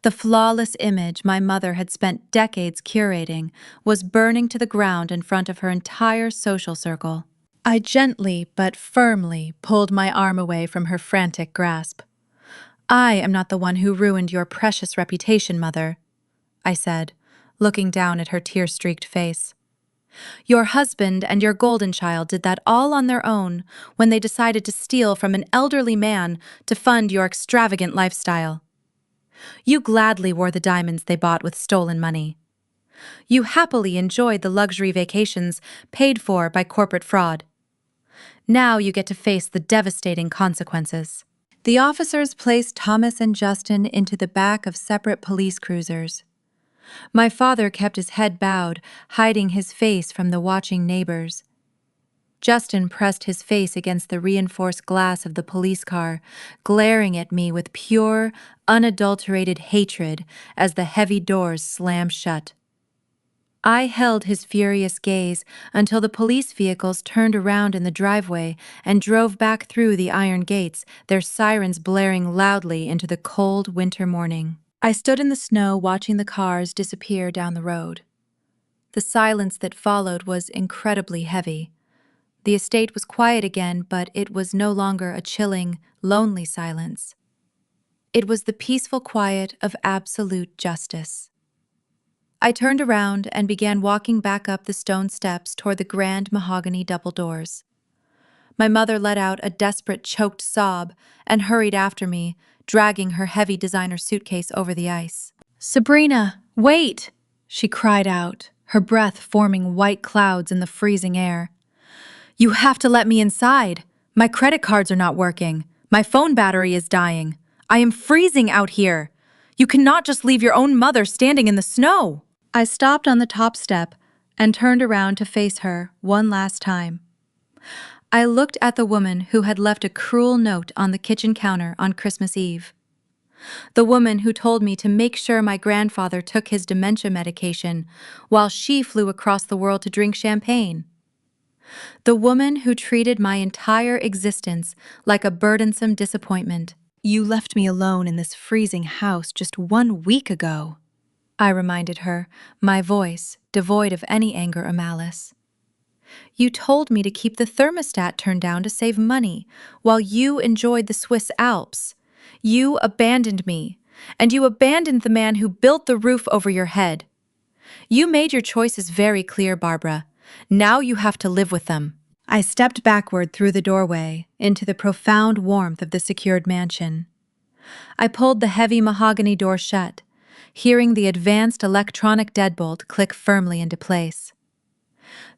The flawless image my mother had spent decades curating was burning to the ground in front of her entire social circle. I gently but firmly pulled my arm away from her frantic grasp. "I am not the one who ruined your precious reputation, Mother," I said, looking down at her tear-streaked face. "Your husband and your golden child did that all on their own when they decided to steal from an elderly man to fund your extravagant lifestyle. You gladly wore the diamonds they bought with stolen money. You happily enjoyed the luxury vacations paid for by corporate fraud. Now you get to face the devastating consequences." The officers placed Thomas and Justin into the back of separate police cruisers. My father kept his head bowed, hiding his face from the watching neighbors. Justin pressed his face against the reinforced glass of the police car, glaring at me with pure, unadulterated hatred as the heavy doors slammed shut. I held his furious gaze until the police vehicles turned around in the driveway and drove back through the iron gates, their sirens blaring loudly into the cold winter morning. I stood in the snow watching the cars disappear down the road. The silence that followed was incredibly heavy. The estate was quiet again, but it was no longer a chilling, lonely silence. It was the peaceful quiet of absolute justice. I turned around and began walking back up the stone steps toward the grand mahogany double doors. My mother let out a desperate, choked sob and hurried after me, dragging her heavy designer suitcase over the ice. "Sabrina, wait!" she cried out, her breath forming white clouds in the freezing air. "You have to let me inside. My credit cards are not working. My phone battery is dying. I am freezing out here. You cannot just leave your own mother standing in the snow." I stopped on the top step and turned around to face her one last time. I looked at the woman who had left a cruel note on the kitchen counter on Christmas Eve. The woman who told me to make sure my grandfather took his dementia medication while she flew across the world to drink champagne. The woman who treated my entire existence like a burdensome disappointment. "You left me alone in this freezing house just 1 week ago," I reminded her, my voice devoid of any anger or malice. "You told me to keep the thermostat turned down to save money while you enjoyed the Swiss Alps. You abandoned me, and you abandoned the man who built the roof over your head. You made your choices very clear, Barbara. Now you have to live with them." I stepped backward through the doorway into the profound warmth of the secured mansion. I pulled the heavy mahogany door shut, hearing the advanced electronic deadbolt click firmly into place.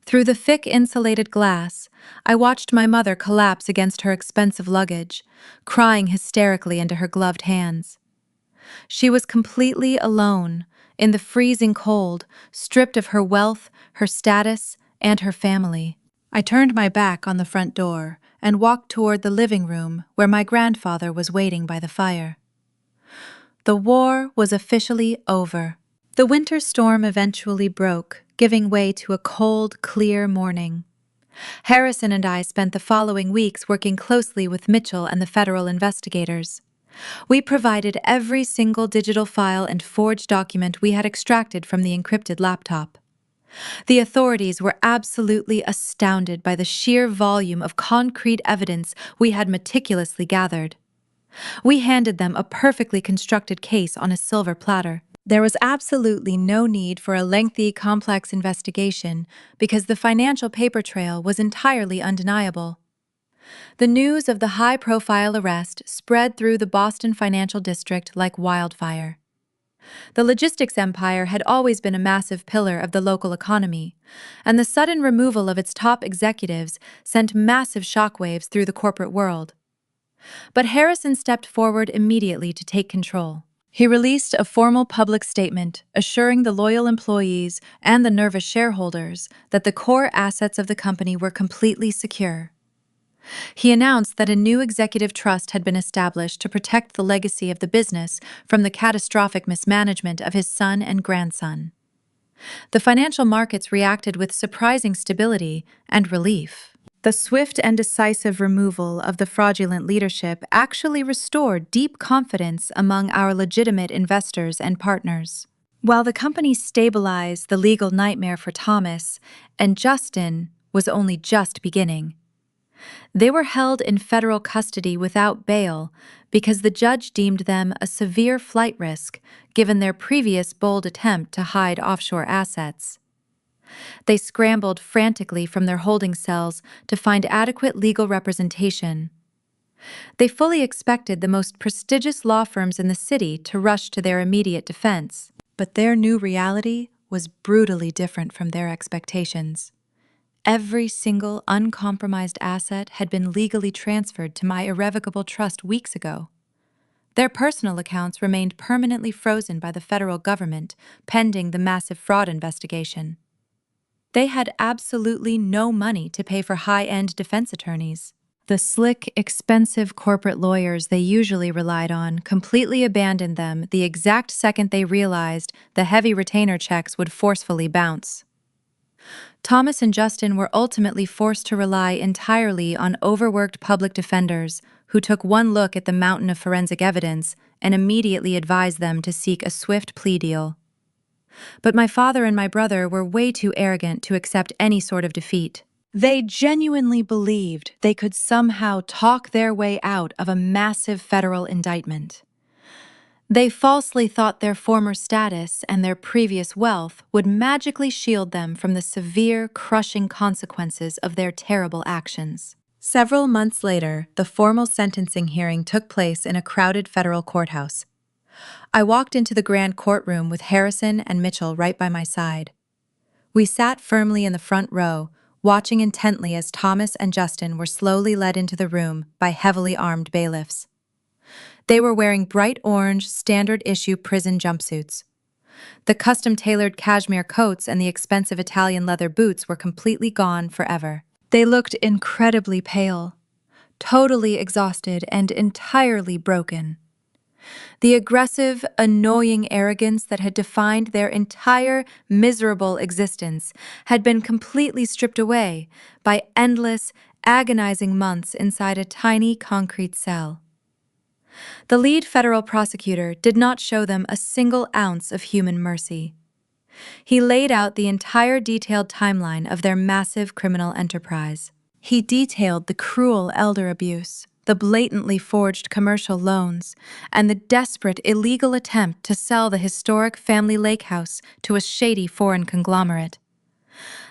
Through the thick insulated glass, I watched my mother collapse against her expensive luggage, crying hysterically into her gloved hands. She was completely alone, in the freezing cold, stripped of her wealth, her status, and her family. I turned my back on the front door and walked toward the living room where my grandfather was waiting by the fire. The war was officially over. The winter storm eventually broke, giving way to a cold, clear morning. Harrison and I spent the following weeks working closely with Mitchell and the federal investigators. We provided every single digital file and forged document we had extracted from the encrypted laptop. The authorities were absolutely astounded by the sheer volume of concrete evidence we had meticulously gathered. We handed them a perfectly constructed case on a silver platter. There was absolutely no need for a lengthy, complex investigation because the financial paper trail was entirely undeniable. The news of the high-profile arrest spread through the Boston financial district like wildfire. The logistics empire had always been a massive pillar of the local economy, and the sudden removal of its top executives sent massive shockwaves through the corporate world. But Harrison stepped forward immediately to take control. He released a formal public statement assuring the loyal employees and the nervous shareholders that the core assets of the company were completely secure. He announced that a new executive trust had been established to protect the legacy of the business from the catastrophic mismanagement of his son and grandson. The financial markets reacted with surprising stability and relief. The swift and decisive removal of the fraudulent leadership actually restored deep confidence among our legitimate investors and partners. While the company stabilized, the legal nightmare for Thomas and Justin was only just beginning. They were held in federal custody without bail because the judge deemed them a severe flight risk given their previous bold attempt to hide offshore assets. They scrambled frantically from their holding cells to find adequate legal representation. They fully expected the most prestigious law firms in the city to rush to their immediate defense, but their new reality was brutally different from their expectations. Every single uncompromised asset had been legally transferred to my irrevocable trust weeks ago. Their personal accounts remained permanently frozen by the federal government, pending the massive fraud investigation. They had absolutely no money to pay for high-end defense attorneys. The slick, expensive corporate lawyers they usually relied on completely abandoned them the exact second they realized the heavy retainer checks would forcefully bounce. Thomas and Justin were ultimately forced to rely entirely on overworked public defenders who took one look at the mountain of forensic evidence and immediately advised them to seek a swift plea deal. But my father and my brother were way too arrogant to accept any sort of defeat. They genuinely believed they could somehow talk their way out of a massive federal indictment. They falsely thought their former status and their previous wealth would magically shield them from the severe, crushing consequences of their terrible actions. Several months later, the formal sentencing hearing took place in a crowded federal courthouse. I walked into the grand courtroom with Harrison and Mitchell right by my side. We sat firmly in the front row, watching intently as Thomas and Justin were slowly led into the room by heavily armed bailiffs. They were wearing bright orange, standard-issue prison jumpsuits. The custom-tailored cashmere coats and the expensive Italian leather boots were completely gone forever. They looked incredibly pale, totally exhausted, and entirely broken. The aggressive, annoying arrogance that had defined their entire miserable existence had been completely stripped away by endless, agonizing months inside a tiny concrete cell. The lead federal prosecutor did not show them a single ounce of human mercy. He laid out the entire detailed timeline of their massive criminal enterprise. He detailed the cruel elder abuse, the blatantly forged commercial loans, and the desperate illegal attempt to sell the historic family lake house to a shady foreign conglomerate.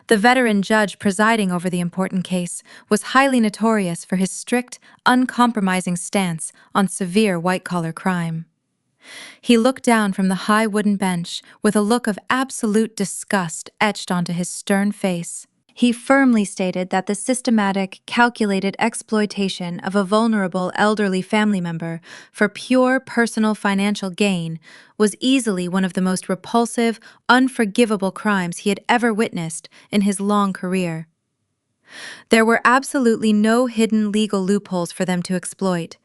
The veteran judge presiding over the important case was highly notorious for his strict, uncompromising stance on severe white-collar crime. He looked down from the high wooden bench with a look of absolute disgust etched onto his stern face. He firmly stated that the systematic, calculated exploitation of a vulnerable elderly family member for pure personal financial gain was easily one of the most repulsive, unforgivable crimes he had ever witnessed in his long career. There were absolutely no hidden legal loopholes for them to exploit.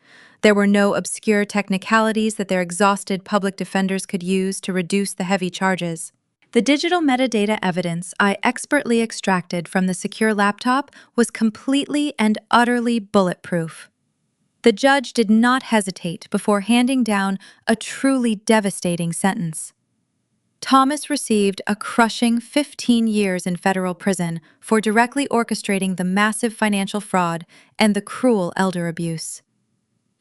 There were no obscure technicalities that their exhausted public defenders could use to reduce the heavy charges. The digital metadata evidence I expertly extracted from the secure laptop was completely and utterly bulletproof. The judge did not hesitate before handing down a truly devastating sentence. Thomas received a crushing 15 years in federal prison for directly orchestrating the massive financial fraud and the cruel elder abuse.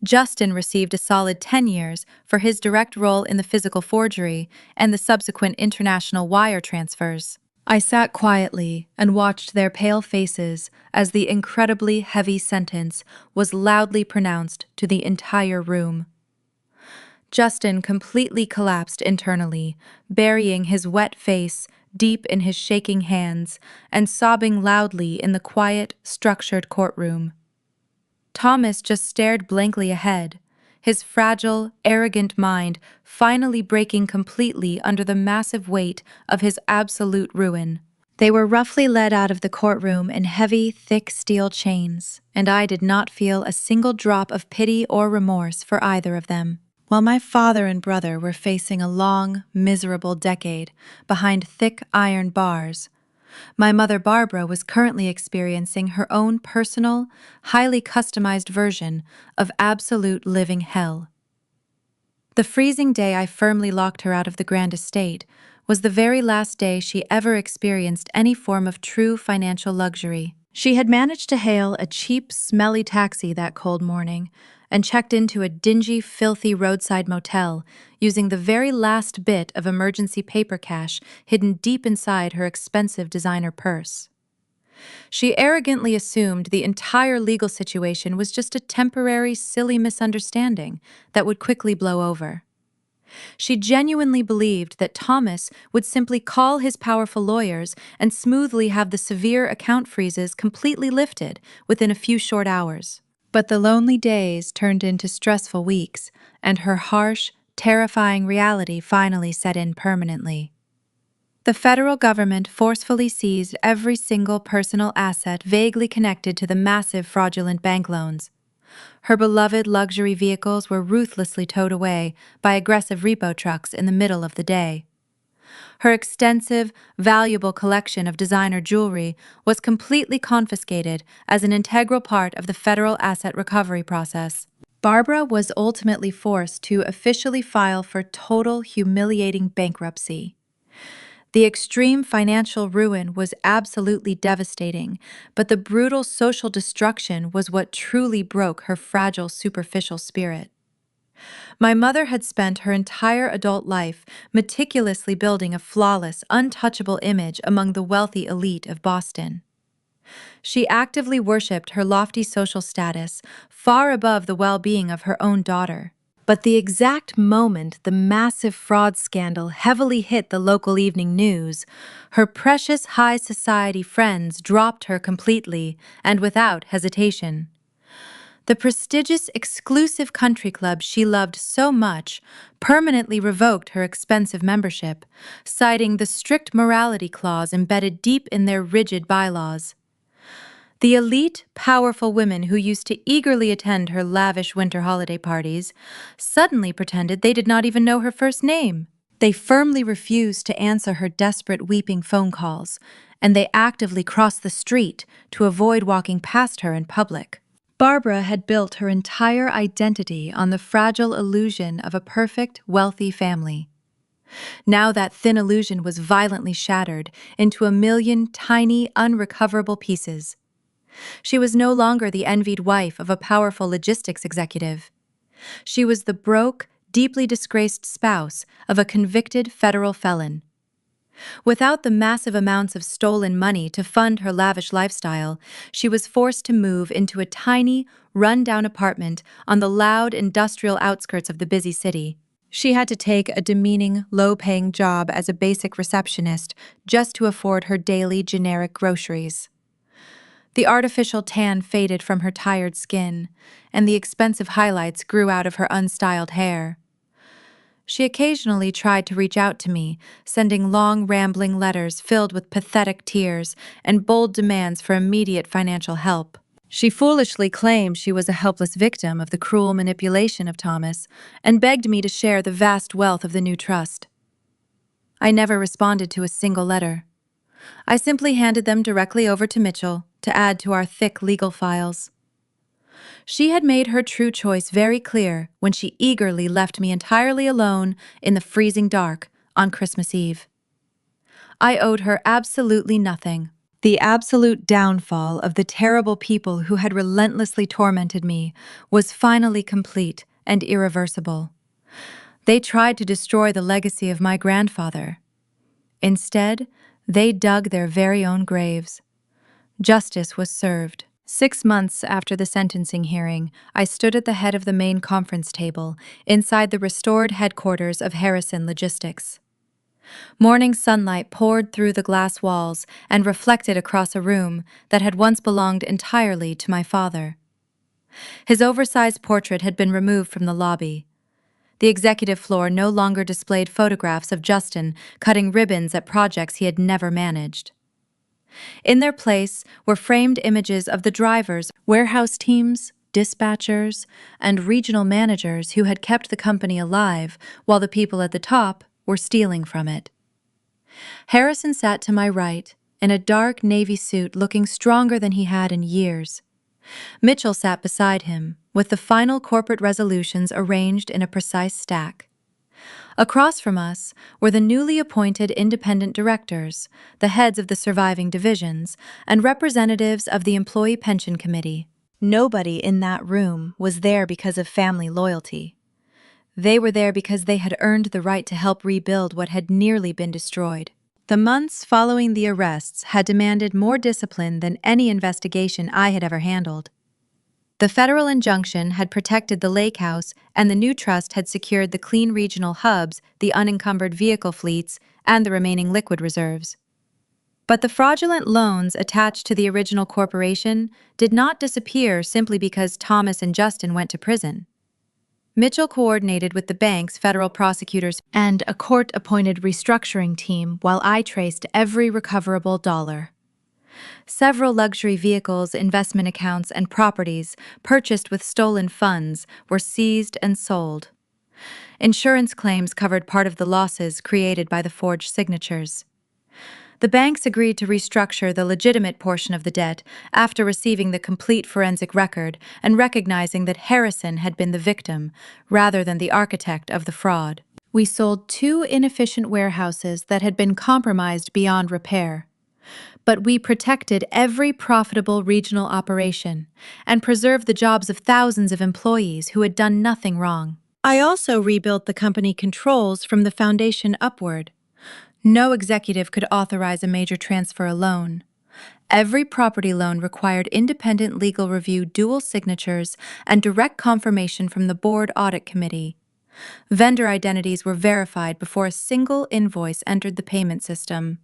Justin received a solid 10 years for his direct role in the physical forgery and the subsequent international wire transfers. I sat quietly and watched their pale faces as the incredibly heavy sentence was loudly pronounced to the entire room. Justin completely collapsed internally, burying his wet face deep in his shaking hands and sobbing loudly in the quiet, structured courtroom. Thomas just stared blankly ahead, his fragile, arrogant mind finally breaking completely under the massive weight of his absolute ruin. They were roughly led out of the courtroom in heavy, thick steel chains, and I did not feel a single drop of pity or remorse for either of them. While my father and brother were facing a long, miserable decade behind thick iron bars, my mother Barbara was currently experiencing her own personal, highly customized version of absolute living hell. The freezing day I firmly locked her out of the grand estate was the very last day she ever experienced any form of true financial luxury. She had managed to hail a cheap, smelly taxi that cold morning and checked into a dingy, filthy roadside motel using the very last bit of emergency paper cash hidden deep inside her expensive designer purse. She arrogantly assumed the entire legal situation was just a temporary, silly misunderstanding that would quickly blow over. She genuinely believed that Thomas would simply call his powerful lawyers and smoothly have the severe account freezes completely lifted within a few short hours. But the lonely days turned into stressful weeks, and her harsh, terrifying reality finally set in permanently. The federal government forcefully seized every single personal asset vaguely connected to the massive fraudulent bank loans. Her beloved luxury vehicles were ruthlessly towed away by aggressive repo trucks in the middle of the day. Her extensive, valuable collection of designer jewelry was completely confiscated as an integral part of the federal asset recovery process. Barbara was ultimately forced to officially file for total humiliating bankruptcy. The extreme financial ruin was absolutely devastating, but the brutal social destruction was what truly broke her fragile, superficial spirit. My mother had spent her entire adult life meticulously building a flawless, untouchable image among the wealthy elite of Boston. She actively worshipped her lofty social status, far above the well-being of her own daughter. But the exact moment the massive fraud scandal heavily hit the local evening news, her precious high society friends dropped her completely and without hesitation. The prestigious, exclusive country club she loved so much permanently revoked her expensive membership, citing the strict morality clause embedded deep in their rigid bylaws. The elite, powerful women who used to eagerly attend her lavish winter holiday parties suddenly pretended they did not even know her first name. They firmly refused to answer her desperate weeping phone calls, and they actively crossed the street to avoid walking past her in public. Barbara had built her entire identity on the fragile illusion of a perfect, wealthy family. Now that thin illusion was violently shattered into a million tiny, unrecoverable pieces. She was no longer the envied wife of a powerful logistics executive. She was the broke, deeply disgraced spouse of a convicted federal felon. Without the massive amounts of stolen money to fund her lavish lifestyle, she was forced to move into a tiny, run-down apartment on the loud industrial outskirts of the busy city. She had to take a demeaning, low-paying job as a basic receptionist just to afford her daily generic groceries. The artificial tan faded from her tired skin, and the expensive highlights grew out of her unstyled hair. She occasionally tried to reach out to me, sending long, rambling letters filled with pathetic tears and bold demands for immediate financial help. She foolishly claimed she was a helpless victim of the cruel manipulation of Thomas and begged me to share the vast wealth of the new trust. I never responded to a single letter. I simply handed them directly over to Mitchell to add to our thick legal files. She had made her true choice very clear when she eagerly left me entirely alone in the freezing dark, on Christmas Eve. I owed her absolutely nothing. The absolute downfall of the terrible people who had relentlessly tormented me was finally complete and irreversible. They tried to destroy the legacy of my grandfather. Instead, they dug their very own graves. Justice was served. 6 months after the sentencing hearing, I stood at the head of the main conference table, inside the restored headquarters of Harrison Logistics. Morning sunlight poured through the glass walls and reflected across a room that had once belonged entirely to my father. His oversized portrait had been removed from the lobby. The executive floor no longer displayed photographs of Justin cutting ribbons at projects he had never managed. In their place were framed images of the drivers, warehouse teams, dispatchers, and regional managers who had kept the company alive while the people at the top were stealing from it. Harrison sat to my right, in a dark navy suit looking stronger than he had in years. Mitchell sat beside him, with the final corporate resolutions arranged in a precise stack. Across from us were the newly appointed independent directors, the heads of the surviving divisions, and representatives of the Employee Pension Committee. Nobody in that room was there because of family loyalty. They were there because they had earned the right to help rebuild what had nearly been destroyed. The months following the arrests had demanded more discipline than any investigation I had ever handled. The federal injunction had protected the lake house, and the new trust had secured the clean regional hubs, the unencumbered vehicle fleets, and the remaining liquid reserves. But the fraudulent loans attached to the original corporation did not disappear simply because Thomas and Justin went to prison. Mitchell coordinated with the bank's federal prosecutors and a court-appointed restructuring team while I traced every recoverable dollar. Several luxury vehicles, investment accounts, and properties purchased with stolen funds were seized and sold. Insurance claims covered part of the losses created by the forged signatures. The banks agreed to restructure the legitimate portion of the debt after receiving the complete forensic record and recognizing that Harrison had been the victim rather than the architect of the fraud. We sold 2 inefficient warehouses that had been compromised beyond repair. But we protected every profitable regional operation and preserved the jobs of thousands of employees who had done nothing wrong. I also rebuilt the company controls from the foundation upward. No executive could authorize a major transfer alone. Every property loan required independent legal review, dual signatures, and direct confirmation from the board audit committee. Vendor identities were verified before a single invoice entered the payment system.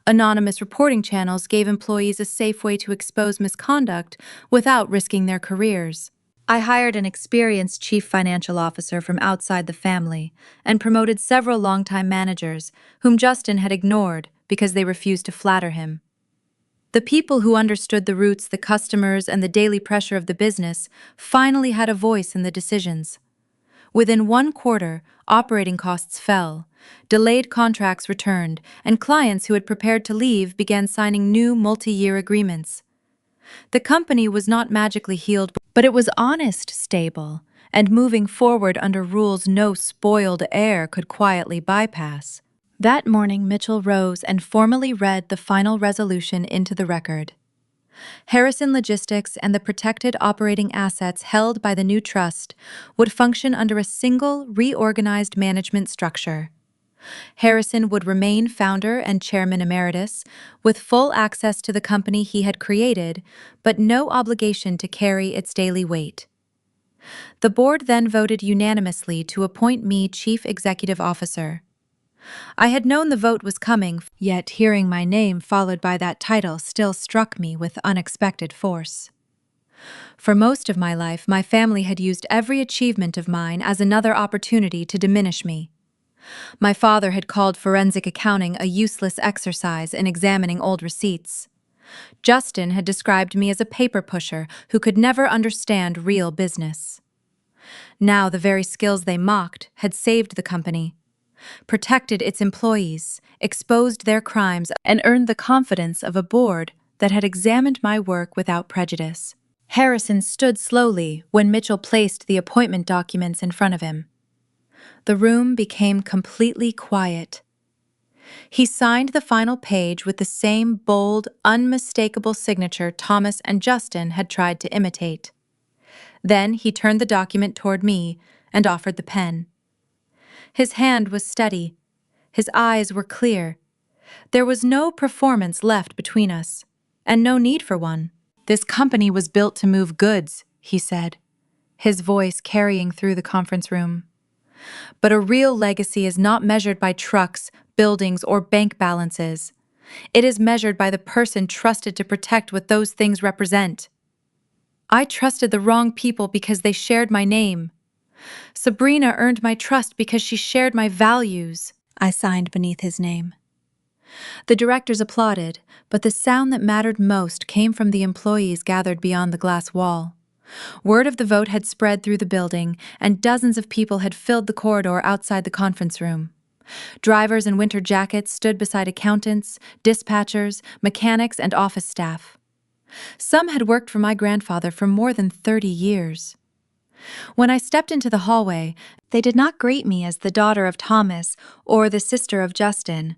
Anonymous reporting channels gave employees a safe way to expose misconduct without risking their careers. I hired an experienced chief financial officer from outside the family and promoted several longtime managers whom Justin had ignored because they refused to flatter him. The people who understood the routes, the customers, and the daily pressure of the business finally had a voice in the decisions. Within 1 quarter, operating costs fell, delayed contracts returned, and clients who had prepared to leave began signing new multi-year agreements. The company was not magically healed, but it was honest, stable, and moving forward under rules no spoiled heir could quietly bypass. That morning, Mitchell rose and formally read the final resolution into the record. Harrison Logistics and the protected operating assets held by the new trust would function under a single, reorganized management structure. Harrison would remain founder and chairman emeritus, with full access to the company he had created, but no obligation to carry its daily weight. The board then voted unanimously to appoint me chief executive officer. I had known the vote was coming, yet hearing my name followed by that title still struck me with unexpected force. For most of my life, my family had used every achievement of mine as another opportunity to diminish me. My father had called forensic accounting a useless exercise in examining old receipts. Justin had described me as a paper pusher who could never understand real business. Now the very skills they mocked had saved the company, protected its employees, exposed their crimes, and earned the confidence of a board that had examined my work without prejudice. Harrison stood slowly when Mitchell placed the appointment documents in front of him. The room became completely quiet. He signed the final page with the same bold, unmistakable signature Thomas and Justin had tried to imitate. Then he turned the document toward me and offered the pen. His hand was steady. His eyes were clear. There was no performance left between us, and no need for one. "This company was built to move goods," he said, his voice carrying through the conference room. "But a real legacy is not measured by trucks, buildings, or bank balances. It is measured by the person trusted to protect what those things represent. I trusted the wrong people because they shared my name. Sabrina earned my trust because she shared my values." I signed beneath his name. The directors applauded, but the sound that mattered most came from the employees gathered beyond the glass wall. Word of the vote had spread through the building, and dozens of people had filled the corridor outside the conference room. Drivers in winter jackets stood beside accountants, dispatchers, mechanics, and office staff. Some had worked for my grandfather for more than 30 years. When I stepped into the hallway, they did not greet me as the daughter of Thomas or the sister of Justin.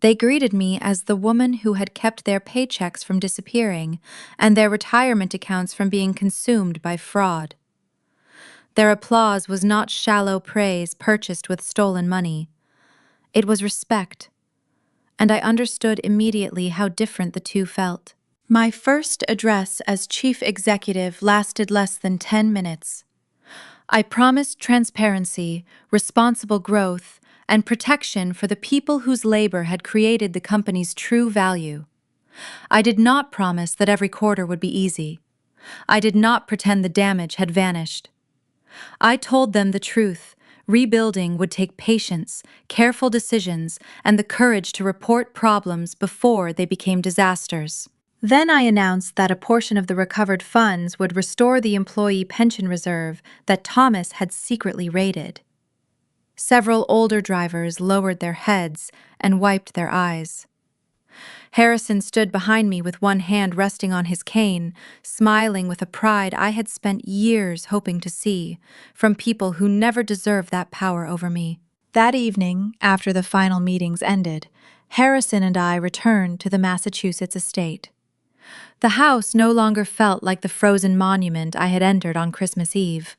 They greeted me as the woman who had kept their paychecks from disappearing and their retirement accounts from being consumed by fraud. Their applause was not shallow praise purchased with stolen money. It was respect, and I understood immediately how different the two felt. My first address as chief executive lasted less than 10 minutes. I promised transparency, responsible growth, and protection for the people whose labor had created the company's true value. I did not promise that every quarter would be easy. I did not pretend the damage had vanished. I told them the truth. Rebuilding would take patience, careful decisions, and the courage to report problems before they became disasters. Then I announced that a portion of the recovered funds would restore the employee pension reserve that Thomas had secretly raided. Several older drivers lowered their heads and wiped their eyes. Harrison stood behind me with one hand resting on his cane, smiling with a pride I had spent years hoping to see from people who never deserved that power over me. That evening, after the final meetings ended, Harrison and I returned to the Massachusetts estate. The house no longer felt like the frozen monument I had entered on Christmas Eve.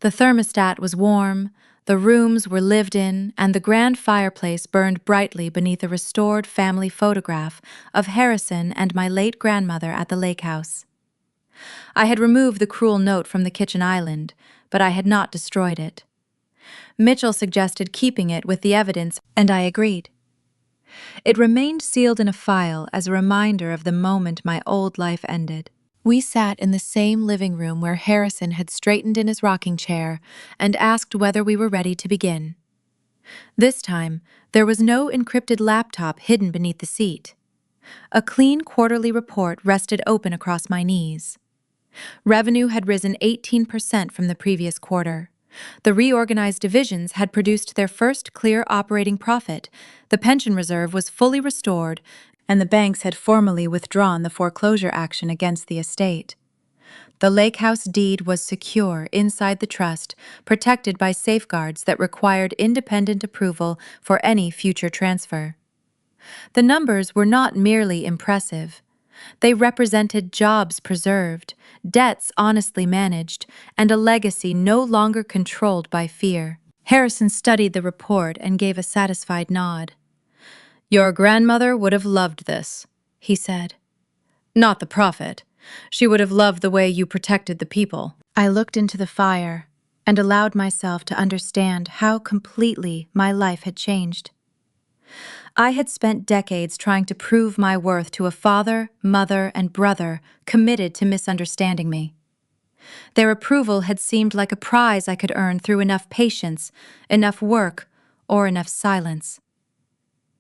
The thermostat was warm, the rooms were lived in, and the grand fireplace burned brightly beneath a restored family photograph of Harrison and my late grandmother at the lake house. I had removed the cruel note from the kitchen island, but I had not destroyed it. Mitchell suggested keeping it with the evidence, and I agreed. It remained sealed in a file as a reminder of the moment my old life ended. We sat in the same living room where Harrison had straightened in his rocking chair and asked whether we were ready to begin. This time, there was no encrypted laptop hidden beneath the seat. A clean quarterly report rested open across my knees. Revenue had risen 18% from the previous quarter. The reorganized divisions had produced their first clear operating profit, the pension reserve was fully restored, and the banks had formally withdrawn the foreclosure action against the estate. The lake house deed was secure inside the trust, protected by safeguards that required independent approval for any future transfer. The numbers were not merely impressive. They represented jobs preserved, debts honestly managed, and a legacy no longer controlled by fear. Harrison studied the report and gave a satisfied nod. "Your grandmother would have loved this," he said. "Not the profit. She would have loved the way you protected the people." I looked into the fire and allowed myself to understand how completely my life had changed. I had spent decades trying to prove my worth to a father, mother, and brother committed to misunderstanding me. Their approval had seemed like a prize I could earn through enough patience, enough work, or enough silence.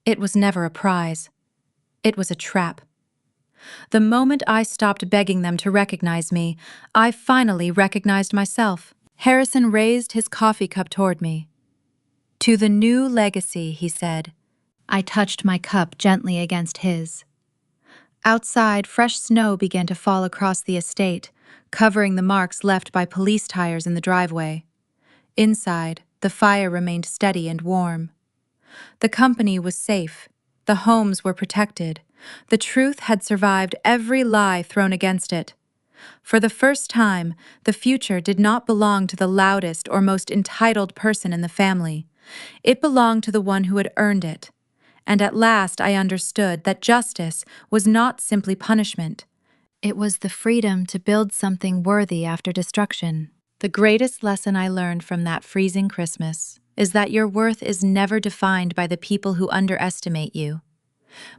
It was never a prize. It was a trap. The moment I stopped begging them to recognize me, I finally recognized myself. Harrison raised his coffee cup toward me. "To the new legacy," he said. I touched my cup gently against his. Outside, fresh snow began to fall across the estate, covering the marks left by police tires in the driveway. Inside, the fire remained steady and warm. The company was safe. The homes were protected. The truth had survived every lie thrown against it. For the first time, the future did not belong to the loudest or most entitled person in the family. It belonged to the one who had earned it. And at last I understood that justice was not simply punishment. It was the freedom to build something worthy after destruction. The greatest lesson I learned from that freezing Christmas is that your worth is never defined by the people who underestimate you.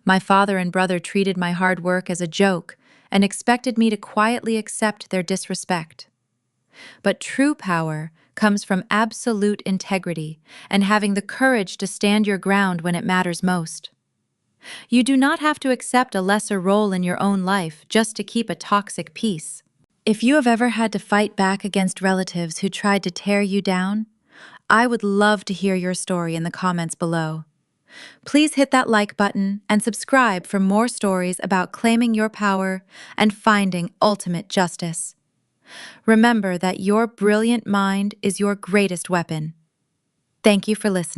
My father and brother treated my hard work as a joke and expected me to quietly accept their disrespect. But true power comes from absolute integrity and having the courage to stand your ground when it matters most. You do not have to accept a lesser role in your own life just to keep a toxic peace. If you have ever had to fight back against relatives who tried to tear you down, I would love to hear your story in the comments below. Please hit that like button and subscribe for more stories about claiming your power and finding ultimate justice. Remember that your brilliant mind is your greatest weapon. Thank you for listening.